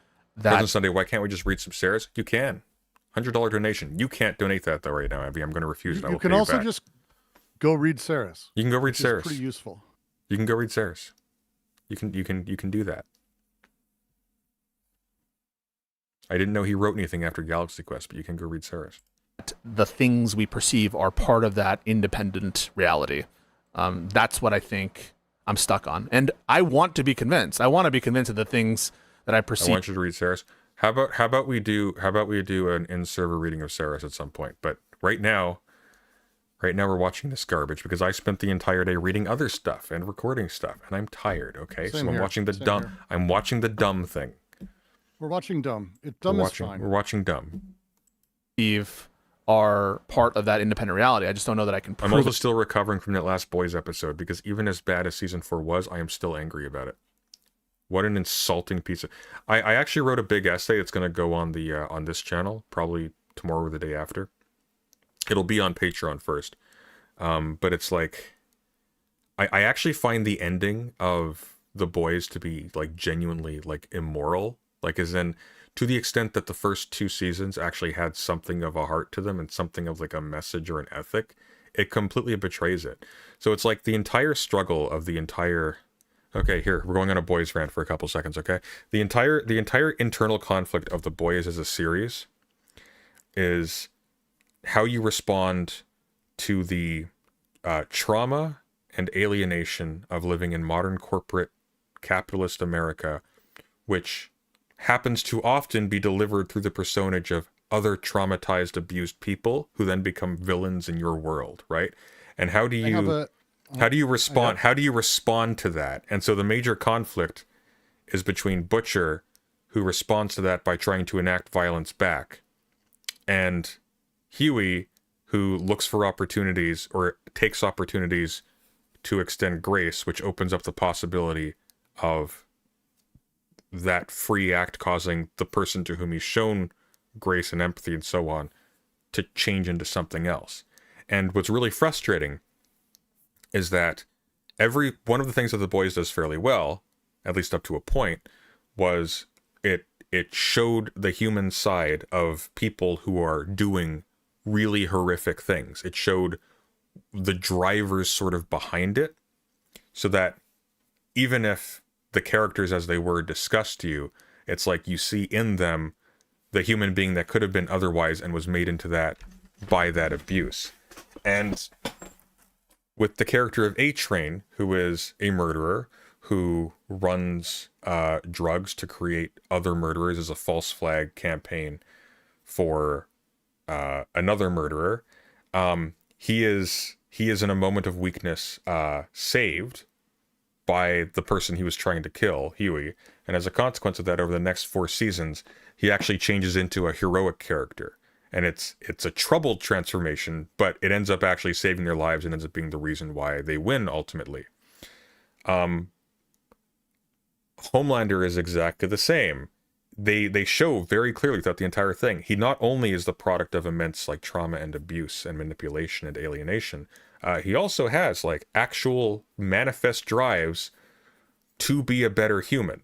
Present Sunday, why can't we just read some Sarah's? You can. $100 donation. You can't donate that though right now, Abby. I'm going to refuse it. I will You can pay also back. just go read Sarah's. You can go read which is Sarah's. pretty useful. You can go read Sarah's. You can do that. I didn't know he wrote anything after Galaxy Quest, but you can go read Sarah's. The things we perceive are part of that independent reality. That's what I think I'm stuck on. And I want to be convinced. I want to be convinced of the things that I perceive. I want you to read Sarah's. How about we do an in-server reading of Sarah's at some point? But right now we're watching this garbage because I spent the entire day reading other stuff and recording stuff, and I'm tired. Okay, Same so I'm here. watching the Same dumb. here. I'm watching the dumb thing. We're watching Dumb. Dumb is fine. We're watching dumb. Are part of that independent reality. I just don't know that I can prove I'm also it. still recovering from that last Boys episode because even as bad as season 4 was, I am still angry about it. What an insulting piece of... I actually wrote a big essay that's going to go on the on this channel, probably tomorrow or the day after. It'll be on Patreon first. But it's like... I actually find the ending of The Boys to be like genuinely like immoral. Like as in, to the extent that the first 2 seasons actually had something of a heart to them and something of like a message or an ethic, it completely betrays it. So it's like the entire struggle of the entire... Okay, here, we're going on a Boys rant for a couple seconds, okay? The entire internal conflict of The Boys as a series is how you respond to the trauma and alienation of living in modern corporate capitalist America, which happens to often be delivered through the personage of other traumatized, abused people who then become villains in your world, right? And how do you respond? How do you respond to that? And so the major conflict is between Butcher, who responds to that by trying to enact violence back, and Huey, who looks for opportunities or takes opportunities to extend grace, which opens up the possibility of that free act causing the person to whom he's shown grace and empathy and so on to change into something else. And what's really frustrating is that every one of the things that The Boys does fairly well, at least up to a point, was it showed the human side of people who are doing really horrific things. It showed the drivers sort of behind it, so that even if the characters as they were discussed to you, it's like you see in them the human being that could have been otherwise and was made into that by that abuse. And with the character of A-Train, who is a murderer, who runs drugs to create other murderers as a false flag campaign for another murderer, he is in a moment of weakness saved by the person he was trying to kill, Huey, and as a consequence of that, over the next 4 seasons, he actually changes into a heroic character. And it's a troubled transformation, but it ends up actually saving their lives and ends up being the reason why they win ultimately. Homelander is exactly the same. They show very clearly throughout the entire thing, he not only is the product of immense like trauma and abuse and manipulation and alienation, he also has like actual manifest drives to be a better human.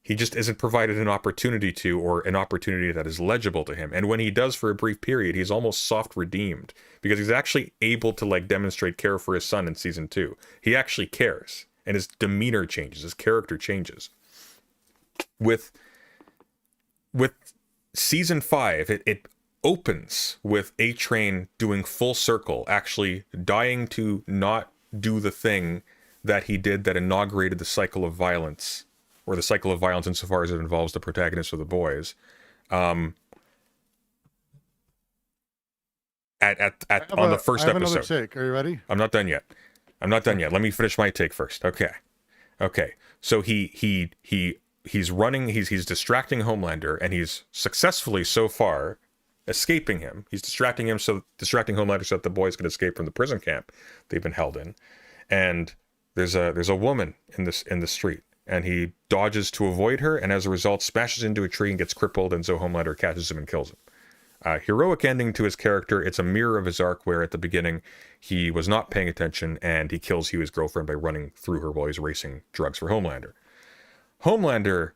He just isn't provided an opportunity to, or an opportunity that is legible to him. And when he does for a brief period, he's almost soft redeemed because he's actually able to like demonstrate care for his son in season 2. He actually cares, and his demeanor changes, his character changes. With season 5, it opens with A-Train doing full circle, actually dying to not do the thing that he did that inaugurated the cycle of violence, or the cycle of violence insofar as it involves the protagonist of The Boys. On the first I have episode. Another take. Are you ready? I'm not done yet. Let me finish my take first. Okay. So he's running, he's distracting Homelander, and he's successfully so far escaping him. He's distracting Homelander so that the boys can escape from the prison camp they've been held in. And there's a woman in the street, and he dodges to avoid her, and as a result smashes into a tree and gets crippled, and so Homelander catches him and kills him. Heroic ending to his character. It's a mirror of his arc, where at the beginning he was not paying attention and he kills Huey's girlfriend by running through her while he's racing drugs for Homelander. Homelander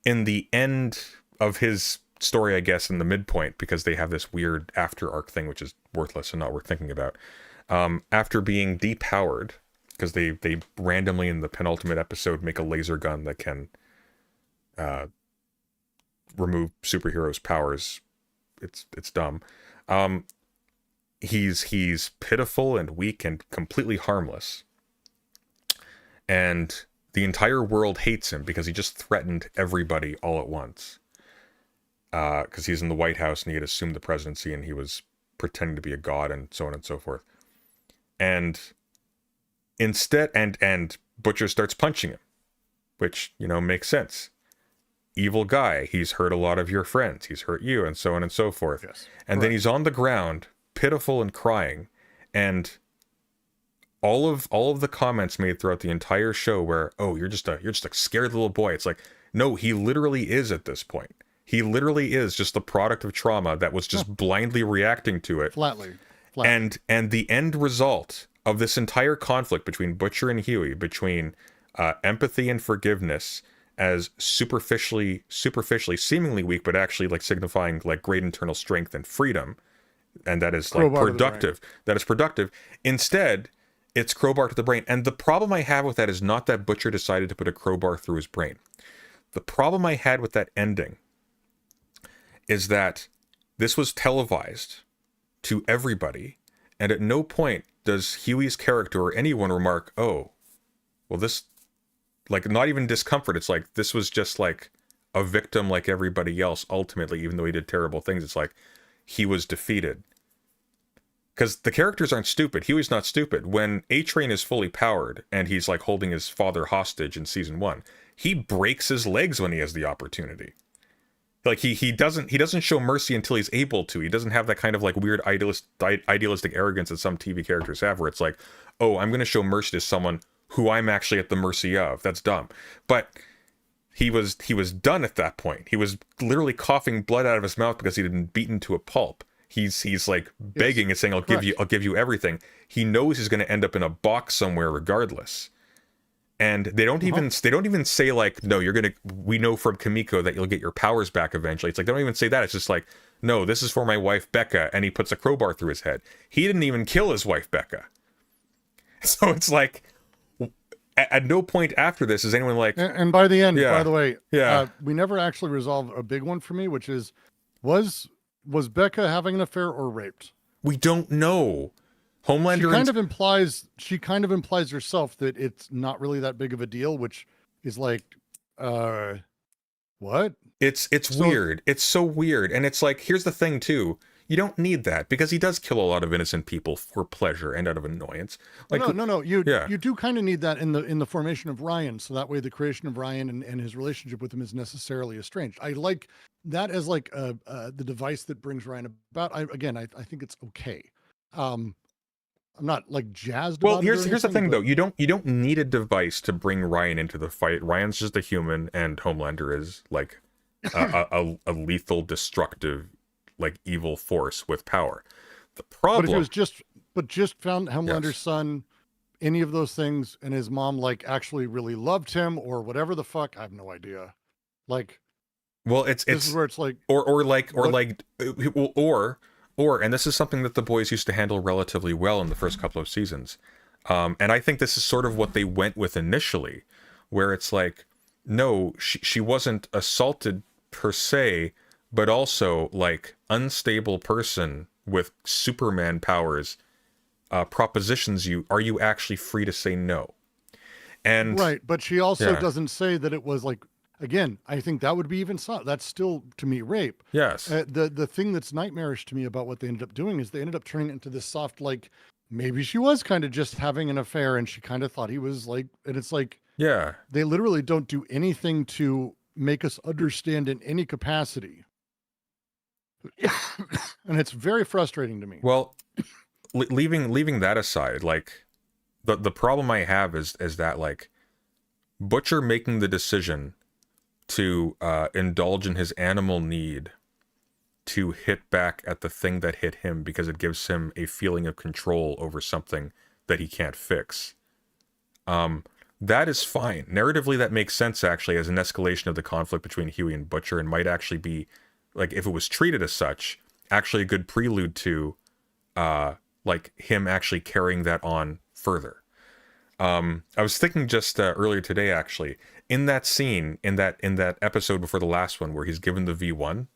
in the end of his story, I guess, in the midpoint, because they have this weird after arc thing, which is worthless and not worth thinking about. After being depowered, because they randomly in the penultimate episode make a laser gun that can remove superheroes' powers. It's dumb. He's pitiful and weak and completely harmless. And the entire world hates him because he just threatened everybody all at once. Because he's in the White House and he had assumed the presidency and he was pretending to be a god and so on and so forth. And instead, and Butcher starts punching him, which, you know, makes sense. Evil guy, he's hurt a lot of your friends, he's hurt you, and so on and so forth. Yes. And then he's on the ground, pitiful and crying, and all of the comments made throughout the entire show where, oh, you're just a scared little boy. It's like, no, he literally is at this point. He literally is just the product of trauma that was just blindly reacting to it. Flatly. And the end result of this entire conflict between Butcher and Huey, between empathy and forgiveness, as superficially seemingly weak, but actually like signifying like great internal strength and freedom, and that is like productive. That is productive. Instead, it's crowbar to the brain. And the problem I have with that is not that Butcher decided to put a crowbar through his brain. The problem I had with that ending is that this was televised to everybody, and at no point does Huey's character or anyone remark, oh, well, this, like, not even discomfort. It's like, this was just like a victim like everybody else, ultimately, even though he did terrible things. It's like, he was defeated. Because the characters aren't stupid. Huey's not stupid. When A-Train is fully powered and he's like holding his father hostage in season 1, he breaks his legs when he has the opportunity. Like he doesn't show mercy until he's able to. He doesn't have that kind of like weird idealistic arrogance that some TV characters have, where it's like, oh, I'm going to show mercy to someone who I'm actually at the mercy of. That's dumb. But he was done at that point. He was literally coughing blood out of his mouth because he'd been beaten to a pulp. He's like begging and saying, I'll give you everything. He knows he's going to end up in a box somewhere regardless. And they don't even say like, no, we know from Kimiko that you'll get your powers back eventually. It's like, they don't even say that. It's just like, no, this is for my wife, Becca. And he puts a crowbar through his head. He didn't even kill his wife, Becca. So it's like, at no point after this is anyone like... And by the end, by the way, yeah, we never actually resolved a big one for me, which is, was Becca having an affair or raped? We don't know. Homelander she kind of implies herself that it's not really that big of a deal, which is like, what? It's weird. It's so weird. And it's like, here's the thing too. You don't need that, because he does kill a lot of innocent people for pleasure and out of annoyance. Like, no. You do kind of need that in the formation of Ryan, so that way the creation of Ryan and his relationship with him is necessarily estranged. I like that as like the device that brings Ryan about. I think it's okay. I'm not like jazzed. Well, here's the thing though. You don't need a device to bring Ryan into the fight. Ryan's just a human, and Homelander is like a lethal, destructive, like evil force with power. The problem, but if it was just found Homelander's son, any of those things, and his mom like actually really loved him or whatever the fuck, I have no idea. Like, well, this is where it's like, or, and this is something that the boys used to handle relatively well in the first couple of seasons. And I think this is sort of what they went with initially, where it's like, no, she wasn't assaulted per se, but also like unstable person with Superman powers propositions you, are you actually free to say no? And right, but she also doesn't say that it was like, again, I think that would be even that's still to me rape. Yes. The thing that's nightmarish to me about what they ended up doing is they ended up turning it into this soft, like, maybe she was kind of just having an affair and she kind of thought he was like, and it's like, yeah, they literally don't do anything to make us understand in any capacity. And it's very frustrating to me. Well, leaving that aside, like the problem I have is that like Butcher making the decision to indulge in his animal need to hit back at the thing that hit him because it gives him a feeling of control over something that he can't fix. that is fine. Narratively, that makes sense, actually, as an escalation of the conflict between Huey and Butcher, and might actually be, like, if it was treated as such, actually a good prelude to, like, him actually carrying that on further. I was thinking just earlier today, actually, in that scene, in that episode before the last one, where he's given the V1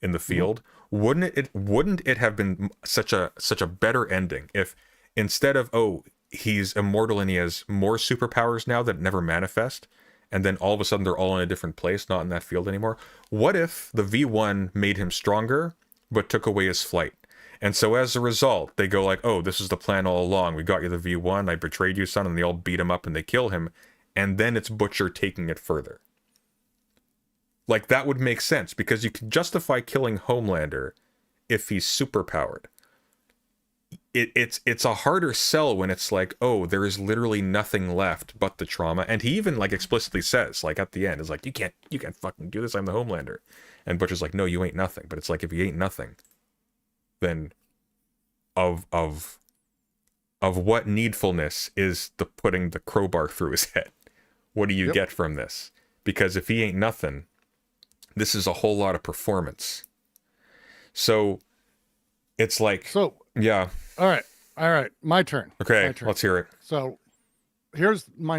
in the field, wouldn't it have been such a better ending if, instead of, oh, he's immortal and he has more superpowers now that never manifest, and then all of a sudden they're all in a different place, not in that field anymore? What if the V1 made him stronger but took away his flight? And so as a result, they go like, oh, this is the plan all along. We got you the V1, I betrayed you, son, and they all beat him up and they kill him. And then it's Butcher taking it further. Like, that would make sense, because you can justify killing Homelander if he's superpowered. It's a harder sell when it's like, oh, there is literally nothing left but the trauma. And he even, like, explicitly says, like, at the end, is like, you can't fucking do this, I'm the Homelander. And Butcher's like, no, you ain't nothing. But it's like, if he ain't nothing, then of what needfulness is the putting the crowbar through his head? What do you get from this? Because if he ain't nothing, this is a whole lot of performance. So it's like, yeah. All right. My turn. Okay, let's hear it. So here's my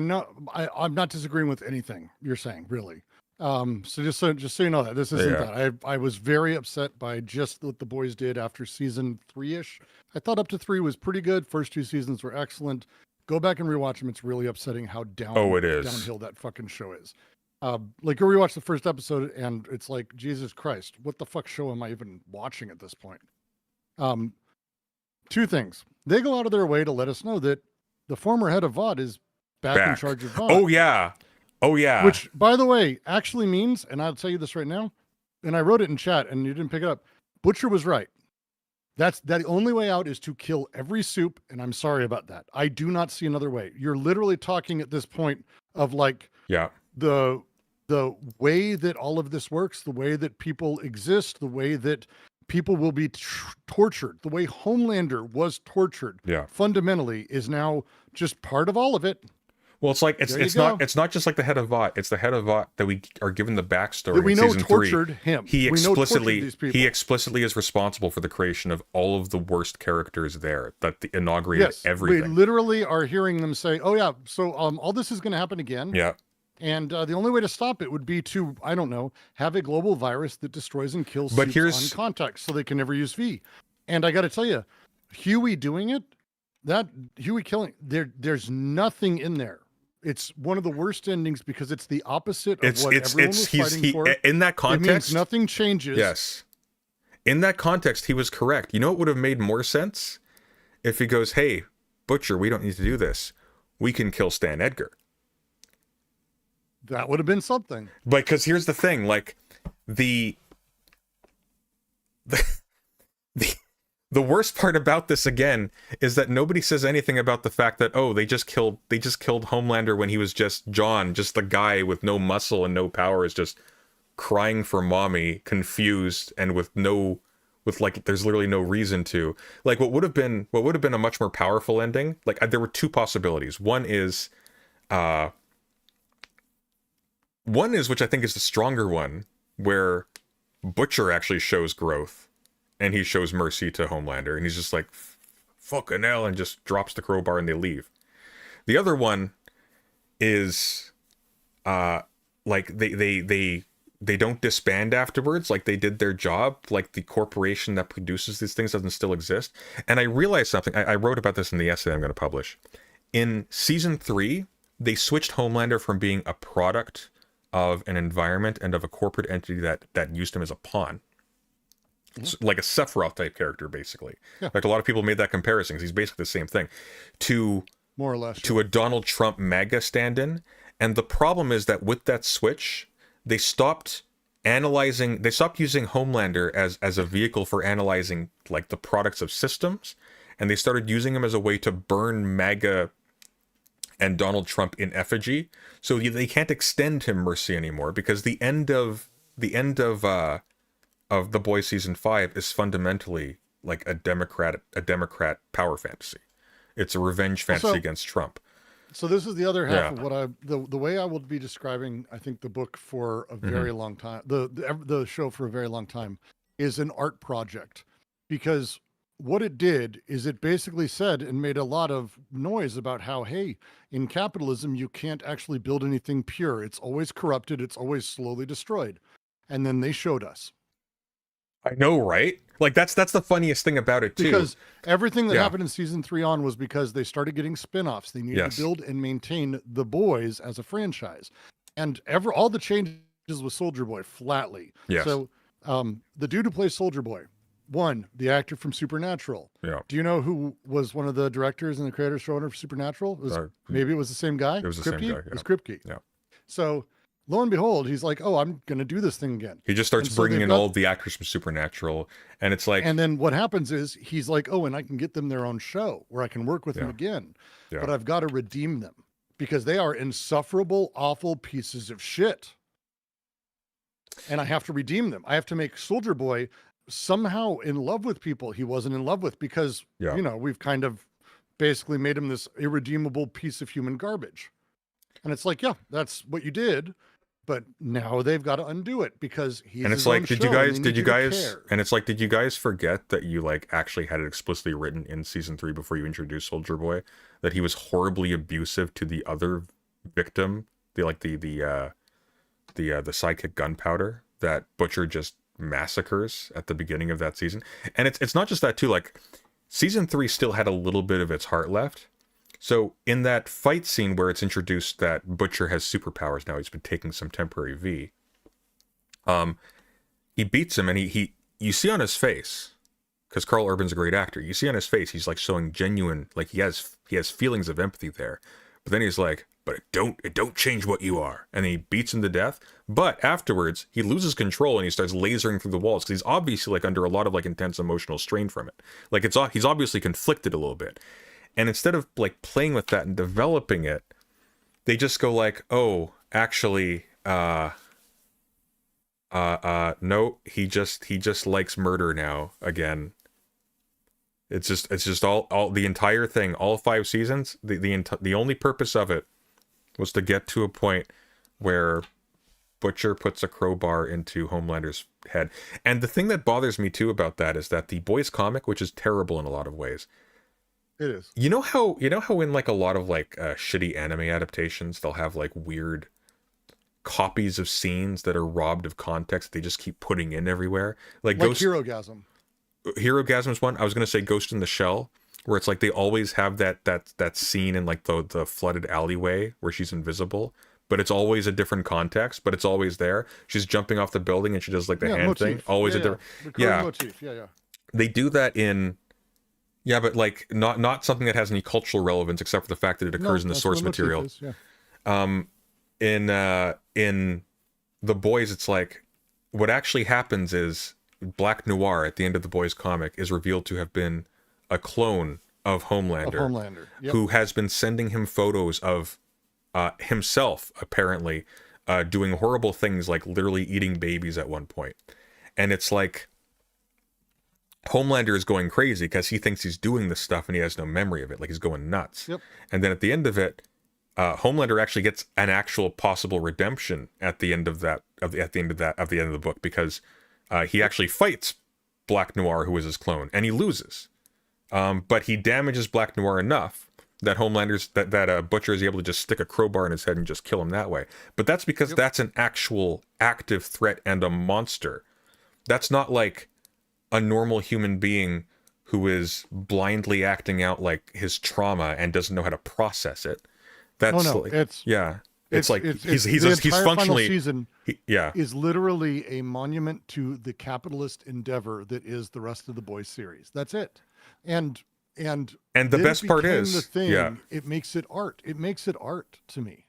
I'm not disagreeing with anything you're saying, really. So just so you know that this isn't that. I was very upset by just what the boys did after season 3-ish. I thought up to 3 was pretty good. First 2 seasons were excellent. Go back and rewatch them. It's really upsetting how downhill that fucking show is. Like, go rewatch the first episode and it's like, Jesus Christ, what the fuck show am I even watching at this point? 2 things. They go out of their way to let us know that the former head of VOD is back. In charge of VOD. Oh yeah. Which, by the way, actually means, and I'll tell you this right now, and I wrote it in chat and you didn't pick it up. Butcher was right. That the only way out is to kill every soup, and I'm sorry about that. I do not see another way. You're literally talking at this point of, like, the way that all of this works, the way that people exist, the way that people will be tortured, the way Homelander was tortured, fundamentally is now just part of all of it. Well, it's like it's not just like the head of VOT. It's the head of VOT that we are given the backstory. That we in know season tortured 3. him. He explicitly is responsible for the creation of all of the worst characters there that inaugurated everything. We literally are hearing them say, "Oh yeah, so all this is going to happen again." Yeah. And the only way to stop it would be to, I don't know, have a global virus that destroys and kills suits on contact so they can never use V. And I got to tell you, Huey doing it, that Huey killing, there's nothing in there. It's one of the worst endings because it's the opposite of what everyone was fighting for. In that context, it means nothing changes. Yes. In that context, he was correct. You know what would have made more sense? If he goes, hey, Butcher, we don't need to do this. We can kill Stan Edgar. That would have been something. But because here's the thing, like, the The worst part about this, again, is that nobody says anything about the fact that, oh, they just killed Homelander when he was just John, just the guy with no muscle and no power, is just crying for mommy, confused, and with like, there's literally no reason to. Like, what would have been a much more powerful ending, like, there were 2 possibilities. One is, which I think is the stronger one, where Butcher actually shows growth. And he shows mercy to Homelander, and he's just like, fucking hell, and just drops the crowbar and they leave. The other one is, like, they don't disband afterwards, like they did their job, like the corporation that produces these things doesn't still exist. And I realized something, I wrote about this in the essay I'm going to publish. In season 3, they switched Homelander from being a product of an environment and of a corporate entity that used him as a pawn. Like a Sephiroth type character, basically. Yeah. Like, a lot of people made that comparison because he's basically the same thing. To more or less to a Donald Trump MAGA stand-in. And the problem is that with that switch, they stopped using Homelander as a vehicle for analyzing, like, the products of systems, and they started using him as a way to burn MAGA and Donald Trump in effigy. So they can't extend him mercy anymore, because the end of The Boys season 5 is fundamentally like a Democrat power fantasy. It's a revenge fantasy against Trump. So this is the other half Yeah. of what the way I will be describing, I think, the book for a very long time, the show for a very long time, is an art project, because what it did is it basically said and made a lot of noise about how, hey, in capitalism, you can't actually build anything pure. It's always corrupted. It's always slowly destroyed. And then they showed us. I know, right? Like that's the funniest thing about it too. Because everything that Yeah. happened in season 3 on was because they started getting spin-offs. They needed Yes. to build and maintain The Boys as a franchise. And all the changes with Soldier Boy flatly. Yes. So the dude who plays Soldier Boy, the actor from Supernatural. Yeah. Do you know who was one of the directors and the creator showrunner of Supernatural? Maybe it was the same guy? It was the same guy, It was yeah. Kripke. Yeah. So lo and behold, he's like, oh, I'm going to do this thing again. He just starts And so bringing they've in got- all of the actors from Supernatural, and it's like, And then what happens is he's like, oh, and I can get them their own show where I can work with them Yeah. again. Yeah. But I've got to redeem them because they are insufferable, awful pieces of shit. And I have to redeem them. I have to make Soldier Boy somehow in love with people he wasn't in love with because, Yeah. we've kind of basically made him this irredeemable piece of human garbage. And it's like, yeah, that's what you did. But now they've got to undo it because he's and it's his like, own did show you and guys, they did need you to guys, care. and it's like, did you guys forget that you like actually had it explicitly written in season 3 before you introduced Soldier Boy that he was horribly abusive to the other victim, the sidekick Gunpowder that Butcher just massacres at the beginning of that season. And it's not just that too, like season 3 still had a little bit of its heart left. So in that fight scene where it's introduced that Butcher has superpowers now, he's been taking some temporary V. He beats him, and he you see on his face, because Carl Urban's a great actor, you see on his face he's like showing genuine, like he has feelings of empathy there. But then he's like, but it don't change what you are, and he beats him to death. But afterwards he loses control and he starts lasering through the walls because he's obviously like under a lot of like intense emotional strain from it. Like he's obviously conflicted a little bit. And instead of like playing with that and developing it, they just go like, oh, actually, no, he just likes murder now again. It's just all the entire thing, all 5 seasons. The only purpose of it was to get to a point where Butcher puts a crowbar into Homelander's head. And the thing that bothers me too about that is that the Boys comic, which is terrible in a lot of ways. It is. You know how in like a lot of like shitty anime adaptations, they'll have like weird copies of scenes that are robbed of context. They just keep putting in everywhere. Like Herogasm. Herogasm's one. I was gonna say Ghost in the Shell, where it's like they always have that scene in like the flooded alleyway where she's invisible, but it's always a different context, but it's always there. She's jumping off the building and she does like the hand motif. thing. Always a different. Yeah. Motif. Yeah. They do that in. Yeah, but like not something that has any cultural relevance except for the fact that it occurs in the that's source what a motif material. is, yeah. In The Boys, it's like what actually happens is Black Noir at the end of The Boys comic is revealed to have been a clone of Homelander, Yep. who has been sending him photos of himself apparently doing horrible things like literally eating babies at one point. And it's like Homelander is going crazy because he thinks he's doing this stuff and he has no memory of it. Like he's going nuts. Yep. And then at the end of it, Homelander actually gets an actual possible redemption at the end of the end of the book because he actually fights Black Noir, who is his clone, and he loses. But he damages Black Noir enough that Butcher is able to just stick a crowbar in his head and just kill him that way. But that's because that's an actual active threat and a monster. That's not like a normal human being who is blindly acting out like his trauma and doesn't know how to process it. That's he's functionally season yeah is literally a monument to the capitalist endeavor that is the rest of the Boys series. That's it. And the then best it part became is the thing, yeah it makes it art. It makes it art to me.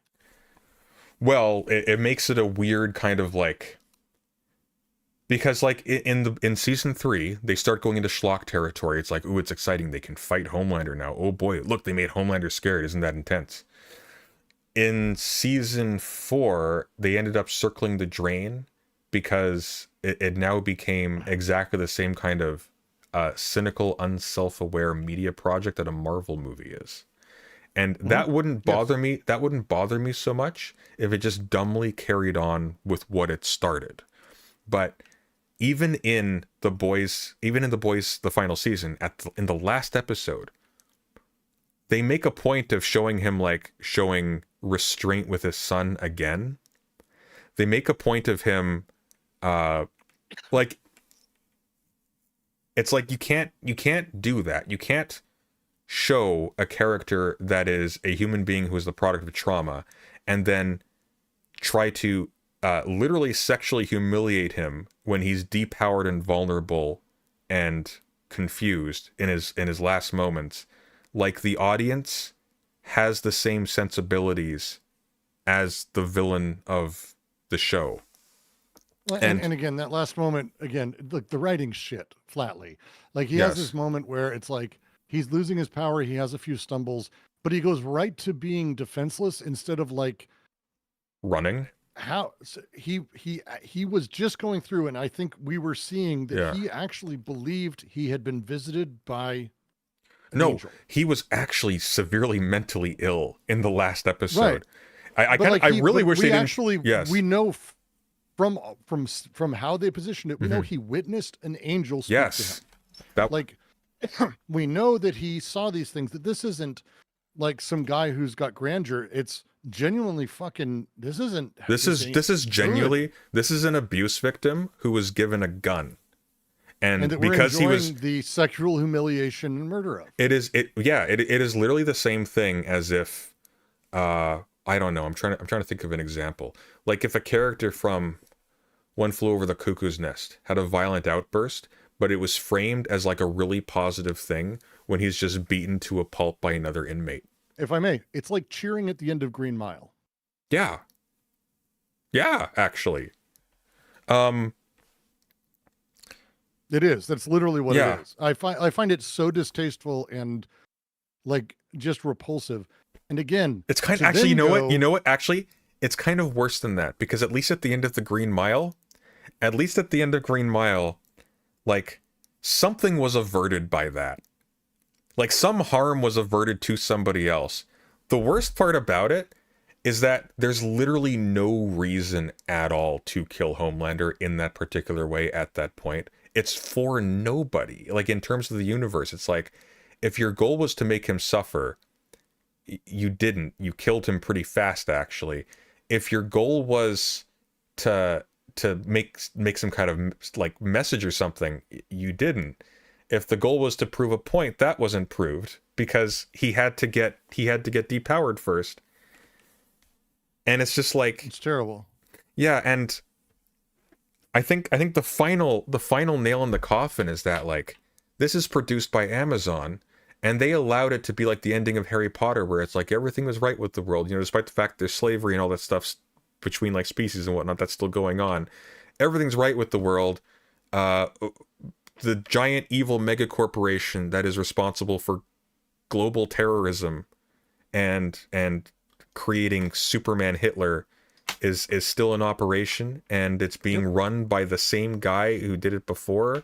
Well, it makes it a weird kind of like, because like in season 3 they start going into schlock territory. It's like, ooh, it's exciting, they can fight Homelander now. Oh boy, look, they made Homelander scared. Isn't that intense? In season 4 they ended up circling the drain because it now became exactly the same kind of cynical, unself-aware media project that a Marvel movie is. And that wouldn't bother me. That wouldn't bother me so much if it just dumbly carried on with what it started. But even in the boys, the final season, in the last episode, they make a point of showing him showing restraint with his son again. They make a point of him, it's like you can't do that. You can't show a character that is a human being who is the product of trauma and then try to literally sexually humiliate him when he's depowered and vulnerable and confused in his last moments. Like the audience has the same sensibilities as the villain of the show. Well, and again, that last moment, again, look, the writing's shit, flatly. Like, he has this moment where it's like, he's losing his power, he has a few stumbles, but he goes right to being defenseless instead of, like... running? How... So he was just going through, and I think we were seeing that he actually believed he had been visited by an angel. He was actually severely mentally ill in the last episode. Right. I really wish they didn't... Yes. We know... From how they positioned it, we know he witnessed an angel speak to him. We know that he saw these things, that this isn't like some guy who's got grandeur. It's genuinely fucking, this is genuinely, this is an abuse victim who was given a gun. And that because he was the sexual humiliation and murder of. It is literally the same thing as if, I don't know. I'm trying to think of an example. Like if a character from One Flew Over the Cuckoo's Nest had a violent outburst, but it was framed as like a really positive thing when he's just beaten to a pulp by another inmate. If I may, it's like cheering at the end of Green Mile. Yeah. Yeah, actually. It is. That's literally what it is. I find it so distasteful and like just repulsive. And again, it's kind of actually, you know what? Actually, it's kind of worse than that, because at least at the end of the Green Mile, like something was averted by that. Like some harm was averted to somebody else. The worst part about it is that there's literally no reason at all to kill Homelander in that particular way at that point. It's for nobody. Like in terms of the universe, it's like if your goal was to make him suffer, you didn't. You killed him pretty fast, actually. If your goal was to make some kind of like message or something, you didn't. If the goal was to prove a point, that wasn't proved because he had to get depowered first. And it's just like, it's terrible. Yeah, and I think the final nail in the coffin is that like this is produced by Amazon. And they allowed it to be like the ending of Harry Potter, where it's like everything was right with the world, despite the fact there's slavery and all that stuff between like species and whatnot that's still going on. Everything's right with the world. The giant evil mega corporation that is responsible for global terrorism and creating Superman Hitler is still in operation, and it's being run by the same guy who did it before.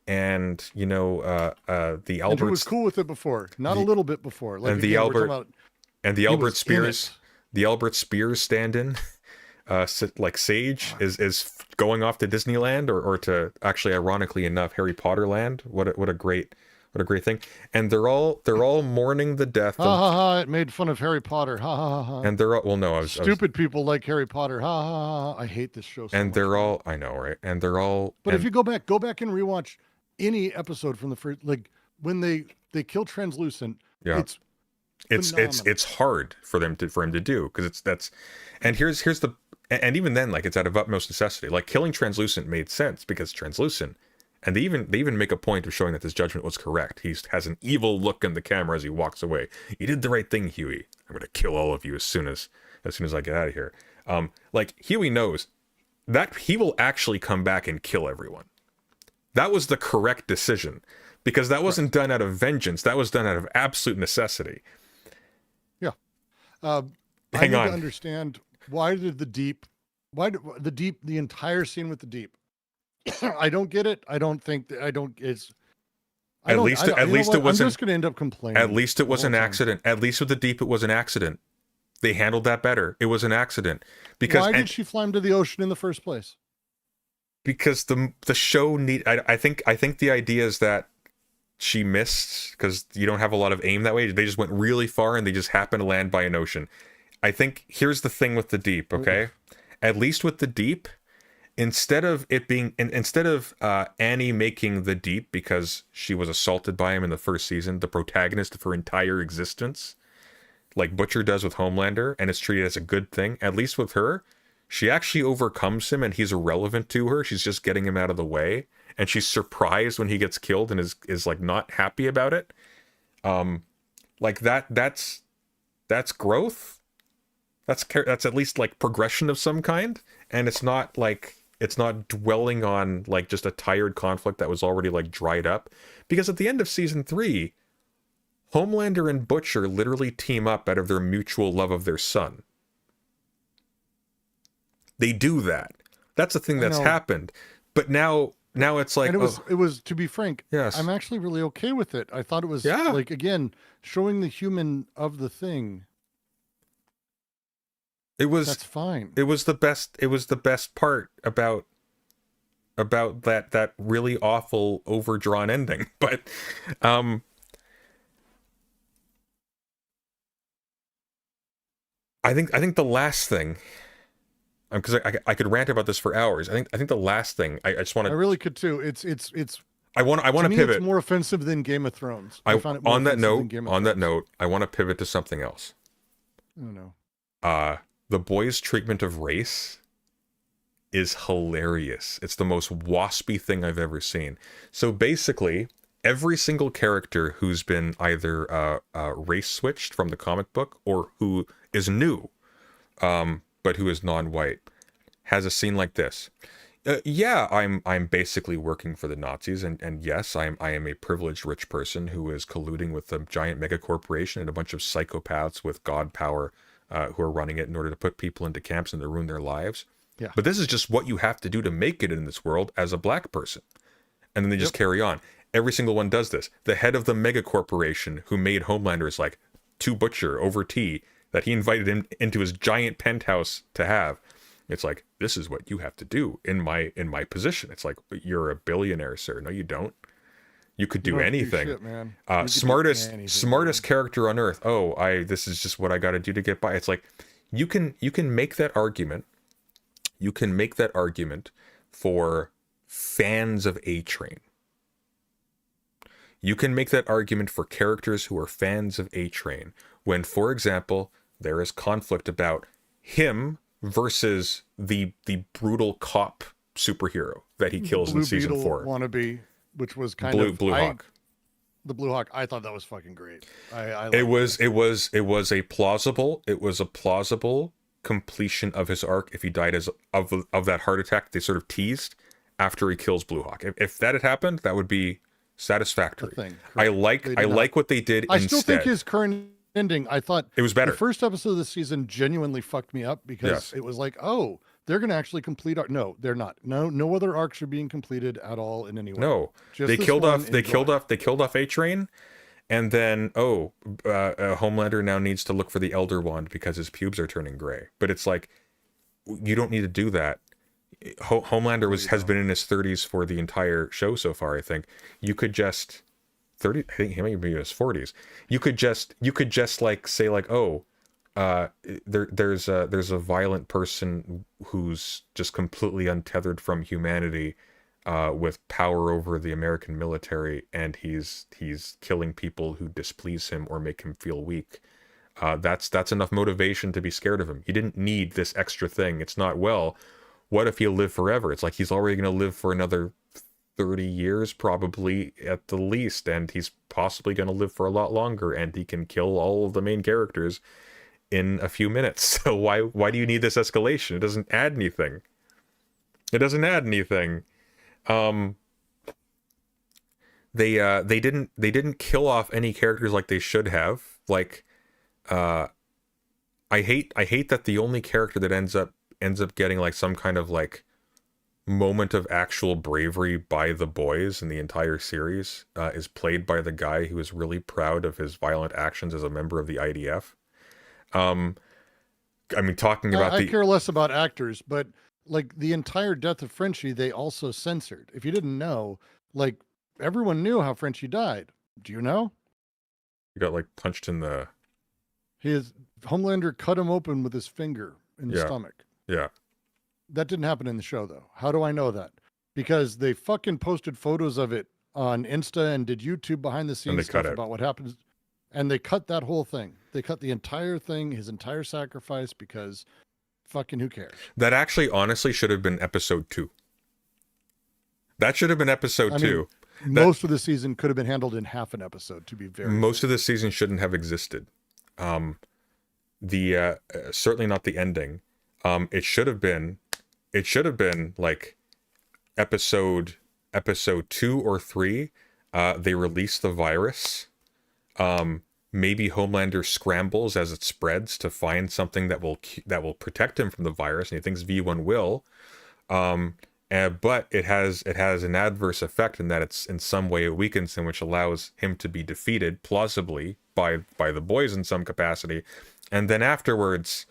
And the Albert, and who was cool with it before, not a little bit before, like, and the Albert Spears stand-in, like Sage is going off to Disneyland or to actually, ironically enough, Harry Potter Land. What a great thing. And they're all mourning the death. It made fun of Harry Potter. Ha ha ha. And they're all stupid people like Harry Potter. Ha ha ha. I hate this show so and much. They're all, I know, right? And they're all. But if you go back and rewatch any episode from the first, like when they kill Translucent, it's hard for him to do, because and here's the, and even then, like, it's out of utmost necessity. Like killing Translucent made sense because Translucent, and they even make a point of showing that this judgment was correct. He has an evil look in the camera as he walks away. You did the right thing, Huey. I'm gonna kill all of you as soon as I get out of here. Like Huey knows that he will actually come back and kill everyone. That was the correct decision, because that wasn't done out of vengeance. That was done out of absolute necessity. Yeah. I need to understand, why did the entire scene with the Deep, I don't get it. It's I At don't- least I don't- at you know least what? it wasn't. I'm just going to end up complaining. At least it was the an whole time. accident. At least with the Deep, it was an accident. They handled that better. It was an accident because Why did she fly him to the ocean in the first place? because the show need. I think the idea is that she missed because you don't have a lot of aim that way. They just went really far and they just happened to land by an ocean. I think here's the thing with the Deep. Okay, at least with the Deep, instead of Annie making the Deep because she was assaulted by him in the first season, the protagonist of her entire existence, like Butcher does with Homelander, and it's treated as a good thing. At least with her, she actually overcomes him and he's irrelevant to her. She's just getting him out of the way. And she's surprised when he gets killed and is like not happy about it. Like that's growth. That's at least like progression of some kind. And it's not dwelling on like just a tired conflict that was already like dried up. Because at the end of season 3, Homelander and Butcher literally team up out of their mutual love of their son. They do that. That's a thing that's happened. But now it's like, and it was to be frank. Yes. I'm actually really okay with it. I thought it was like, again, showing the human of the thing. That's fine. It was the best. It was the best part about that really awful overdrawn ending. But I think the last thing, because I could rant about this for hours. I think the last thing I just want to. I really could too. It's. I want to me, pivot. It's more offensive than Game of Thrones. On that note, I want to pivot to something else. Oh no. The boys' treatment of race is hilarious. It's the most waspy thing I've ever seen. So basically, every single character who's been either race switched from the comic book or who is new, but who is non-white, has a scene like this. Yeah, I'm basically working for the Nazis, and yes, I am a privileged rich person who is colluding with a giant mega corporation and a bunch of psychopaths with god power who are running it in order to put people into camps and to ruin their lives. Yeah. But this is just what you have to do to make it in this world as a black person. And then they just carry on. Every single one does this. The head of the mega corporation who made Homelander is like, to Butcher over tea that he invited him into his giant penthouse to have. It's like, this is what you have to do in my position. It's like, you're a billionaire, sir. No, you don't. You could do anything. Shit, man. Smartest character on earth. This is just what I got to do to get by. It's like, you can make that argument. You can make that argument for fans of A-Train. You can make that argument for characters who are fans of A-Train when, for example, there is conflict about him versus the brutal cop superhero that he kills in season 4. Wannabe, which was kind Blue of Hawk. The Blue Hawk. I thought that was fucking great. It was a plausible completion of his arc if he died of that heart attack they sort of teased after he kills Blue Hawk. If that had happened, that would be satisfactory. I like what they did. I still think his current ending, I thought it was better. The first episode of the season genuinely fucked me up because it was like, oh, they're going to actually complete our. No, they're not. No other arcs are being completed at all in any way. No, they killed off A-Train, and then Homelander now needs to look for the Elder Wand because his pubes are turning gray. But it's like, you don't need to do that. Homelander has been in his 30s for the entire show so far. I think you could just 30. I think he might be in his 40s. You could just like say like, there's a violent person who's just completely untethered from humanity, with power over the American military, and he's killing people who displease him or make him feel weak. That's enough motivation to be scared of him. You didn't need this extra thing. It's not, well, what if he'll live forever? It's like he's already going to live for another 30 years probably at the least, and he's possibly going to live for a lot longer, and he can kill all of the main characters in a few minutes. So why do you need this escalation? It doesn't add anything. They didn't kill off any characters like they should have. Like I hate that the only character that ends up getting like some kind of like moment of actual bravery by the boys in the entire series is played by the guy who is really proud of his violent actions as a member of the IDF. I mean, talking about I care less about actors, but like the entire death of Frenchie, they also censored. If you didn't know, like everyone knew how Frenchie died. Do you know? He got like punched in the... His Homelander cut him open with his finger in the stomach. Yeah. That didn't happen in the show, though. How do I know that? Because they fucking posted photos of it on Insta and did YouTube behind the scenes stuff about what happens. And they cut that whole thing. They cut the entire thing, his entire sacrifice, because fucking who cares? That actually, honestly, should have been episode 2. That should have been episode 2. Most of the season could have been handled in half an episode, to be very Most fair. of the season shouldn't have existed. Certainly not the ending. It should have been like episode 2 or 3. They release the virus. Maybe Homelander scrambles as it spreads to find something that will protect him from the virus, and he thinks V1 will. But it has an adverse effect in that it's in some way it weakens him, which allows him to be defeated plausibly by the boys in some capacity, and then afterwards,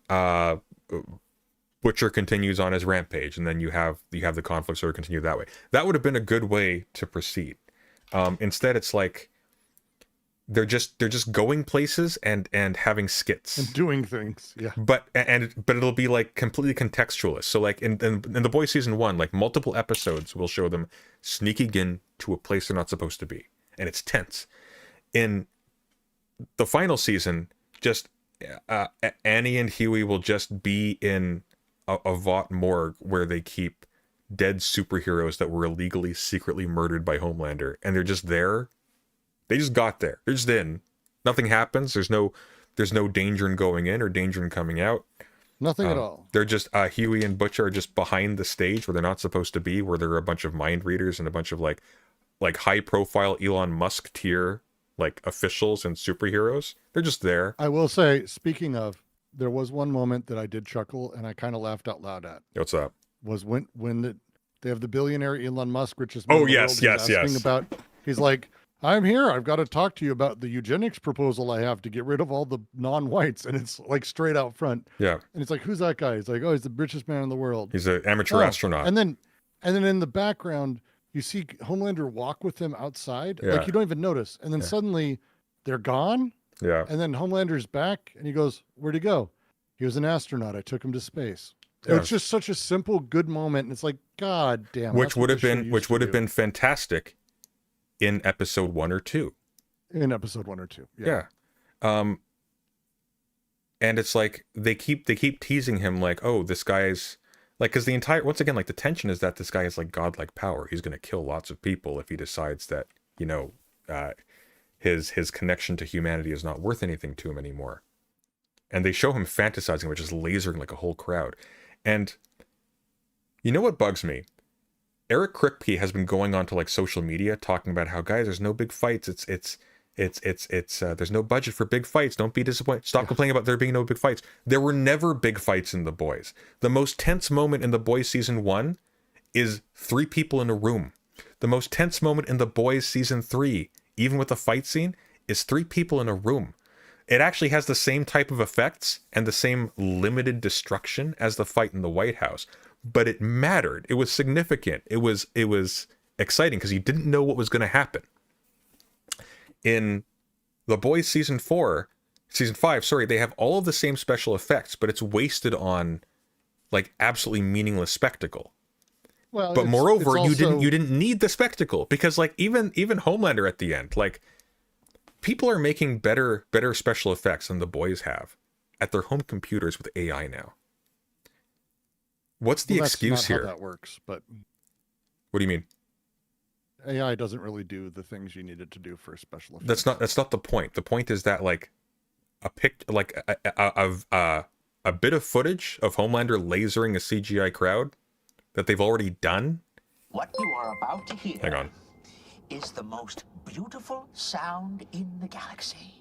Butcher continues on his rampage, and then you have the conflict sort of continue that way. That would have been a good way to proceed. Instead, it's like they're just going places and having skits and doing things, yeah. But it'll be like completely contextualist. So like in The Boys season 1, like multiple episodes will show them sneaking in to a place they're not supposed to be, and it's tense. In the final season, just Annie and Huey will just be in a Vought morgue where they keep dead superheroes that were illegally, secretly murdered by Homelander, and they're just there. They just got there. They're just in. Nothing happens. There's no danger in going in or danger in coming out. Nothing at all. They're just Huey and Butcher are just behind the stage where they're not supposed to be, where there are a bunch of mind readers and a bunch of like high profile Elon Musk tier like officials and superheroes. They're just there. I will say, speaking of, there was one moment that I did chuckle and I kind of laughed out loud at. What's up? Was when they have the billionaire Elon Musk, richest man in the yes, world, yes. He's like, I'm here. I've got to talk to you about the eugenics proposal I have to get rid of all the non-whites. And it's like straight out front. Yeah. And it's like, who's that guy? He's like, oh, he's the richest man in the world. He's an amateur astronaut. And then in the background, you see Homelander walk with him outside. Yeah. Like you don't even notice. And then suddenly they're gone. Yeah. And then Homelander's back and he goes, where'd he go? He was an astronaut. I took him to space. Yeah. It's just such a simple, good moment. And it's like, God damn. Which would have been fantastic in episode 1 or 2. In episode 1 or 2. Yeah. And it's like they keep teasing him like, oh, this guy's like, because once again, like the tension is that this guy has like godlike power. He's going to kill lots of people if he decides that, his connection to humanity is not worth anything to him anymore. And they show him fantasizing, which is lasering like a whole crowd. And you know what bugs me? Eric Kripke has been going on to like social media talking about how, guys, there's no big fights. It's there's no budget for big fights. Don't be disappointed. Stop complaining about there being no big fights. There were never big fights in The Boys. The most tense moment in The Boys season 1 is 3 people in a room. The most tense moment in The Boys season 3, even with the fight scene, is 3 people in a room. It actually has the same type of effects and the same limited destruction as the fight in the White House. But it mattered. It was significant. It was exciting because you didn't know what was going to happen. In The Boys season 5, they have all of the same special effects, but it's wasted on like absolutely meaningless spectacle. Well, but moreover, it's also... you didn't need the spectacle because like even Homelander at the end, like people are making better special effects than The Boys have at their home computers with AI now. What's the excuse that's not here? How that works, but what do you mean? AI doesn't really do the things you need it to do for special effects. That's not the point. The point is that like a bit of footage of Homelander lasering a CGI crowd that they've already done. What you are about to hear Hang on. is the most beautiful sound in the galaxy.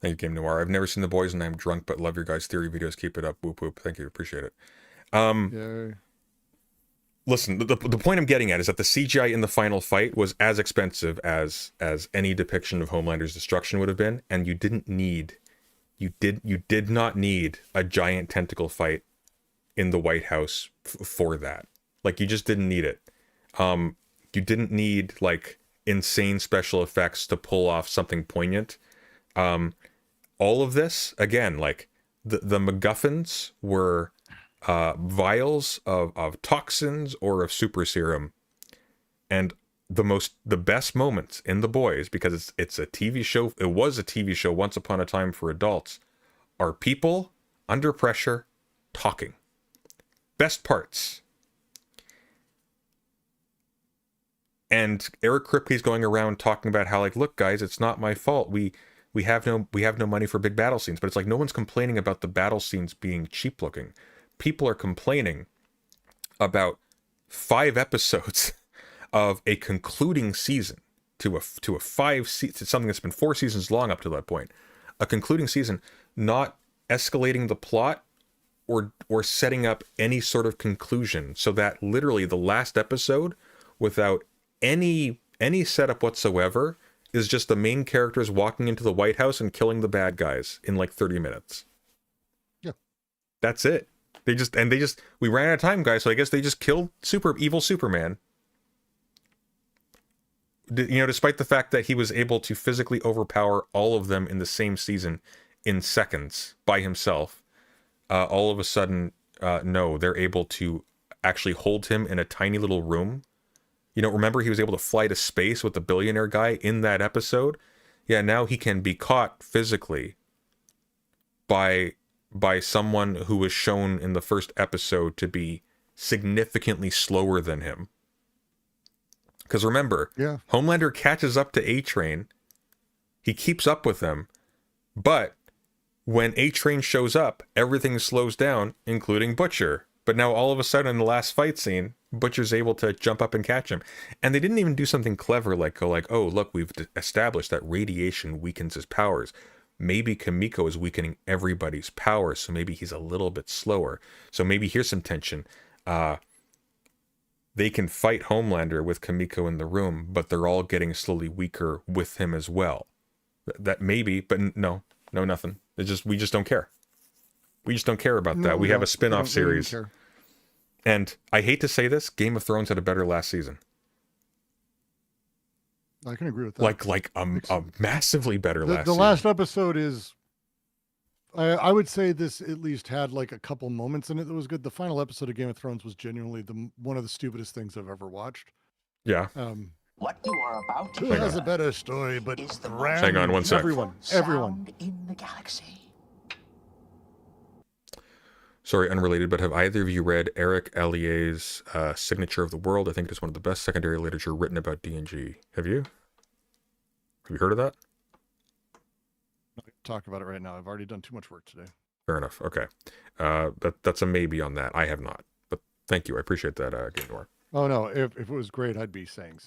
Thank you, Game Noir. I've never seen The Boys and I'm drunk, but love your guys' theory videos. Keep it up. Whoop whoop. Thank you. Appreciate it. Yay. Listen, the point I'm getting at is that the CGI in the final fight was as expensive as any depiction of Homelander's destruction would have been, and you did not need a giant tentacle fight in the White House for that. Like, you just didn't need it. You didn't need like insane special effects to pull off something poignant. All of this, again, like the MacGuffins were vials of toxins or of super serum, and the best moments in The Boys, because it's a TV show, it was a TV show once upon a time for adults, are people under pressure talking. Best parts. And Eric Kripke's going around talking about how, like, look guys, it's not my fault, we have no money for big battle scenes. But it's like, no one's complaining about the battle scenes being cheap looking. People are complaining about 5 episodes of a concluding season to something that's been 4 seasons long up to that point. A concluding season not escalating the plot or setting up any sort of conclusion, so that literally the last episode, without any setup whatsoever, is just the main characters walking into the White House and killing the bad guys in like 30 minutes. Yeah. That's it. We ran out of time, guys, so I guess they just killed evil Superman. Despite the fact that he was able to physically overpower all of them in the same season in seconds by himself, all of a sudden, no, they're able to actually hold him in a tiny little room. Remember he was able to fly to space with the billionaire guy in that episode? Yeah, now he can be caught physically by someone who was shown in the first episode to be significantly slower than him. Because remember, yeah, Homelander catches up to A-Train. He keeps up with them. But when A-Train shows up, everything slows down, including Butcher. But now all of a sudden in the last fight scene, Butcher's able to jump up and catch him. And they didn't even do something clever like go like, oh, look, we've established that radiation weakens his powers. Maybe Kimiko is weakening everybody's powers, so maybe he's a little bit slower. So maybe here's some tension. They can fight Homelander with Kimiko in the room, but they're all getting slowly weaker with him as well. That maybe, but no, nothing. We just don't care. We just don't care about that. We have a spin-off series. And I hate to say this, Game of Thrones had a better last season. I can agree with that. Like a massively better last The season. last episode is, I would say this at least had like a couple moments in it that was good. The final episode of Game of Thrones was genuinely one of the stupidest things I've ever watched. Yeah. What you are about to Who has a better story but Hang on one sec. Everyone. in the galaxy. Sorry, unrelated, but have either of you read Eric Allier's Signature of the World? I think it's one of the best secondary literature written about D&G. Have you? Have you heard of that? Talk about it right now. I've already done too much work today. Fair enough. Okay. That's a maybe on that. I have not. But thank you. I appreciate that, Game Noir. Oh, no. If it was great, I'd be saying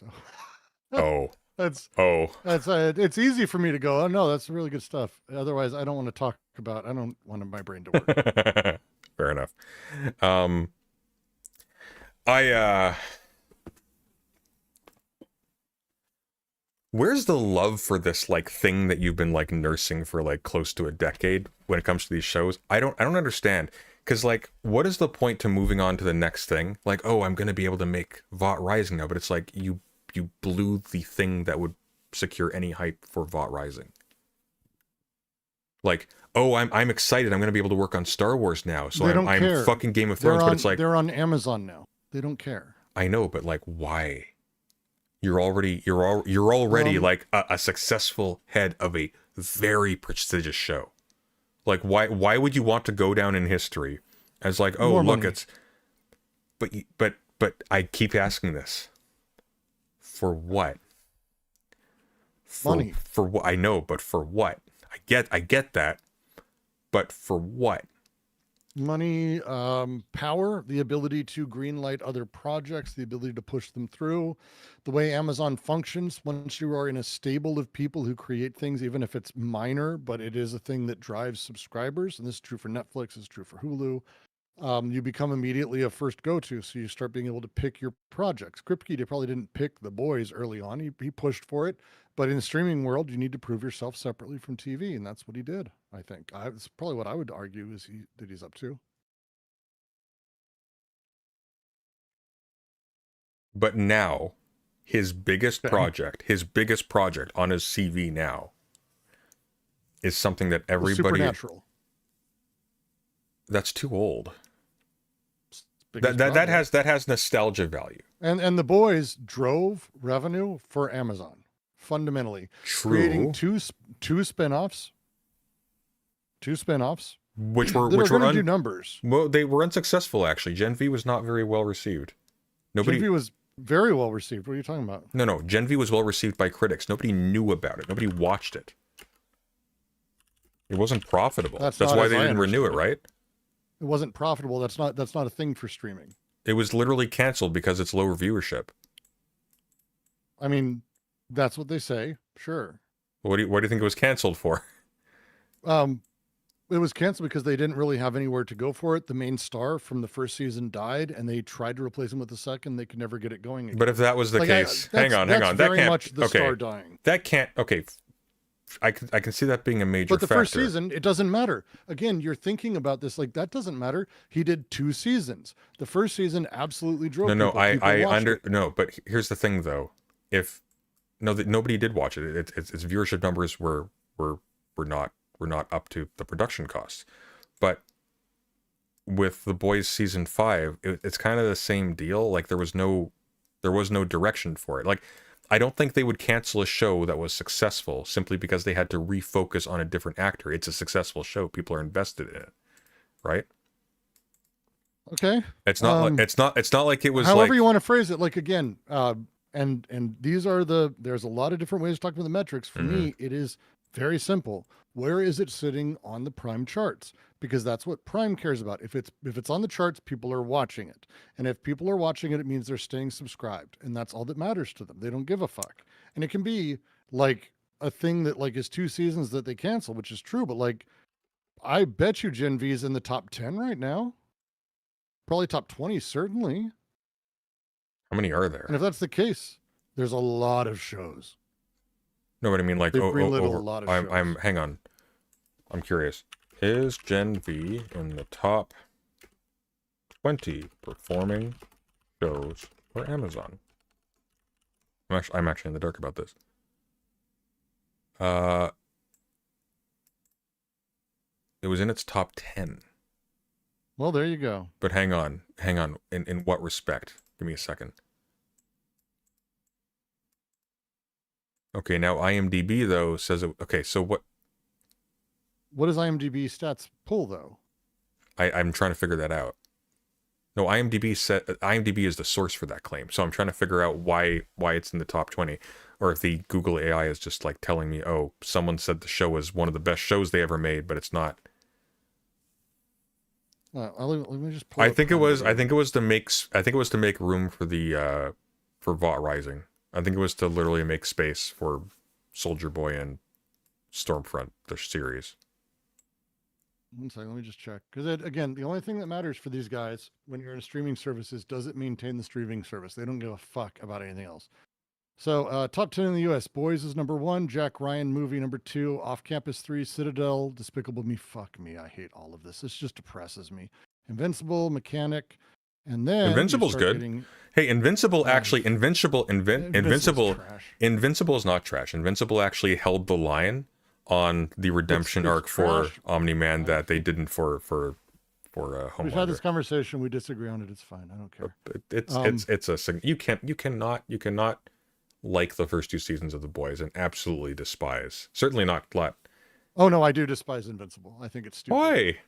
so. That's it's easy for me to go, oh, no, that's really good stuff. Otherwise, I don't want to talk about, I don't want my brain to work. Fair enough. Where's the love for this like thing that you've been like nursing for like close to a decade when it comes to these shows? I don't understand. Because like, what is the point to moving on to the next thing? Like, oh, I'm gonna be able to make Vought Rising now, but it's like you blew the thing that would secure any hype for Vought Rising. Like, oh, I'm excited. I'm gonna be able to work on Star Wars now. So I'm fucking Game of Thrones, but it's like they're on Amazon now. They don't care. I know, but like, why? You're already like a successful head of a very prestigious show. Like, why would you want to go down in history as like, oh, look, it's, but I keep asking this. For what? Money. For what? I know, but for what? I get that, but for what? Money, power, the ability to greenlight other projects, the ability to push them through, the way Amazon functions. Once you are in a stable of people who create things, even if it's minor, but it is a thing that drives subscribers, and this is true for Netflix, it's true for Hulu, you become immediately a first go-to. So you start being able to pick your projects. Kripke probably didn't pick The Boys early on. He pushed for it. But in the streaming world, you need to prove yourself separately from TV, and that's what he did, I think. It's probably what I would argue is that he's up to. But now, his biggest project on his CV now is something that everybody... Supernatural. That's too old. That has nostalgia value. And The Boys drove revenue for Amazon, fundamentally. True. Creating two spin-offs. Which were do numbers. Well, they were unsuccessful, actually. Gen V was not very well received. Gen V was very well received. What are you talking about? No. Gen V was well received by critics. Nobody knew about it. Nobody watched it. It wasn't profitable. That's why they didn't renew it, right? It wasn't profitable. That's not a thing for streaming. It was literally canceled because it's lower viewership. I mean, that's what they say. Sure. What do you think it was canceled for? It was canceled because they didn't really have anywhere to go for it. The main star from the first season died, and they tried to replace him with the second. They could never get it going again. But if that was the case, hang on. That's That very can't. much the star dying. That can't. Okay, I can see that being a major But the factor. first season, it doesn't matter. Again, you're thinking about this like that doesn't matter. He did 2 seasons. The first season absolutely drove. No, people. No, but here's the thing, though. Nobody did watch it. Its viewership numbers were not up to the production costs. But with The Boys season 5, it's kind of the same deal. Like there was no direction for it. Like I don't think they would cancel a show that was successful simply because they had to refocus on a different actor. It's a successful show. People are invested in it, right? Okay. It's not like it was. However you want to phrase it. Like again, and these are there's a lot of different ways to talk about the metrics. For me, it is very simple. Where is it sitting on the Prime charts? Because that's what Prime cares about. If it's on the charts, people are watching it. And if people are watching it, it means they're staying subscribed. And that's all that matters to them. They don't give a fuck. And it can be like a thing that like is 2 seasons that they cancel, which is true. But like, I bet you Gen V is in the top 10 right now. Probably top 20, certainly. How many are there? And if that's the case, there's a lot of shows. No, but I mean like a lot of shows. Hang on. I'm curious. Is Gen V in the top 20 performing shows for Amazon? I'm actually in the dark about this. It was in its top 10. Well, there you go. But hang on. In what respect? Give me a second. Okay, now IMDb though says it. Okay, so what? What does IMDb stats pull though? I'm trying to figure that out. No, IMDb is the source for that claim. So I'm trying to figure out why it's in the top 20, or if the Google AI is just like telling me, oh, someone said the show is one of the best shows they ever made, but it's not. Let me just pull I think it was to make room for the for Vought Rising. I think it was to literally make space for Soldier Boy and Stormfront, the series. 1 second, let me just check. Because again, the only thing that matters for these guys when you're in a streaming service is does it maintain the streaming service? They don't give a fuck about anything else. So top 10 in the US, Boys is number 1, Jack Ryan movie number 2, Off Campus 3, Citadel, Despicable Me, fuck me, I hate all of this. This just depresses me. Invincible, Mechanic, and then Invincible's good. Hey, Invincible actually, Invincible is not trash. Invincible actually held the line on the redemption arc for Omni-Man that they didn't for Homelander. We've had this conversation. We disagree on it. It's fine. I don't care. You cannot like the first 2 seasons of The Boys and absolutely despise. Certainly not. Oh no, I do despise Invincible. I think it's stupid. Why?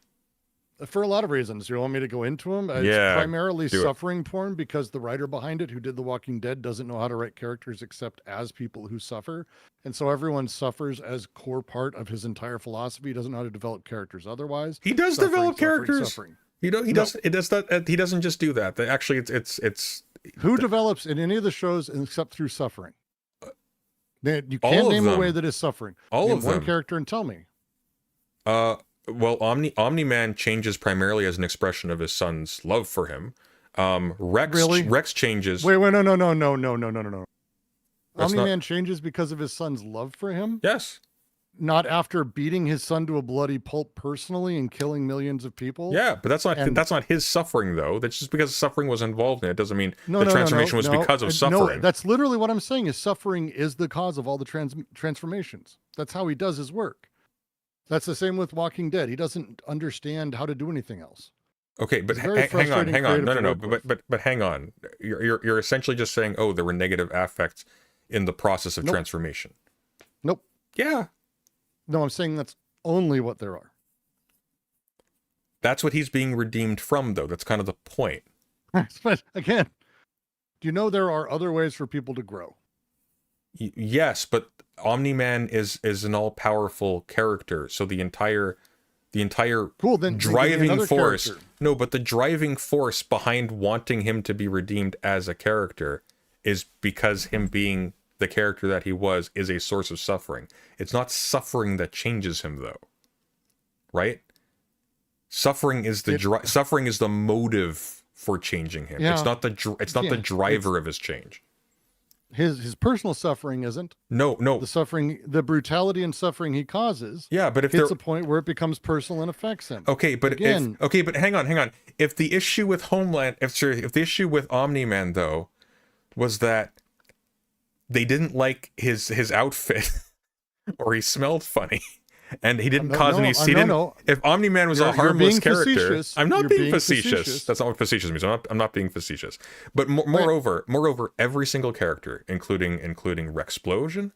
for a lot of reasons. You want me to go into them? It's Yeah, primarily do it. suffering porn because the writer behind it, who did The Walking Dead, doesn't know how to write characters except as people who suffer. And so everyone suffers as core part of his entire philosophy. He doesn't know how to develop characters otherwise. He does Suffering, develop suffering, characters. suffering. He No. does. It does not. He doesn't just do that. Actually, it's Who develops in any of the shows except through suffering? You all can't of name a them. way that is suffering. All Name of one them. character and tell me. Well, Omni-Man changes primarily as an expression of his son's love for him. Rex Really? Rex changes. Wait, no. That's Omni-Man changes because of his son's love for him? Yes. Not after beating his son to a bloody pulp personally and killing millions of people? Yeah, but that's And- not his suffering though. That's just because suffering was involved in it. Doesn't mean No, the no, transformation was no. because of No, suffering. that's literally what I'm saying is suffering is the cause of all the transformations. That's how he does his work. That's the same with Walking Dead. He doesn't understand how to do anything else. Okay, but It's very hang on. frustrating No, creative to no. work with. But hang on. You're essentially just saying, oh, there were negative affects in the process of Nope. transformation. Nope. Yeah, No, I'm saying that's only what there are. that's what he's being redeemed from, though. That's kind of the point. But again, do you know there are other ways for people to grow? Yes, but Omni-Man is an all-powerful character, so the entire Cool, then give me driving another force. character. No, but the driving force behind wanting him to be redeemed as a character is because him being the character that he was is a source of suffering. It's not suffering that changes him, though. Right? Suffering is suffering is the motive for changing him. Yeah. It's not the the driver of his change. His personal suffering isn't. No. The suffering, the brutality and suffering he causes. Yeah, but if hits there a point where it becomes personal and affects him. Okay, but Again- but hang on. If the issue with if the issue with Omni-Man though was that they didn't like his outfit or he smelled funny and he didn't cause any if Omni-Man was a harmless being character, facetious. I'm not You're being being facetious. facetious. That's not what facetious means. I'm not being facetious. But moreover, every single character, including Rexplosion,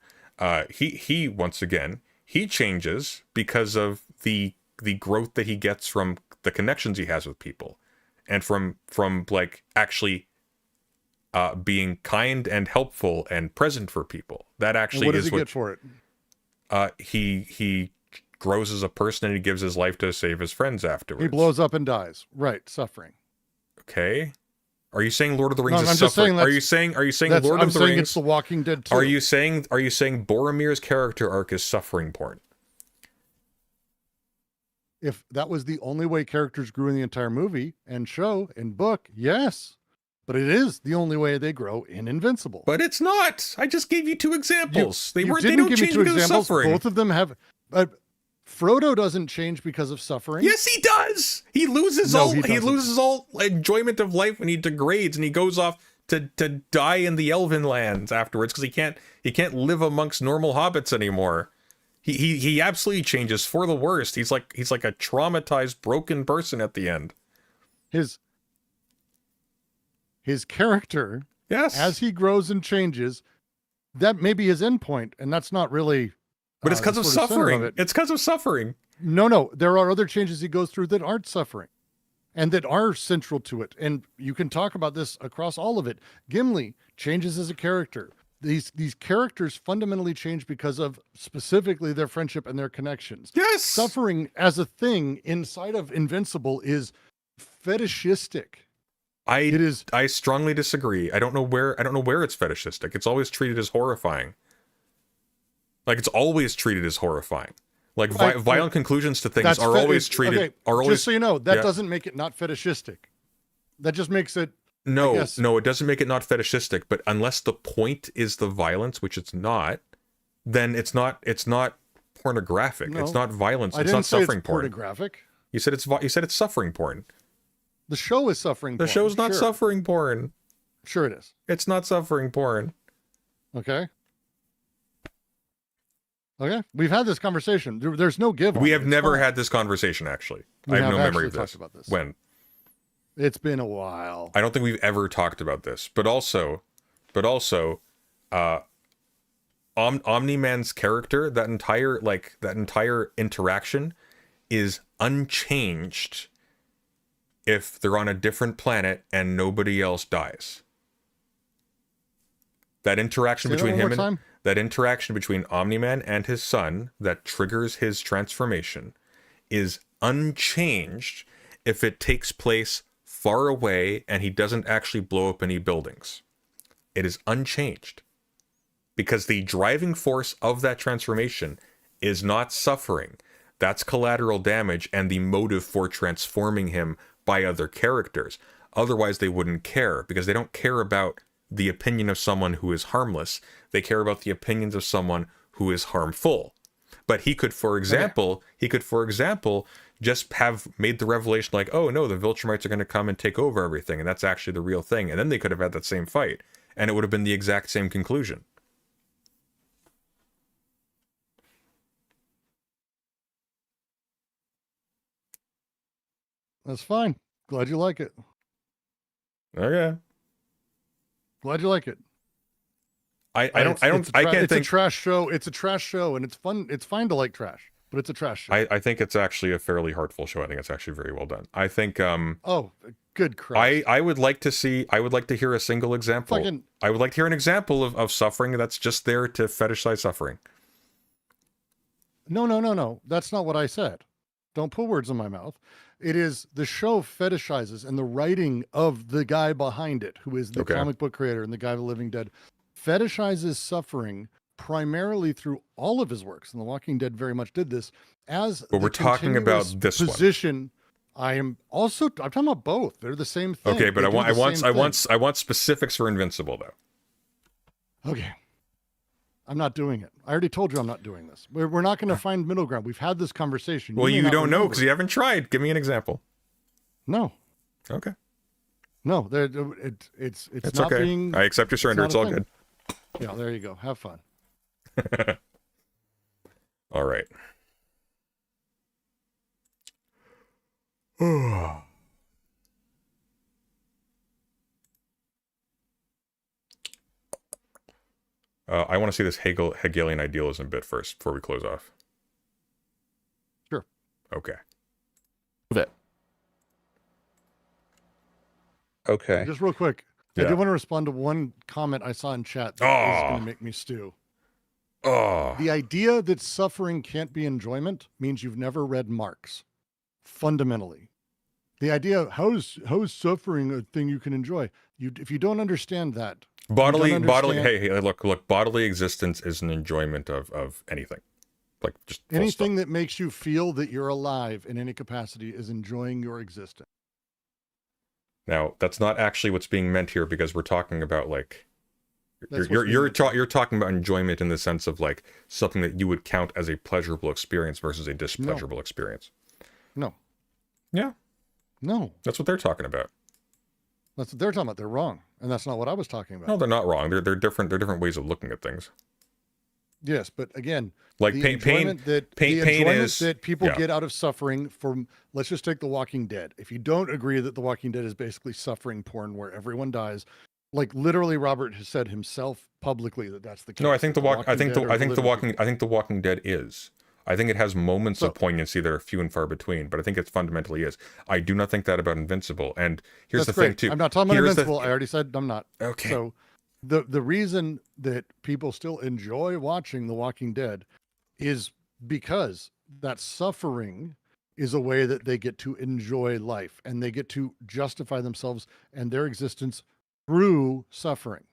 he once again he changes because of the growth that he gets from the connections he has with people, and from like actually being kind and helpful and present for people. That actually And what does is he get for it? He grows as a person and he gives his life to save his friends afterwards. He blows up and dies. Right, suffering. Okay. Are you saying Lord of the Rings No, is I'm just suffering? saying Are you saying That's, Lord I'm of the saying Rings? it's The Walking Dead too. Are you saying Boromir's character arc is suffering porn? If that was the only way characters grew in the entire movie and show and book, yes. But it is the only way they grow in Invincible. But it's not. I just gave you two examples. They You don't didn't give me change two because of examples. suffering. Both of them have. Frodo doesn't change because of suffering. Yes, he does. He loses No, he loses all enjoyment of life when he degrades and he goes off to die in the Elven lands afterwards because he can't live amongst normal hobbits anymore. He absolutely changes for the worst. He's like a traumatized, broken person at the end. His character, Yes. as he grows and changes, that may be his end point, and that's not really. But it's because the of sort center suffering. it. It's because of suffering. No. There are other changes he goes through that aren't suffering and that are central to it. And you can talk about this across all of it. Gimli changes as a character. These characters fundamentally change because of specifically their friendship and their connections. Yes. Suffering as a thing inside of Invincible is fetishistic. I strongly disagree. I don't know where it's fetishistic. It's always treated as horrifying. Like it's always treated as horrifying. Like violent conclusions to things are always treated. Okay, Are always just so you know, that yeah. doesn't make it not fetishistic. That just makes it. No, guess. no, it doesn't make it not fetishistic. But unless the point is the violence, which it's not, then it's not pornographic. No, it's not violence. I It's didn't not say suffering it's porn. pornographic. You said it's suffering porn. The show is suffering. The porn, show's not sure. suffering porn. Sure, it is. It's not suffering porn. Okay. Okay. We've had this conversation. There's no give. We have never had this conversation. Actually, I have no memory of this. Talked about this. When? It's been a while. I don't think we've ever talked about this, but also, Omni-Man's character, that entire interaction is unchanged if they're on a different planet and nobody else dies. That interaction Say that between one him more and time? that interaction between Omni-Man and his son that triggers his transformation is unchanged if it takes place far away and he doesn't actually blow up any buildings. It is unchanged. Because the driving force of that transformation is not suffering. That's collateral damage and the motive for transforming him by other characters. Otherwise, they wouldn't care, because they don't care about the opinion of someone who is harmless. They care about the opinions of someone who is harmful. But he could, for example, just have made the revelation like, oh no, the Viltrumites are going to come and take over everything, and that's actually the real thing. And then they could have had that same fight, and it would have been the exact same conclusion. That's fine. Glad you like it. Okay. Glad you like it. I can't It's think. a trash show. It's a trash show, and it's fun. It's fine to like trash, but it's a trash show. I think it's actually a fairly heartful show. I think it's actually very well done. I think Oh, good Christ. I would like to hear a single example. I would like to hear an example of suffering that's just there to fetishize suffering. No. That's not what I said. Don't put words in my mouth. It is the show fetishizes, and the writing of the guy behind it, who is the comic book creator and the guy of The Living Dead, fetishizes suffering primarily through all of his works. And The Walking Dead very much did this as. But we're talking about this position. I'm talking about both. They're the same thing. Okay, but I want specifics for Invincible though. Okay. I'm not doing it. I already told you I'm not doing this. We're not going to find middle ground. We've had this conversation. Well, you don't know because you haven't tried. Give me an example. No. Okay. No, it's not okay. being. I accept your surrender. It's all good. Yeah, there you go. Have fun. All right. I want to see this Hegelian idealism bit first before we close off. Sure. Okay. Move it. Okay. Just real quick. Yeah. I do want to respond to one comment I saw in chat that is going to make me stew. Oh. The idea that suffering can't be enjoyment means you've never read Marx. Fundamentally. The idea, how is suffering a thing you can enjoy? If you don't understand that. Bodily, hey, look, bodily existence is an enjoyment of anything. Like just anything that makes you feel that you're alive in any capacity is enjoying your existence. Now, that's not actually what's being meant here, because we're talking about like you're talking about enjoyment in the sense of like something that you would count as a pleasurable experience versus a displeasurable experience. No. Yeah. No. That's what they're talking about. That's what they're talking about. They're wrong. And that's not what I was talking about. No, they're not wrong. They're different. They're different ways of looking at things. Yes, but again, like the pain enjoyment that people get out of suffering from, let's just take The Walking Dead. If you don't agree that The Walking Dead is basically suffering porn where everyone dies, like literally Robert has said himself publicly that that's the case. No, I think The Walking Dead is. I think it has moments of poignancy that are few and far between, but I think it fundamentally is. I do not think that about Invincible. And here's the thing too. I'm not talking about Invincible. I already said I'm not. Okay. So the reason that people still enjoy watching The Walking Dead is because that suffering is a way that they get to enjoy life, and they get to justify themselves and their existence through suffering.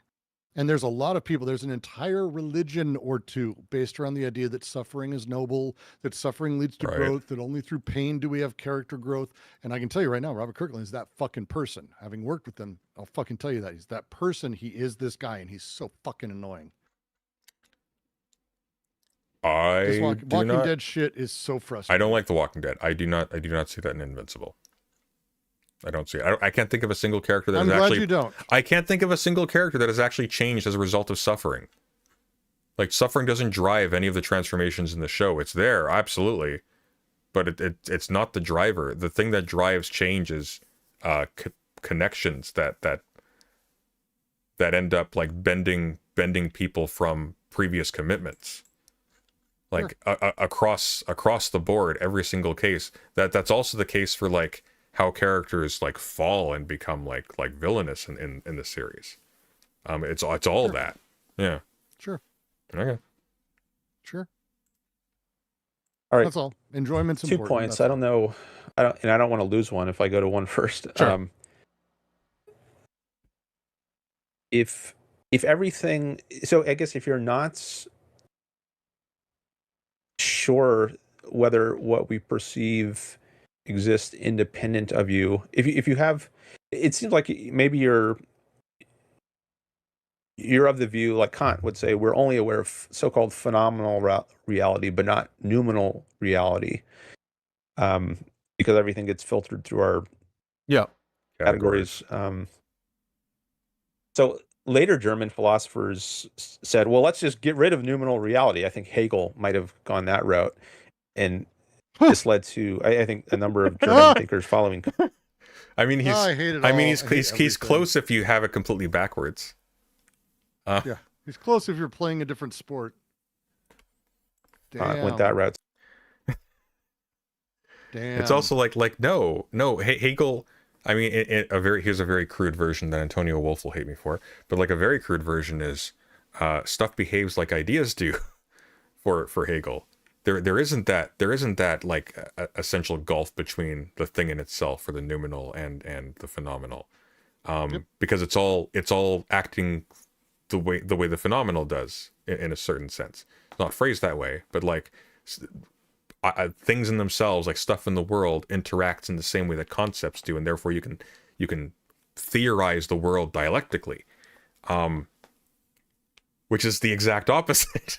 And there's a lot of people, there's an entire religion or two based around the idea that suffering is noble, that suffering leads to growth, that only through pain do we have character growth. And I can tell you right now, Robert Kirkland is that fucking person. Having worked with him, I'll fucking tell you that. He's that person. He is this guy, and he's so fucking annoying. Walking Dead shit is so frustrating. I don't like The Walking Dead. I do not see that in Invincible. I don't see it. I can't think of a single character that I'm glad you don't. I can't think of a single character that has actually changed as a result of suffering. Like, suffering doesn't drive any of the transformations in the show. It's there, absolutely, but it's not the driver. The thing that drives change is connections that end up like bending people from previous commitments. Like across the board, every single case. That's also the case for like how characters like fall and become like villainous in the series. It's all that. Yeah. Sure. Okay. Sure. All right. That's all. Enjoyment's 2 important. points. That's I don't know. I don't want to lose one if I go to one first. Sure. If everything, so I guess if you're not sure whether what we perceive exists independent of you, if you have, it seems like maybe you're of the view, like Kant would say, we're only aware of so-called phenomenal reality, but not noumenal reality, because everything gets filtered through our categories. So later German philosophers said, well, let's just get rid of noumenal reality. I think Hegel might have gone that route, and this led to, I think, a number of German thinkers following. I mean, I hate it all. he's close if you have it completely backwards. Yeah, he's close if you're playing a different sport. Damn. Went that route. Damn. It's also like no, Hegel. I mean, here's a very crude version that Antonio Wolff will hate me for, but like a very crude version is stuff behaves like ideas do for Hegel. There isn't that like essential gulf between the thing in itself, or the noumenal and the phenomenal, because it's all acting the way the phenomenal does in a certain sense. It's not phrased that way, but like things in themselves, like stuff in the world, interacts in the same way that concepts do, and therefore you can theorize the world dialectically, which is the exact opposite.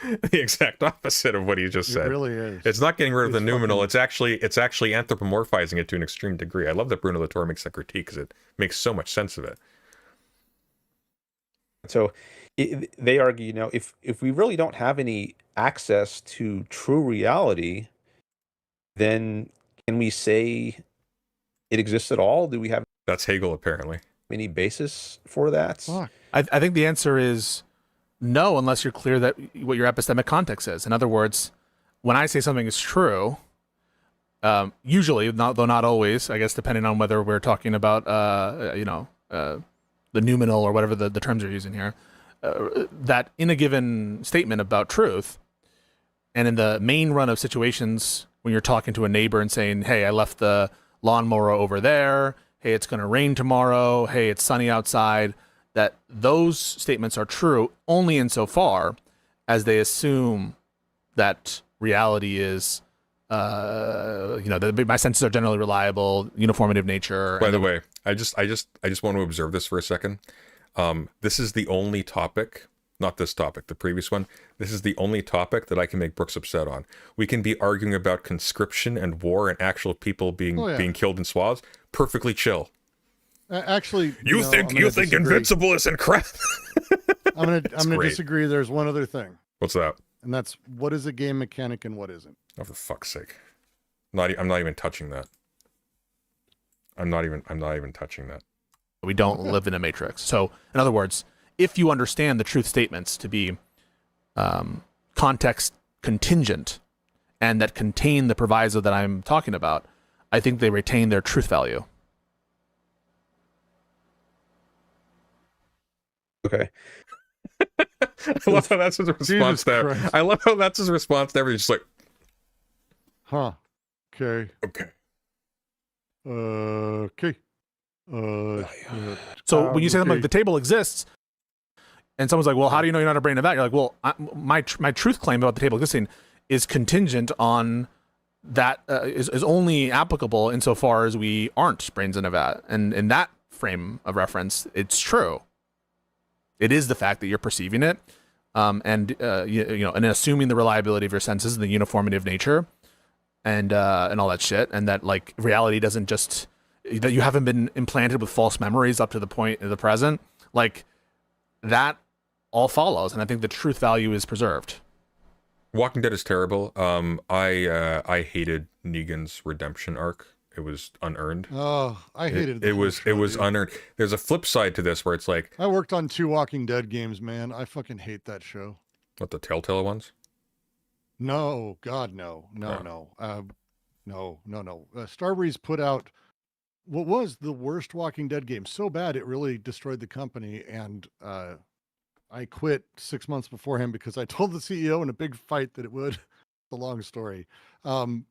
The exact opposite of what he just said. It really is. It's not getting rid of the noumenal. It's actually anthropomorphizing it to an extreme degree. I love that Bruno Latour makes that critique because it makes so much sense of it. So they argue, if we really don't have any access to true reality, then can we say it exists at all? Do we have That's Hegel, apparently. any basis for that? Fuck. I think the answer is no, unless you're clear that what your epistemic context is. In other words, when I say something is true, usually, though not always, I guess, depending on whether we're talking about, the noumenal or whatever the terms are using here, that in a given statement about truth, and in the main run of situations when you're talking to a neighbor and saying, hey, I left the lawnmower over there, hey, it's going to rain tomorrow, hey, it's sunny outside, that those statements are true only insofar as they assume that reality is, my senses are generally reliable, uniformity of nature. By the way, I just want to observe this for a second. This is the only topic, not this topic, the previous one. This is the only topic that I can make Brooks upset on. We can be arguing about conscription and war and actual people being killed in swaths. Perfectly chill. Actually, You think Invincible is incredible? I'm gonna disagree. There's one other thing. What's that? And that's what is a game mechanic and what isn't. Oh, for fuck's sake! I'm not even touching that. I'm not even touching that. We don't live in a matrix. So, in other words, if you understand the truth statements to be context contingent and that contain the proviso that I'm talking about, I think they retain their truth value. Okay. I love how that's his response there. I love how that's his response to everything. Just like, Huh. Okay. okay. Okay. So when you say something like the table exists, and someone's like, well, how do you know you're not a brain of that? You're like, well, my truth claim about the table existing is contingent on that, is only applicable insofar as we aren't brains in a vat. And in that frame of reference, it's true. It is the fact that you're perceiving it, and assuming the reliability of your senses and the uniformity of nature, and all that shit, and that like reality doesn't just, that you haven't been implanted with false memories up to the point of the present, like that all follows, and I think the truth value is preserved. Walking Dead is terrible. I hated Negan's redemption arc. It was unearned. Oh, I hated it. It was unearned. There's a flip side to this where it's like, I worked on 2 Walking Dead games, man. I fucking hate that show. what, the Telltale ones? No, God, no. No. Starbreeze put out what was the worst Walking Dead game so bad it really destroyed the company, and I quit 6 months beforehand because I told the CEO in a big fight that it would. It's a long story. So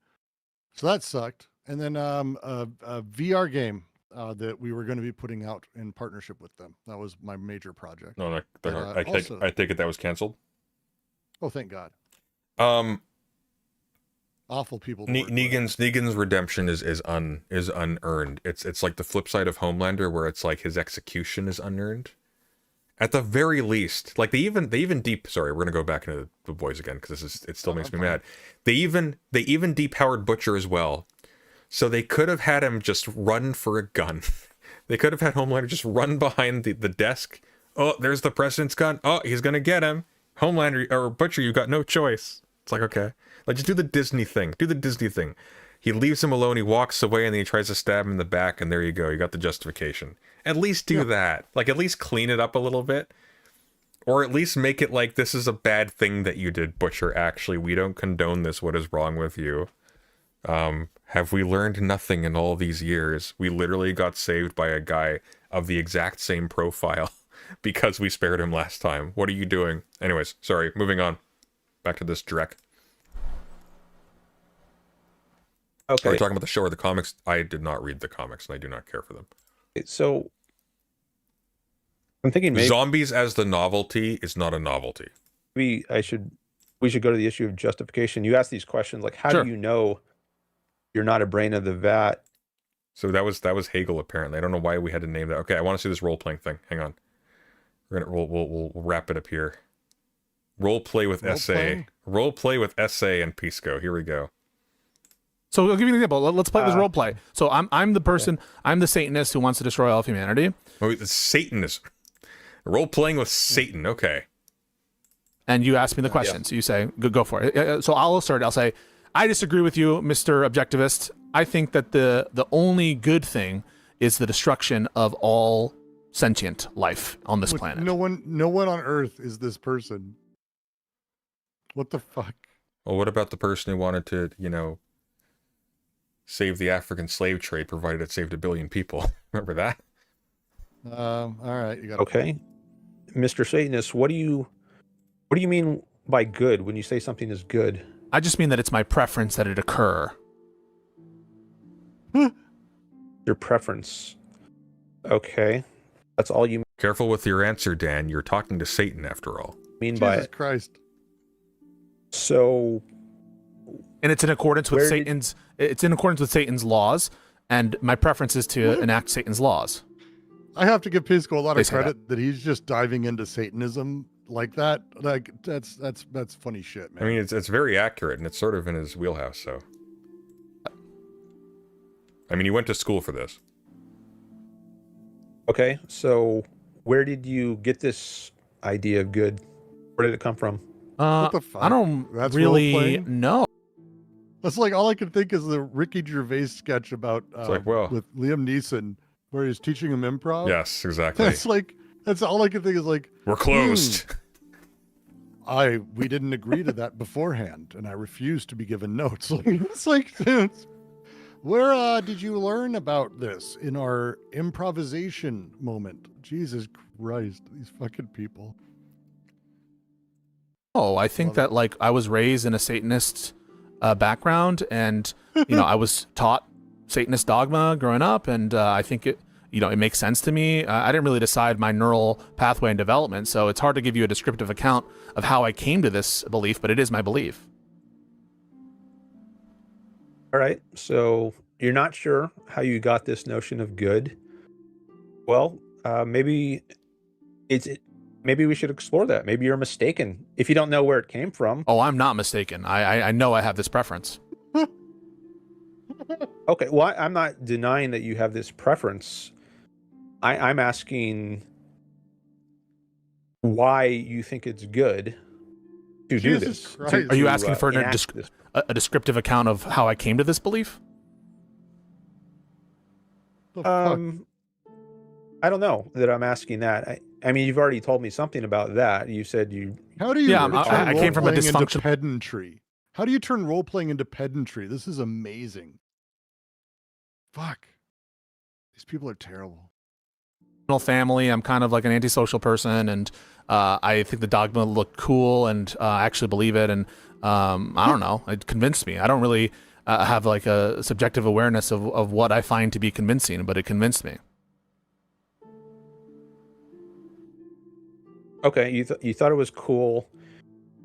that sucked. And then a VR game that we were going to be putting out in partnership with them. That was my major project. No, also, I take it that was canceled. oh, thank God. Awful people. Negan's redemption is unearned. It's like the flip side of Homelander, where it's like his execution is unearned. At the very least, like they even deep. Sorry, we're gonna go back into the boys again because it still makes me mad. They even depowered Butcher as well, so they could have had him just run for a gun. They could have had Homelander just run behind the desk. Oh, there's the president's gun. Oh, he's gonna get him. Homelander or Butcher, you got no choice. It's like, okay, like just do the Disney thing. Do the Disney thing. He leaves him alone. He walks away, and then he tries to stab him in the back, and there you go. You got the justification. At least do that. Like, at least clean it up a little bit. Or at least make it like, this is a bad thing that you did, Butcher. Actually, we don't condone this. What is wrong with you? Have we learned nothing in all these years? We literally got saved by a guy of the exact same profile because we spared him last time. What are you doing? Anyways, sorry. Moving on. Back to this Drek. Okay. Are we talking about the show or the comics? I did not read the comics, and I do not care for them. So I'm thinking maybe zombies as the novelty is not a novelty. we should go to the issue of justification. You ask these questions like, how Sure. do you know you're not a brain of the vat? So that was Hegel apparently. I don't know why we had to name that. Okay, I want to see this role playing thing. Hang on. We'll wrap it up here. Role play with essay. Role play with essay and Pisco. Here we go. So I'll give you an example. Let's play this role play. So I'm the person, I'm the Satanist who wants to destroy all of humanity. Oh, it's Satanism. Role playing with Satan. Okay. And you ask me the question. So you say, go for it. So I'll start. I'll say, I disagree with you, Mr. Objectivist. I think that the only good thing is the destruction of all sentient life on this planet. No one on Earth is this person. What the fuck? Well, what about the person who wanted to, save the African slave trade, provided it saved 1 billion people? Remember that? All right, you got Okay, Mr. Satanist, what do you mean by good when you say something is good? I just mean that it's my preference that it occur. Your preference. Okay, that's all you Careful with your answer, Dan. You're talking to Satan after all. mean by Jesus it. Christ. So, And it's in accordance with Where did- Satan's. It's in accordance with Satan's laws, and my preference is to enact Satan's laws. I have to give Pisco a lot They of say credit that he's just diving into Satanism like that. Like that's funny shit, man. I mean, it's very accurate, and it's sort of in his wheelhouse, so. I mean, he went to school for this. okay, so where did you get this idea of good? Where did it come from? What the fuck? I don't That's really role-playing? know. That's like all I can think is the Ricky Gervais sketch about like, well- with Liam Neeson where he's teaching him improv. Yes, exactly. That's all I can think is like, We're closed. we didn't agree to that beforehand, and I refuse to be given notes. It's like, dude, where did you learn about this in our improvisation moment? Jesus Christ, these fucking people. Oh, I think Love that like I was raised in a Satanist background, and I was taught Satanist dogma growing up, and I think it makes sense to me. I didn't really decide my neural pathway and development, so it's hard to give you a descriptive account of how I came to this belief, but it is my belief. All right, so you're not sure how you got this notion of good. Well, maybe we should explore that. Maybe you're mistaken if you don't know where it came from. Oh, I'm not mistaken. I know I have this preference. Okay, well, I'm not denying that you have this preference. I'm asking why you think it's good to do Jesus this. Christ. Are you asking for enact this? a descriptive account of how I came to this belief? The fuck? I don't know that I'm asking that. I mean, you've already told me something about that. You said you. How do you Yeah, turn I came from a role-playing into dysfunctional- pedantry? How do you turn role playing into pedantry? This is amazing. Fuck. These people are terrible. Family. I'm kind of like an antisocial person, and I think the dogma looked cool, and I actually believe it. And I don't know, it convinced me. I don't really have like a subjective awareness of what I find to be convincing, but it convinced me. Okay, you thought it was cool.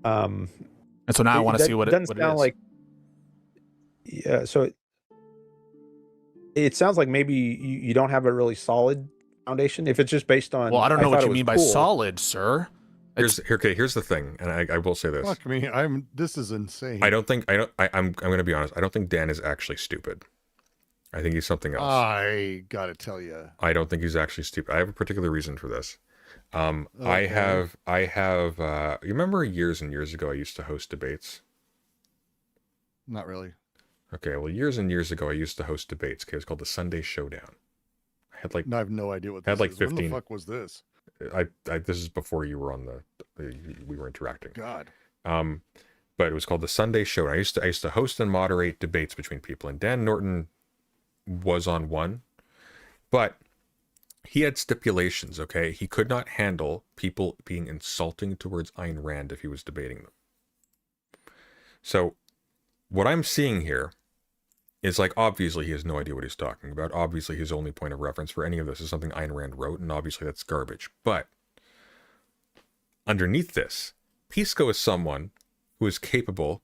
And so now I want to see what it doesn't sound is. like. Yeah, so it sounds like maybe you don't have a really solid foundation. If it's just based on, Well, I don't know what you mean by cool. solid, sir. Here's the thing, and I will say this. Fuck me. This is insane. I'm going to be honest. I don't think Dan is actually stupid. I think he's something else. I gotta tell you. I don't think he's actually stupid. I have a particular reason for this. I have. You remember years and years ago, I used to host debates. Not really. Okay, well, years and years ago, I used to host debates. Okay, it was called the Sunday Showdown. I had like. I have no idea what this had like is. 15. When the fuck was this? This is before you were on we were interacting. God. But it was called the Sunday Showdown. I used to host and moderate debates between people, and Dan Norton was on one, but he had stipulations. Okay, he could not handle people being insulting towards Ayn Rand if he was debating them. So what I'm seeing here is like, obviously he has no idea what he's talking about. Obviously his only point of reference for any of this is something Ayn Rand wrote, and obviously that's garbage. But underneath this, Pisco is someone who is capable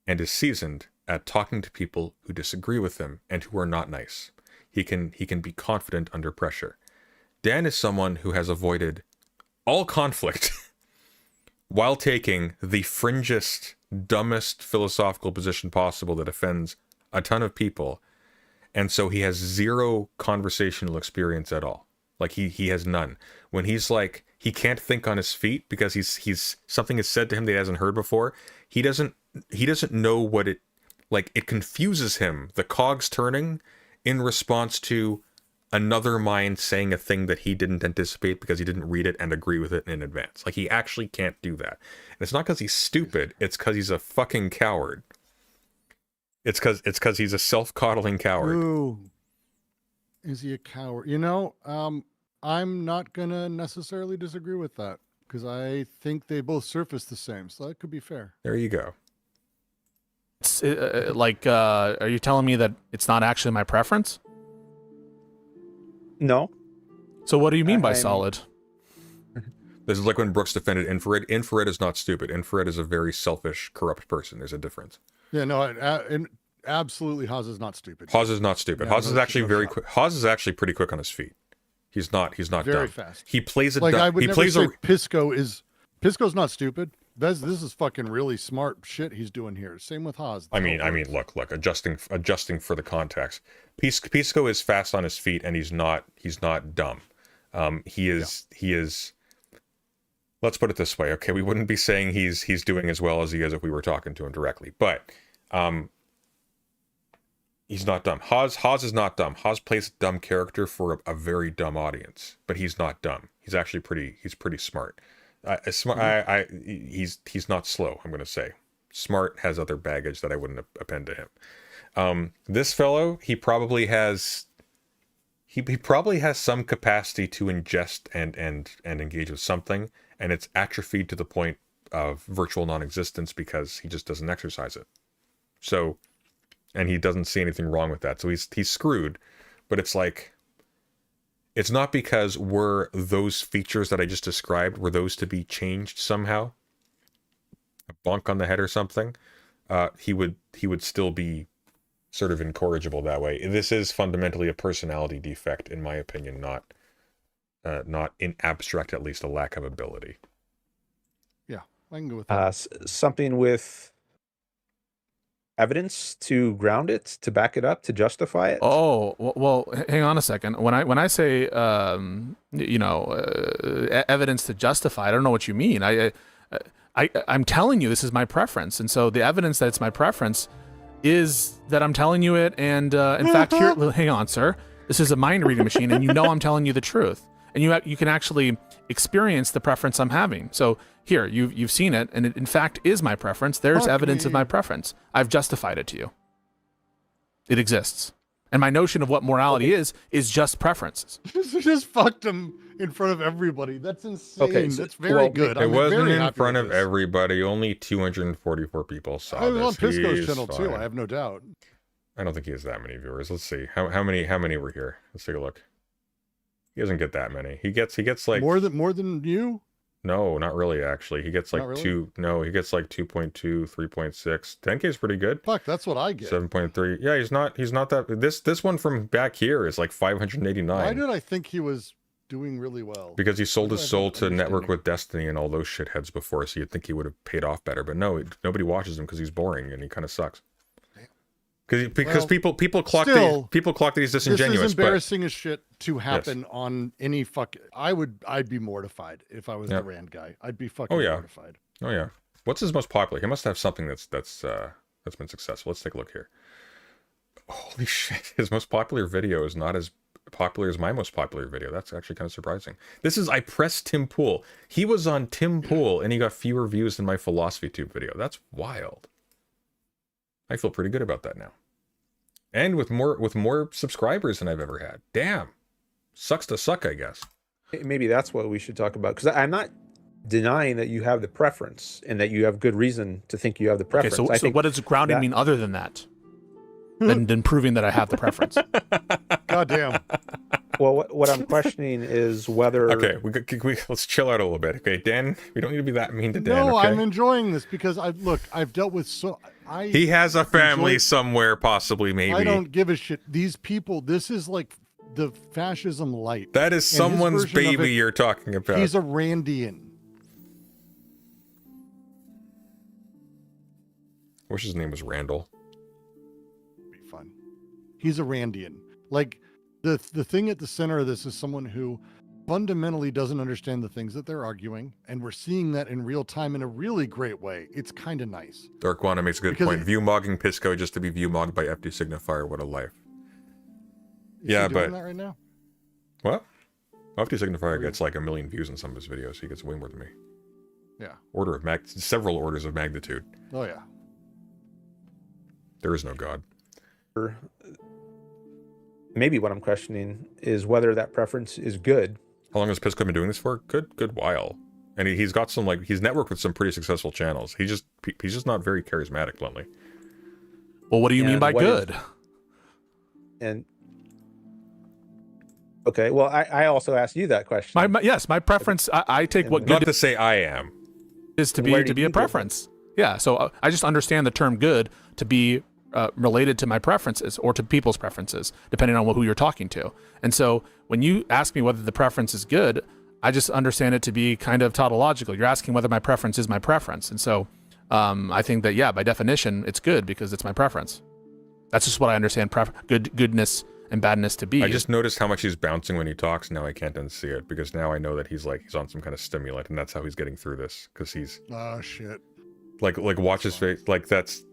and is seasoned at talking to people who disagree with him and who are not nice. He can be confident under pressure. Dan is someone who has avoided all conflict while taking the fringest, dumbest philosophical position possible that offends a ton of people, and so he has zero conversational experience at all. Like he has none. When he's like, he can't think on his feet because he's something is said to him that he hasn't heard before. He doesn't know what it, like, it confuses him, the cogs turning in response to another mind saying a thing that he didn't anticipate because he didn't read it and agree with it in advance. Like, he actually can't do that. And it's not because he's stupid, it's because he's a fucking coward. It's because he's a self-coddling coward. Ooh. Is he a coward? You know, I'm not gonna necessarily disagree with that because I think they both surface the same, so that could be fair. There you go. It's are you telling me that it's not actually my preference? No. So what do you mean by solid? This is like when Brooks defended Infrared. Infrared is not stupid. Infrared is a very selfish, corrupt person. There's a difference. Yeah, no, absolutely. Haas is not stupid. Haas is not stupid. Yeah, Haas is no, actually no very shot. quick. Haas is actually pretty quick on his feet. He's not Very dumb. fast. He plays it Like, dumb. I would He never plays say a Pisco's not stupid. This is fucking really smart shit he's doing here. Same with Haas. I mean, look, adjusting for the context. Pisco is fast on his feet, and he's not dumb. He is. Let's put it this way, okay? We wouldn't be saying he's doing as well as he is if we were talking to him directly, but he's not dumb. Haas is not dumb. Haas plays a dumb character for a very dumb audience, but he's not dumb. He's actually pretty smart. He's not slow, I'm going to say. Smart has other baggage that I wouldn't append to him. This fellow, he probably has some capacity to ingest and engage with something, and it's atrophied to the point of virtual non-existence because he just doesn't exercise it. So, and he doesn't see anything wrong with that. So he's screwed, but it's like, it's not because were those features that I just described, were those to be changed somehow, a bonk on the head or something, he would still be sort of incorrigible that way. This is fundamentally a personality defect, in my opinion, not in abstract, at least a lack of ability. Yeah, I can go with that. Something with evidence to ground it, to back it up, to justify it. Oh, well, hang on a second. When I say evidence to justify, I don't know what you mean. I'm telling you this is my preference, and so the evidence that it's my preference is that I'm telling you it. And in fact, here, hang on, sir. This is a mind reading machine, and you know I'm telling you the truth, and you can actually experience the preference I'm having. So here, you've seen it, and it in fact is my preference. There's evidence of my preference. I've justified it to you. It exists. And my notion of what morality is just preferences. Just fucked him in front of everybody. That's insane. Okay, so- That's very well, good. It I'm wasn't very in happy front with of this. everybody. Only 244 people saw I was on this. Pisco's He's channel too. fine. I have no doubt. I don't think he has that many viewers. Let's see. How many were here? Let's take a look. He doesn't get that many. He gets like More than you. No, not really, actually. He gets like Not really? he gets like 2.2, 3.6. 10K is pretty good. Fuck, that's what I get. 7.3. Yeah, he's not that. This one from back here is like 589. Why did I think he was doing really well? Because he sold his soul to Network understanding. with Destiny and all those shitheads before, so you'd think he would have paid off better. But no, nobody watches him because he's boring and he kind of sucks. Because Well, people clock still, that he's This disingenuous. is embarrassing as shit to happen on any fuck. I'd be mortified if I was the Rand guy. I'd be fucking mortified. Oh yeah. What's his most popular? He must have something that's been successful. Let's take a look here. Holy shit! His most popular video is not as popular as my most popular video. That's actually kind of surprising. I pressed Tim Pool. He was on Tim Pool and he got fewer views than my Philosophy Tube video. That's wild. I feel pretty good about that now. And with more subscribers than I've ever had. Damn. Sucks to suck, I guess. Maybe that's what we should talk about, because I'm not denying that you have the preference and that you have good reason to think you have the Okay, preference. so what does grounding mean other than that? than proving that I have the preference. God damn. Well, what I'm questioning is whether... Okay, let's chill out a little bit. Okay, Dan, we don't need to be that mean to Dan. No, okay? I'm enjoying this because I've dealt with he has a family somewhere, possibly, maybe. I don't give a shit. These people, this is like the fascism light. That is someone's baby you're talking about. He's a Randian. I wish his name was Randall. Be fun. He's a Randian. Like the thing at the center of this is someone who fundamentally doesn't understand the things that they're arguing, and we're seeing that in real time in a really great way. It's kind of nice. Dark Wanda makes a good point. View mogging Pisco just to be view mogged by FD Signifier. What a life. Is yeah, he doing but that right now? What? FD Signifier gets like 1 million views on some of his videos. He gets way more than me. Yeah. Several orders of magnitude. Oh yeah. There is no God. Maybe what I'm questioning is whether that preference is good. How long has Pisco been doing this for? Good while. And he's got some he's networked with some pretty successful channels. He's just not very charismatic, bluntly. Well, what do you mean by good? Okay, well, I also asked you that question. My preference. I take what good. Not to say I am. Is to be a preference. Yeah, so I just understand the term good to be related to my preferences or to people's preferences, depending on who you're talking to. And so when you ask me whether the preference is good, I just understand it to be kind of tautological. You're asking whether my preference is my preference. And so I think that, yeah, by definition, it's good because it's my preference. That's just what I understand goodness and badness to be. I just noticed how much he's bouncing when he talks. Now I can't unsee it because now I know that he's on some kind of stimulant, and that's how he's getting through this, because he's... Oh, shit. Like watch his face. Like, that's...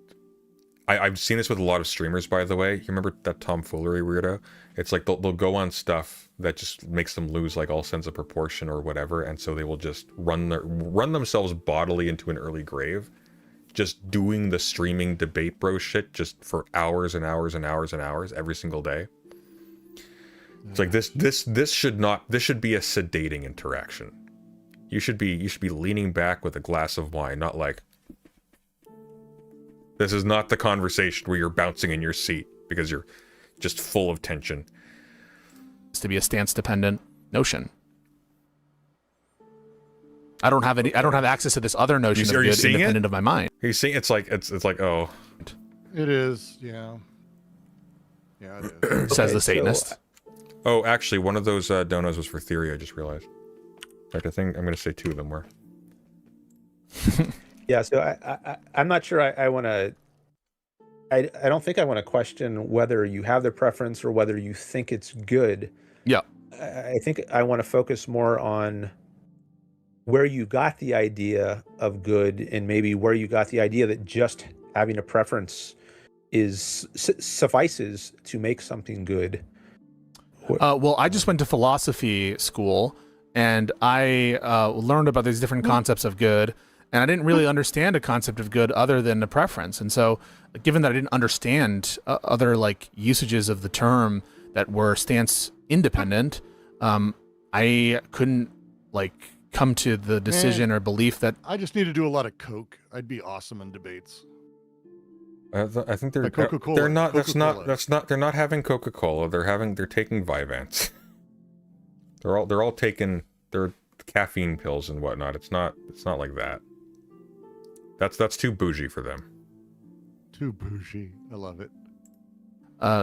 I've seen this with a lot of streamers, by the way. You remember that tomfoolery weirdo? It's like they'll go on stuff that just makes them lose like all sense of proportion or whatever, and so they will just run themselves bodily into an early grave, just doing the streaming debate bro shit just for hours and hours and hours and hours every single day. It's like this should be a sedating interaction. You should be leaning back with a glass of wine, not like... This is not the conversation where you're bouncing in your seat because you're just full of tension. It's to be a stance-dependent notion. I don't have access to this other notion of good independent of my mind. Are you seeing? It's like oh. It is, yeah. Yeah, it is. Says the Satanist. Oh, actually, one of those donos was for theory. I just realized. In fact, I think I'm going to say 2 of them were. Yeah, so I'm not sure I want to... I don't think I want to question whether you have the preference or whether you think it's good. Yeah. I think I want to focus more on where you got the idea of good, and maybe where you got the idea that just having a preference suffices to make something good. Well, I just went to philosophy school, and I learned about these different concepts of good. And I didn't really understand a concept of good other than a preference. And so, given that I didn't understand other like usages of the term that were stance independent, I couldn't like come to the decision or belief that I just need to do a lot of coke. I'd be awesome in debates. I think they're Like Coca-Cola. they're not. Coca-Cola. That's not. They're not having Coca-Cola. They're taking Vyvanse. They're all taking their caffeine pills and whatnot. It's not like that. That's too bougie for them. Too bougie. I love it.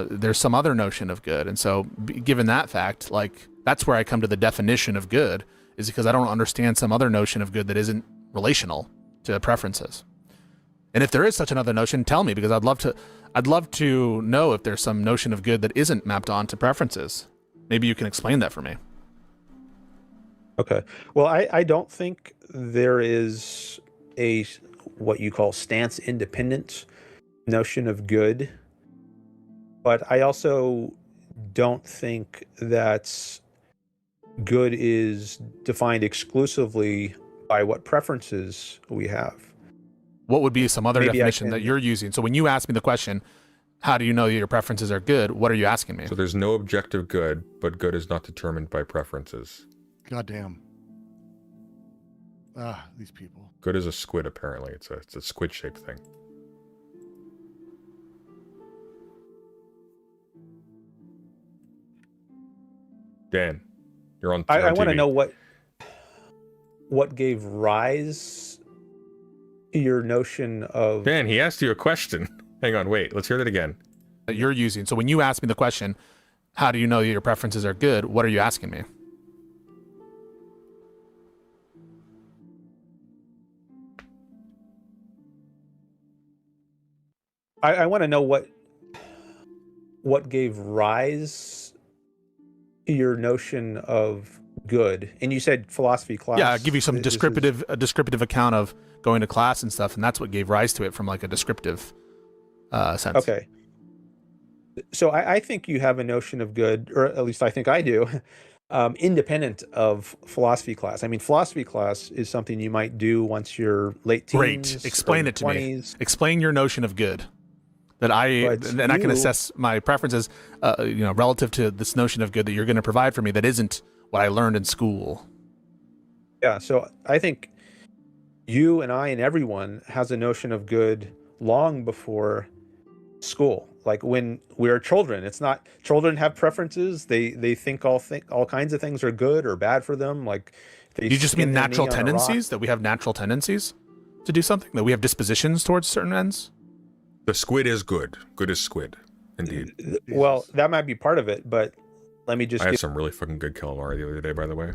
there's some other notion of good. And so given that fact, like that's where I come to the definition of good, is because I don't understand some other notion of good that isn't relational to preferences. And if there is such another notion, tell me, because I'd love to know if there's some notion of good that isn't mapped onto preferences. Maybe you can explain that for me. Okay. Well, I don't think there is a what you call stance independent notion of good, but I also don't think that good is defined exclusively by what preferences we have. What would be some other Maybe definition that you're using? So when you ask me the question, how do you know your preferences are good? What are you asking me? So there's no objective good, but good is not determined by preferences. Goddamn. Ah, these people. Good is a squid, apparently. It's a squid-shaped thing. Dan, you're on. I want to know what gave rise to your notion of. Dan, he asked you a question. Hang on, wait. Let's hear that again. That you're using. So when you ask me the question, how do you know your preferences are good? What are you asking me? I want to know what gave rise to your notion of good. And you said philosophy class. Yeah, I'll give you some a descriptive account of going to class and stuff, and that's what gave rise to it from like a descriptive sense. Okay. So I think you have a notion of good, or at least I think I do, independent of philosophy class. I mean, philosophy class is something you might do once you're late teens. Great. Explain it to 20s. me. Explain your notion of good. I can assess my preferences, relative to this notion of good that you're going to provide for me that isn't what I learned in school. Yeah, so I think you and I and everyone has a notion of good long before school. Like when we're children, it's not, children have preferences. They think all kinds of things are good or bad for them. Like you just mean natural tendencies, that we have natural tendencies to do something, that we have dispositions towards certain ends? The squid is good. Good is squid. Indeed. Well, that might be part of it, but let me just I had some really fucking good calamari the other day, by the way.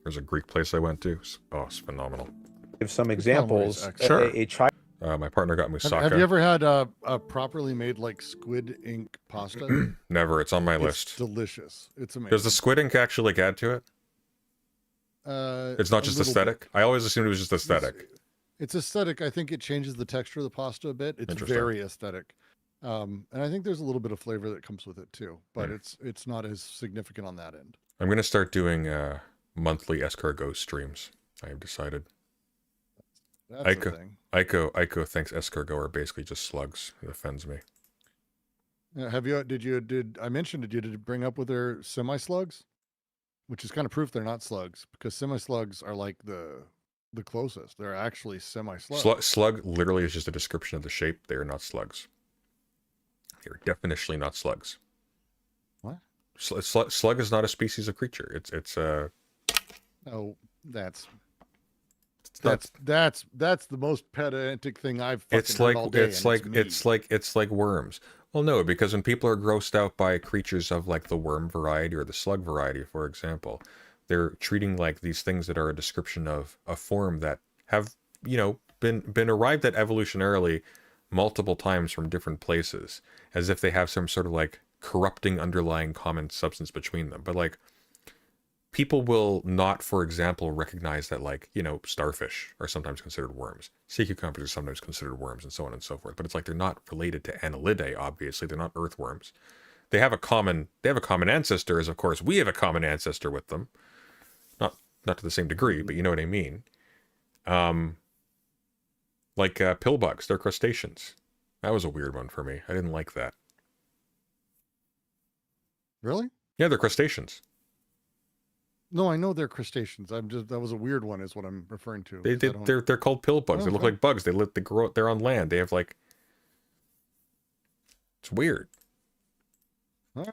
There's a Greek place I went to. Oh, it's phenomenal. give some examples. Sure. A child. My partner got moussaka. Have you ever had a properly made like squid ink pasta? Never. It's on my It's list. delicious. It's amazing. Does the squid ink actually add to it? It's not a just little aesthetic? I always assumed it was just aesthetic. It's aesthetic. I think it changes the texture of the pasta a bit. It's Interesting. very aesthetic. And I think there's a little bit of flavor that comes with it too, but it's not as significant on that end. I'm going to start doing monthly escargot streams. I have decided. That's the thing. Aiko thinks escargot are basically just slugs. It offends me. Did I mention, did you bring up with their semi-slugs? Which is kind of proof they're not slugs, because semi-slugs are like the closest. They're actually semi-slugs. Slug literally is just a description of the shape. They are not slugs. They are definitionally not slugs. What? Slug is not a species of creature. It's Oh, that's the most pedantic thing I've fucking heard all day. It's like worms. Well, no, because when people are grossed out by creatures of like the worm variety or the slug variety, for example, they're treating like these things that are a description of a form that have, been arrived at evolutionarily multiple times from different places, as if they have some sort of like corrupting underlying common substance between them. But like, people will not, for example, recognize that like, starfish are sometimes considered worms. Sea cucumbers are sometimes considered worms, and so on and so forth. But it's like they're not related to Annelidae, obviously. They're not earthworms. They have a common ancestor, as of course we have a common ancestor with them. Not to the same degree, but you know what I mean. Like pill bugs, they're crustaceans. That was a weird one for me. I didn't like that. Really? Yeah, they're crustaceans. No, I know they're crustaceans. That was a weird one, is what I'm referring to. They're called pill bugs. They look like bugs. They grow. They're on land. They have like. It's weird. Huh?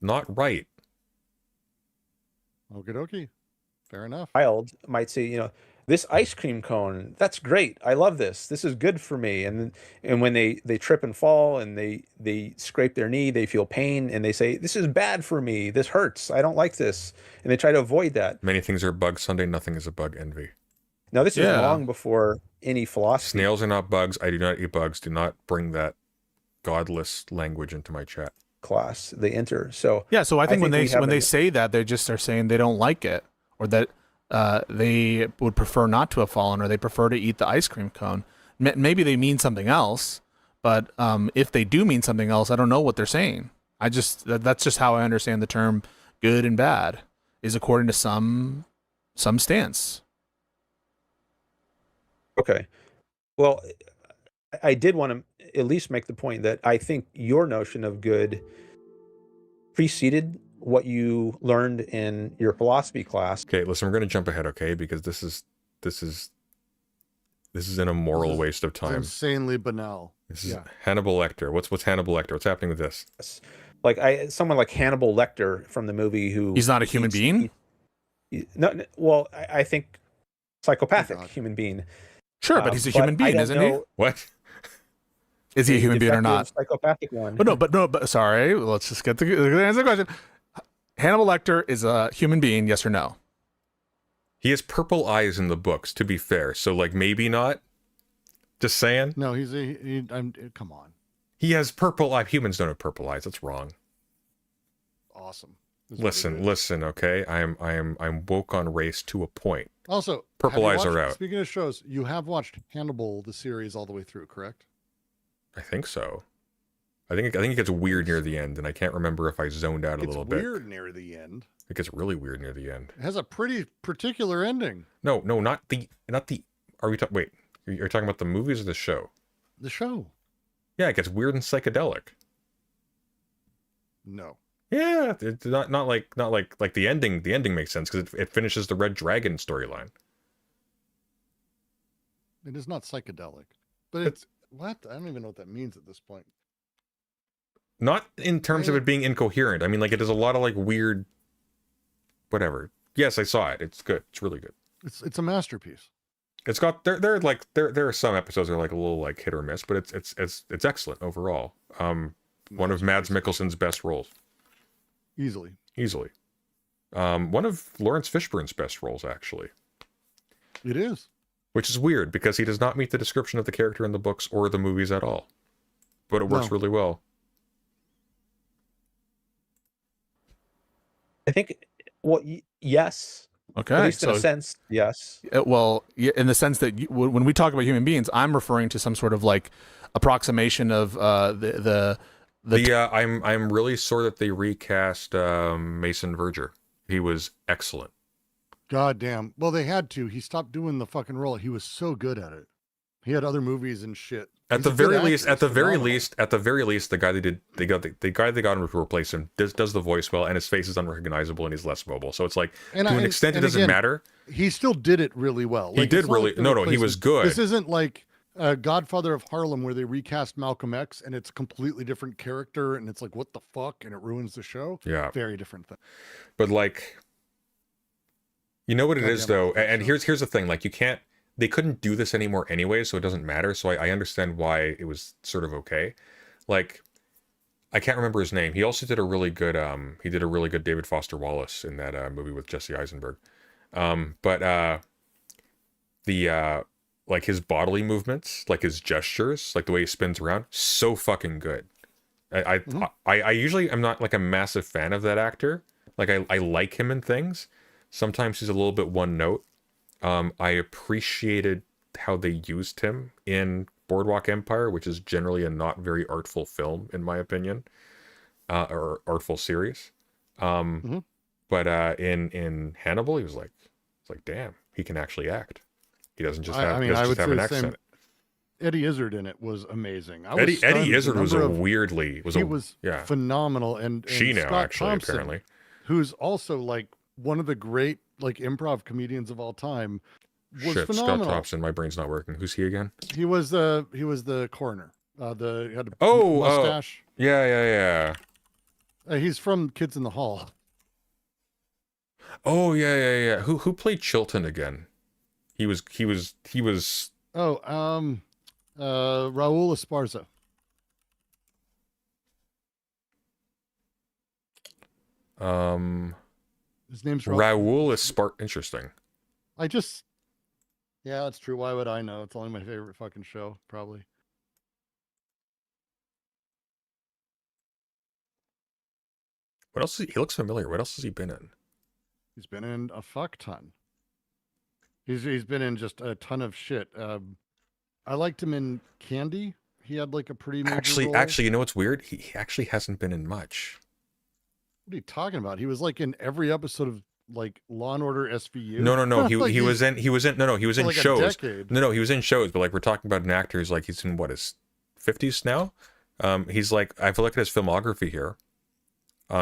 Not right. Okie dokie. Fair enough. Child might say, you know, this ice cream cone, that's great. I love this. This is good for me. And when they trip and fall and they scrape their knee, they feel pain and they say, this is bad for me. This hurts. I don't like this. And they try to avoid that. Many things are bug Sunday. Nothing is a bug envy. Now, this is long before any philosophy. Snails are not bugs. I do not eat bugs. Do not bring that godless language into my chat. Class they enter. So yeah, so I think when they say that, they just are saying they don't like it, or that they would prefer not to have fallen, or they prefer to eat the ice cream cone. Maybe they mean something else, but if they do mean something else, I don't know what they're saying. That's just how I understand the term good and bad, is according to some stance. Okay. Well, I did want to at least make the point that I think your notion of good preceded what you learned in your philosophy class. Okay, listen, we're going to jump ahead, okay? Because this is an immoral waste of time. It's insanely banal. This is Hannibal Lecter. What's Hannibal Lecter? What's happening with this? Like someone like Hannibal Lecter from the movie who he's not a human being. No, well, I think psychopathic human being. Sure, but he's a human being, isn't he? What? Is he a human being or not? Psychopathic one. But sorry. Let's just get the answer the question. Hannibal Lecter is a human being, yes or no? He has purple eyes in the books, to be fair. So, like, maybe not. Just saying. No, come on. He has purple eyes. Humans don't have purple eyes. That's wrong. Awesome. Listen. Okay, I'm woke on race to a point. Also, purple eyes are out. Speaking of shows, you have watched Hannibal, the series, all the way through, correct? I think so. I think it gets weird near the end, and I can't remember if I zoned out a little bit. It's weird near the end. It gets really weird near the end. It has a pretty particular ending. No, not the. Are we talking? Wait, you're talking about the movies or the show? The show. Yeah, it gets weird and psychedelic. No. Yeah, it's not like the ending. The ending makes sense because it finishes the Red Dragon storyline. It is not psychedelic, but it's what? I don't even know what that means at this point. Not in terms of it being incoherent. I mean, like, it does a lot of like weird, whatever. Yes, I saw it. It's good. It's really good. It's a masterpiece. It's got there are some episodes that are like a little like hit or miss, but it's excellent overall. One of Mads Mikkelsen's best roles. Easily. One of Lawrence Fishburne's best roles, actually. It is. Which is weird because he does not meet the description of the character in the books or the movies at all. But it works really well. I think, yes. Okay. At least in a sense, yes. Well, in the sense that when we talk about human beings, I'm referring to some sort of like approximation of I'm really sore that they recast Mason Verger. He was excellent. God damn. Well, they had to. He stopped doing the fucking role. He was so good at it. He had other movies and shit. At the very least, the guy they got him to replace him does the voice well, and his face is unrecognizable and he's less mobile. So it's like to an extent it doesn't matter. He still did it really well. He did really he was good. This isn't like Godfather of Harlem where they recast Malcolm X and it's a completely different character and it's like what the fuck and it ruins the show. Yeah, very different thing. But like, you know what it is though, and here's the thing: like they couldn't do this anymore anyway, so it doesn't matter. So I understand why it was sort of okay. Like, I can't remember his name. He also did a really good David Foster Wallace in that movie with Jesse Eisenberg. But like his bodily movements, like his gestures, like the way he spins around, so fucking good. I usually am not like a massive fan of that actor. Like I like him in things. Sometimes he's a little bit one note. I appreciated how they used him in Boardwalk Empire, which is generally a not very artful film, in my opinion, or artful series. But in Hannibal, he was like, damn, he can actually act. He doesn't just have, have an accent. Eddie Izzard in it was amazing. I was Eddie stunned at the Izzard was number a of- weirdly he was yeah. phenomenal, and She now Scott actually Thompson, apparently. who's also like one of the great like improv comedians of all time, was Shit, phenomenal. Scott Thompson. My brain's not working. Who's he again? He was the coroner. He had a Oh, mustache. Yeah. He's from Kids in the Hall. Oh yeah. Who played Chilton again? He was. Oh, Raul Esparza. His name's Raul is interesting. Yeah, that's true. Why would I know? It's only my favorite fucking show, probably. What else? He looks familiar. What else has he been in? He's been in a fuck ton. He's been in just a ton of shit. I liked him in Candy. He had like a pretty major role. Actually, you know what's weird? He actually hasn't been in much. What are you talking about? He was like in every episode of like Law and Order SVU. No. He Like he was in he was in like a shows. decade. No, he was in shows, but like we're talking about an actor who's like he's in what, his 50s now. He's like, I've looked at his filmography here.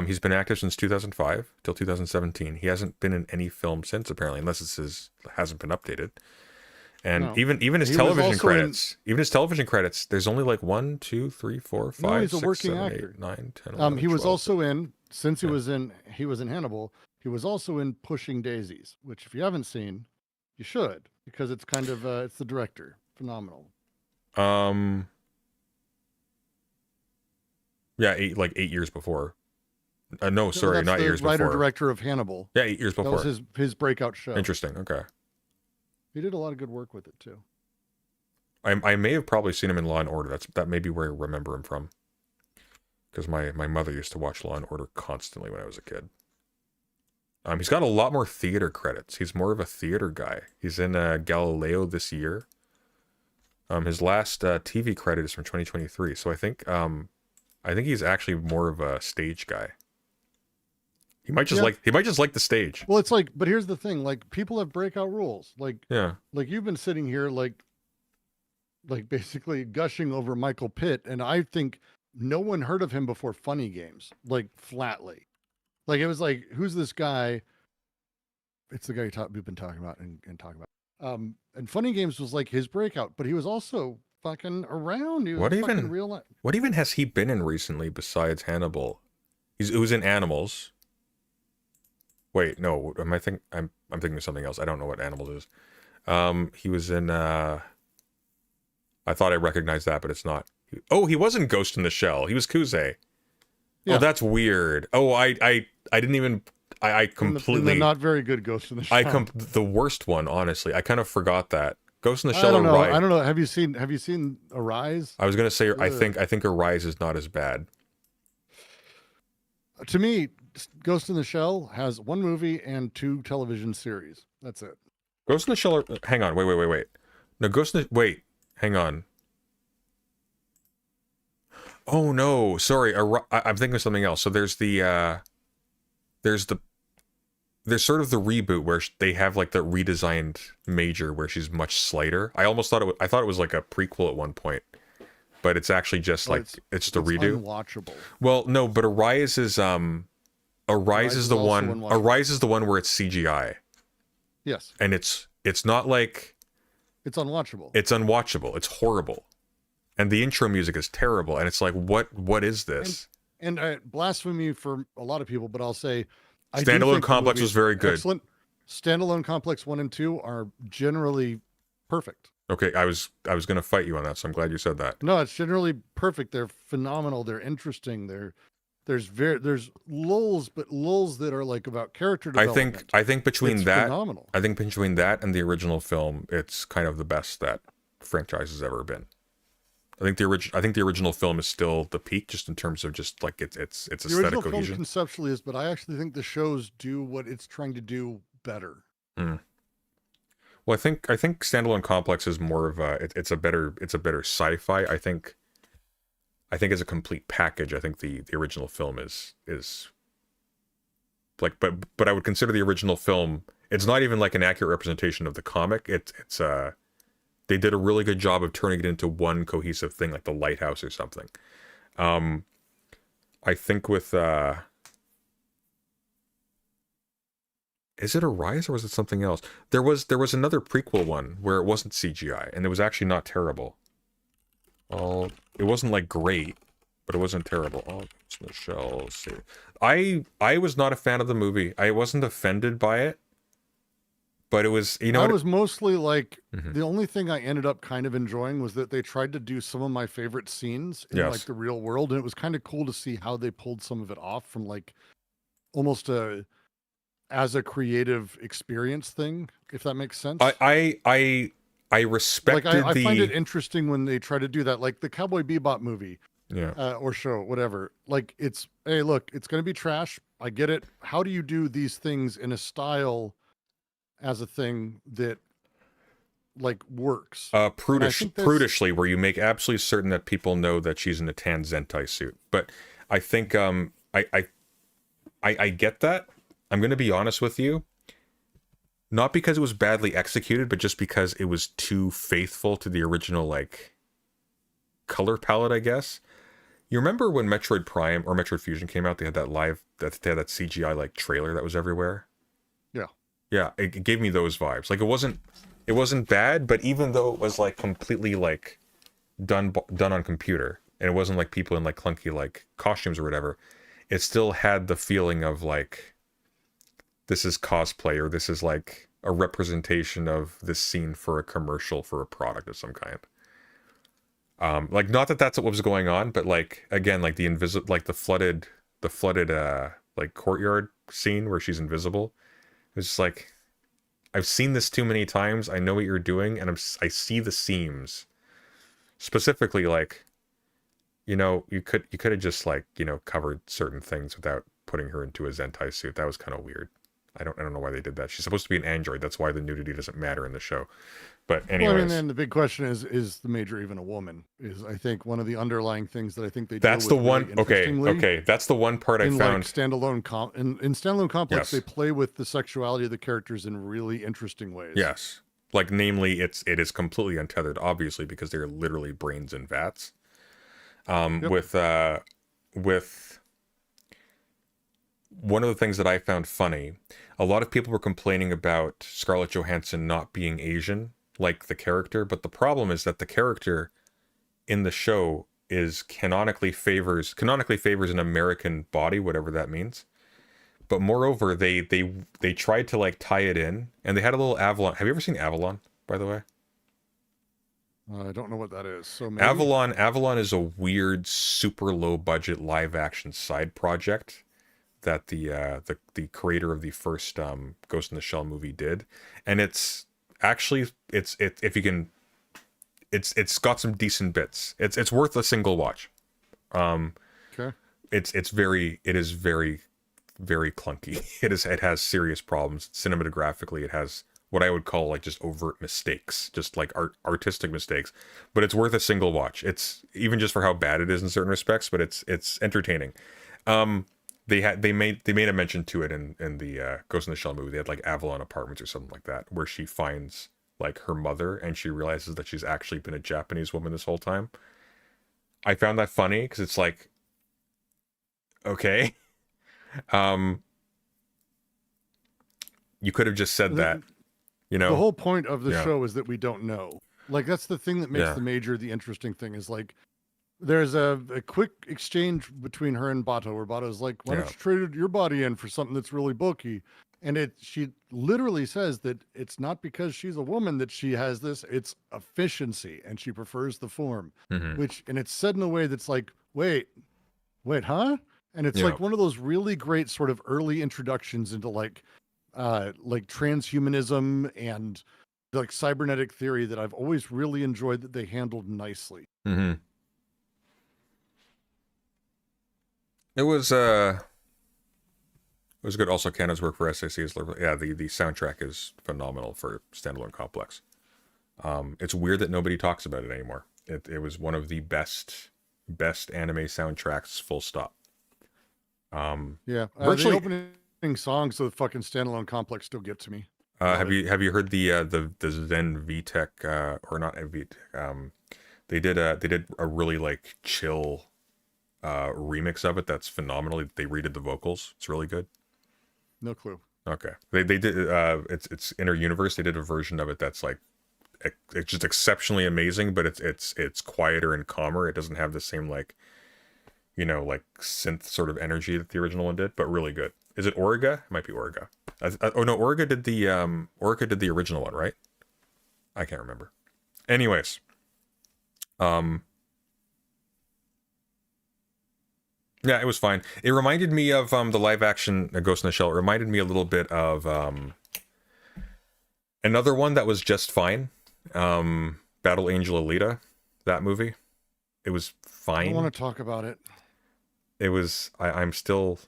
He's been active since 2005 till 2017. He hasn't been in any film since, apparently, unless hasn't been updated. And No. even his He was television also credits, there's only like 1, 2, 3, 4, 5, No, he's a 6, working 7, actor. 8, 9, 10, 11, He was 12. also in, since he Yeah. was in Hannibal, he was also in Pushing Daisies, which if you haven't seen, you should, because it's kind of it's the director. Phenomenal. Yeah, 8 years before. No, sorry, That's not the years writer before. director of Hannibal. Yeah, 8 years That before. was his breakout show. Interesting. Okay. He did a lot of good work with it too. I may have probably seen him in Law and Order. That may be where I remember him from. Because my mother used to watch Law and Order constantly when I was a kid. He's got a lot more theater credits. He's more of a theater guy. He's in Galileo this year. His last TV credit is from 2023. So I think he's actually more of a stage guy. He might just like the stage. Well, it's like, but here's the thing: like, people have breakout rules. Like you've been sitting here, like basically gushing over Michael Pitt, and I think no one heard of him before Funny Games, like flatly. Like it was like, who's this guy? It's the guy we've been talking about and talking about. And Funny Games was like his breakout, but he was also fucking around. He was fucking real life. What even has he been in recently besides Hannibal? He was in Animals. Wait, no, I'm thinking of something else. I don't know what Animals is. He was in I thought I recognized that, but it's not. Oh, he was in Ghost in the Shell. He was Kuze. Yeah. Oh, that's weird. Oh, I didn't even I completely in the not very good Ghost in the Shell. The worst one, honestly. I kind of forgot that. Ghost in the Shell. I don't know. I don't know. Have you seen Arise? I was gonna say I think Arise is not as bad. To me, Ghost in the Shell has one movie and 2 television series. That's it. Ghost in the Shell. Hang on. Wait. No, wait. Hang on. Oh no, sorry. I'm thinking of something else. So there's sort of the reboot where they have like the redesigned Major where she's much slighter. I thought it was like a prequel at one point, but it's actually just it's the redo. Unwatchable. Well, no, but Arise is the one. Arise is the one where it's CGI. Yes. And it's not like it's unwatchable. It's unwatchable. It's horrible. And the intro music is terrible. And it's like, what is this? And blasphemy for a lot of people, but I'll say Standalone Complex was very good. Excellent. Standalone Complex 1 and 2 are generally perfect. Okay, I was going to fight you on that, so I'm glad you said that. No, it's generally perfect. They're phenomenal. They're interesting. There's lulls, but lulls that are like about character development. I think between that, phenomenal. I think between that and the original film, it's kind of the best that franchise has ever been. I think the original film is still the peak, just in terms of just like its aesthetic the original cohesion. film conceptually is, but I actually think the shows do what it's trying to do better. Mm. Well, I think Standalone Complex is more of it's a better sci-fi. I think as a complete package, I think the original film is like, but I would consider the original film. It's not even like an accurate representation of the comic. It's They did a really good job of turning it into one cohesive thing, like the lighthouse or something. I think with is it Arise or was it something else? There was another prequel one where it wasn't CGI and it was actually not terrible. Well, it wasn't like great, but it wasn't terrible. Oh, it's in the shell. See, I was not a fan of the movie. I wasn't offended by it, but it was, you know, I was mostly like, Mhm. the only thing I ended up kind of enjoying was that they tried to do some of my favorite scenes in Yes. like the real world, and it was kind of cool to see how they pulled some of it off from like almost as a creative experience thing, if that makes sense. I respected like I the find it interesting when they try to do that, like the Cowboy Bebop movie yeah. or show, whatever. Like it's, hey, look, it's going to be trash. I get it. How do you do these things in a style as a thing that like works? Prudishly, where you make absolutely certain that people know that she's in a tan Zentai suit. But I think I get that. I'm going to be honest with you. Not because it was badly executed, but just because it was too faithful to the original, like, color palette, I guess. You remember when Metroid Prime or Metroid Fusion came out, they had that they had that CGI, like, trailer that was everywhere? Yeah. Yeah, it gave me those vibes. Like, it wasn't bad, but even though it was, like, completely, like, done on computer, and it wasn't, like, people in, like, clunky, like, costumes or whatever, it still had the feeling of, like, this is cosplay, or this is like a representation of this scene for a commercial for a product of some kind. Like, not that that's what was going on, but like, again, like the flooded like courtyard scene where she's invisible. It's just like, I've seen this too many times. I know what you're doing, and I see the seams. Specifically, like, you know, you could have just, like, you know, covered certain things without putting her into a Zentai suit. That was kind of weird. I don't know why they did that. She's supposed to be an android. That's why the nudity doesn't matter in the show. But anyways, well, I mean, and the big question is the Major even a woman? Is, I think, one of the underlying things that I think they that's deal the with one. really interestingly. Okay, that's the one part I in found. Like standalone in standalone complex, Yes. they play with the sexuality of the characters in really interesting ways. Yes, like, namely, it is completely untethered, obviously, because they're literally brains in vats. Yep. With one of the things that I found funny, a lot of people were complaining about Scarlett Johansson not being Asian, like the character, but the problem is that the character in the show is canonically favors an American body, whatever that means. But moreover, they tried to, like, tie it in, and they had a little Avalon. Have you ever seen Avalon, by the way? I don't know what that is. So maybe? Avalon is a weird, super low budget live action side project that the creator of the first Ghost in the Shell movie did, and it's actually it's got some decent bits. It's worth a single watch. Okay. It is very, very clunky. It has serious problems cinematographically. It has what I would call, like, just overt mistakes, just like artistic mistakes. But it's worth a single watch. It's even just for how bad it is in certain respects, but it's entertaining. They made a mention to it in the Ghost in the Shell movie. They had, like, Avalon Apartments or something like that, where she finds, like, her mother, and she realizes that she's actually been a Japanese woman this whole time. I found that funny because it's like, okay, you could have just said that, you know. The whole point of the Yeah. show is that we don't know. Like, that's the thing that makes Yeah. the Major the interesting thing, is like there's a quick exchange between her and Bato, where Bato's like, why don't Yeah. you trade your body in for something that's really bulky? And she literally says that it's not because she's a woman that she has this, it's efficiency, and she prefers the form. Mhm. And it's said in a way that's like, wait, huh? And it's Yeah. like one of those really great sort of early introductions into like transhumanism and like cybernetic theory that I've always really enjoyed, that they handled nicely. Mm-hmm. It was good. Also, Canada's work for SAC is, yeah, the soundtrack is phenomenal for Standalone Complex. It's weird that nobody talks about it anymore. It was one of the best anime soundtracks, full stop. Yeah, virtually, the opening songs of the fucking Standalone Complex still get to me. Have you heard the Zen VTech or not VTech? They did a really like chill remix of it that's phenomenal. They redid the vocals. It's really good. No clue. Okay. They did it's Inner Universe. They did a version of it that's like it's just exceptionally amazing, but it's quieter and calmer. It doesn't have the same like like synth sort of energy that the original one did, but really good. Is it Origa? It might be Origa. Oh no, Origa did the original one, right? I can't remember. Anyways, yeah, it was fine. It reminded me of the live action Ghost in the Shell. It reminded me a little bit of another one that was just fine. Battle Angel Alita, that movie. It was fine. I don't want to talk about it. It was. I'm still.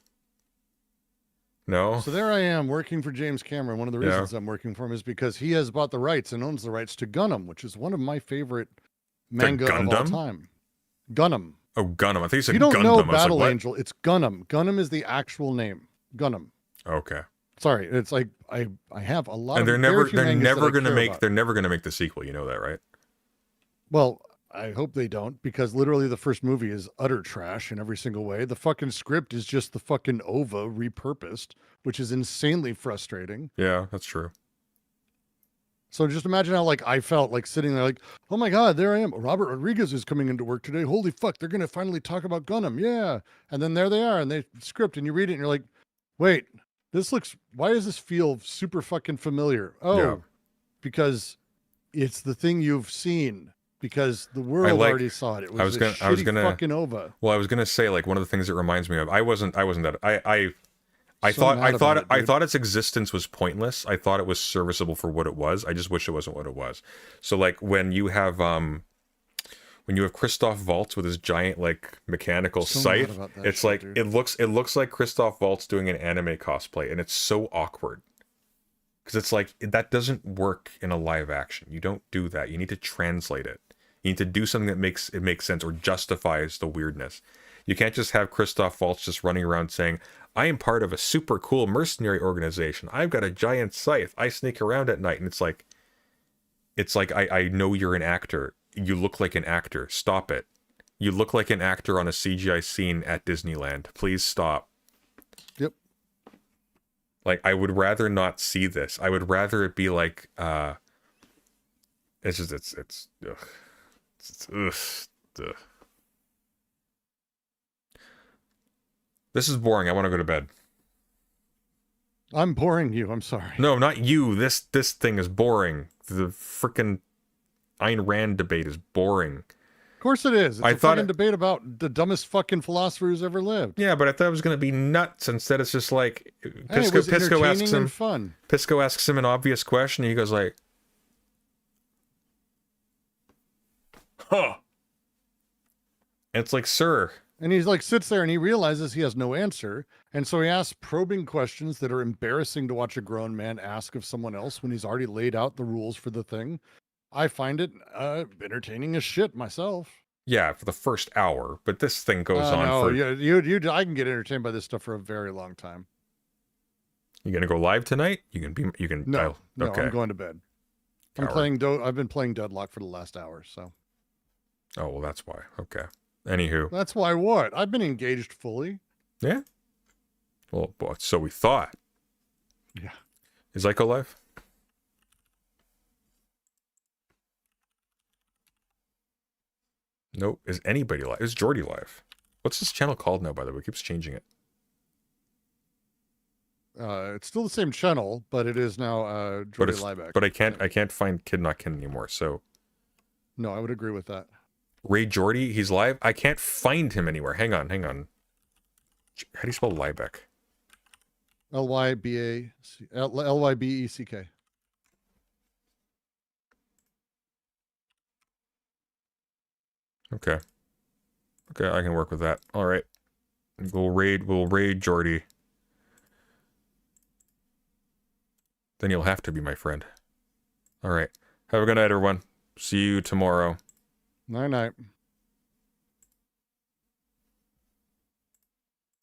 No. So there I am working for James Cameron. One of the reasons I'm working for him is because he has bought the rights and owns the rights to Gundam, which is one of my favorite manga of all time. Gundam. Oh, Gundam. I think you said you don't Gundam. know Battle Angel. It's Gundam. Gundam is the actual name. Gundam. Okay. Sorry, it's like I have a lot. And they're of never gonna make the sequel. You know that, right? Well, I hope they don't, because literally the first movie is utter trash in every single way. The fucking script is just the fucking OVA repurposed, which is insanely frustrating. Yeah, that's true. So just imagine how like I felt like sitting there like, oh my God, there I am. Robert Rodriguez is coming into work today. Holy fuck, they're going to finally talk about Gundam. Yeah. And then there they are and they script and you read it and you're like, wait, why does this feel super fucking familiar? Oh, yeah. Because it's the thing you've seen. Because the world already saw it. It was fucking OVA. Well, I was gonna say like one of the things it reminds me of. I wasn't that. I thought its existence was pointless. I thought it was serviceable for what it was. I just wish it wasn't what it was. So like when you have Christoph Waltz with his giant like mechanical scythe, it's like dude. it looks like Christoph Waltz doing an anime cosplay, and it's so awkward. Because it's like that doesn't work in a live action. You don't do that. You need to translate it. You need to do something that makes sense or justifies the weirdness. You can't just have Christoph Waltz just running around saying, I am part of a super cool mercenary organization. I've got a giant scythe. I sneak around at night. And it's like I know you're an actor. You look like an actor. Stop it. You look like an actor on a CGI scene at Disneyland. Please stop. Yep. Like, I would rather not see this. I would rather it be like, it's ugh. Ugh. This is boring. I want to go to bed. I'm boring you. I'm sorry. No, not you. This thing is boring. The frickin' Ayn Rand debate is boring. Of course it is. It's a fucking debate about the dumbest fucking philosopher who's ever lived. Yeah, but I thought it was going to be nuts. Instead, it's just like Pisco asks him. Fun. Pisco asks him an obvious question, and he goes like, "Huh." And it's like, sir. And he's like sits there and he realizes he has no answer. And so he asks probing questions that are embarrassing to watch a grown man ask of someone else when he's already laid out the rules for the thing. I find it entertaining as shit myself. Yeah, for the first hour, but this thing goes on for... I can get entertained by this stuff for a very long time. You gonna go live tonight? No, okay. I'm going to bed. I've been playing Deadlock for the last hour, so. Oh, well, that's why. Okay. Anywho. That's why what? I've been engaged fully. Yeah? Well, so we thought. Yeah. Is Ico live? Nope. Is anybody live? Is Jordy live? What's this channel called now, by the way? It keeps changing it. It's still the same channel, but it is now Jordy Liebeck. But I can't find Kid Not Kin anymore, so. No, I would agree with that. Ray Jordy, he's live. I can't find him anywhere. Hang on. How do you spell Liebeck? Lybeck. Okay, I can work with that. All right, we'll raid Jordy. Then you'll have to be my friend. All right, have a good night, everyone. See you tomorrow. Night.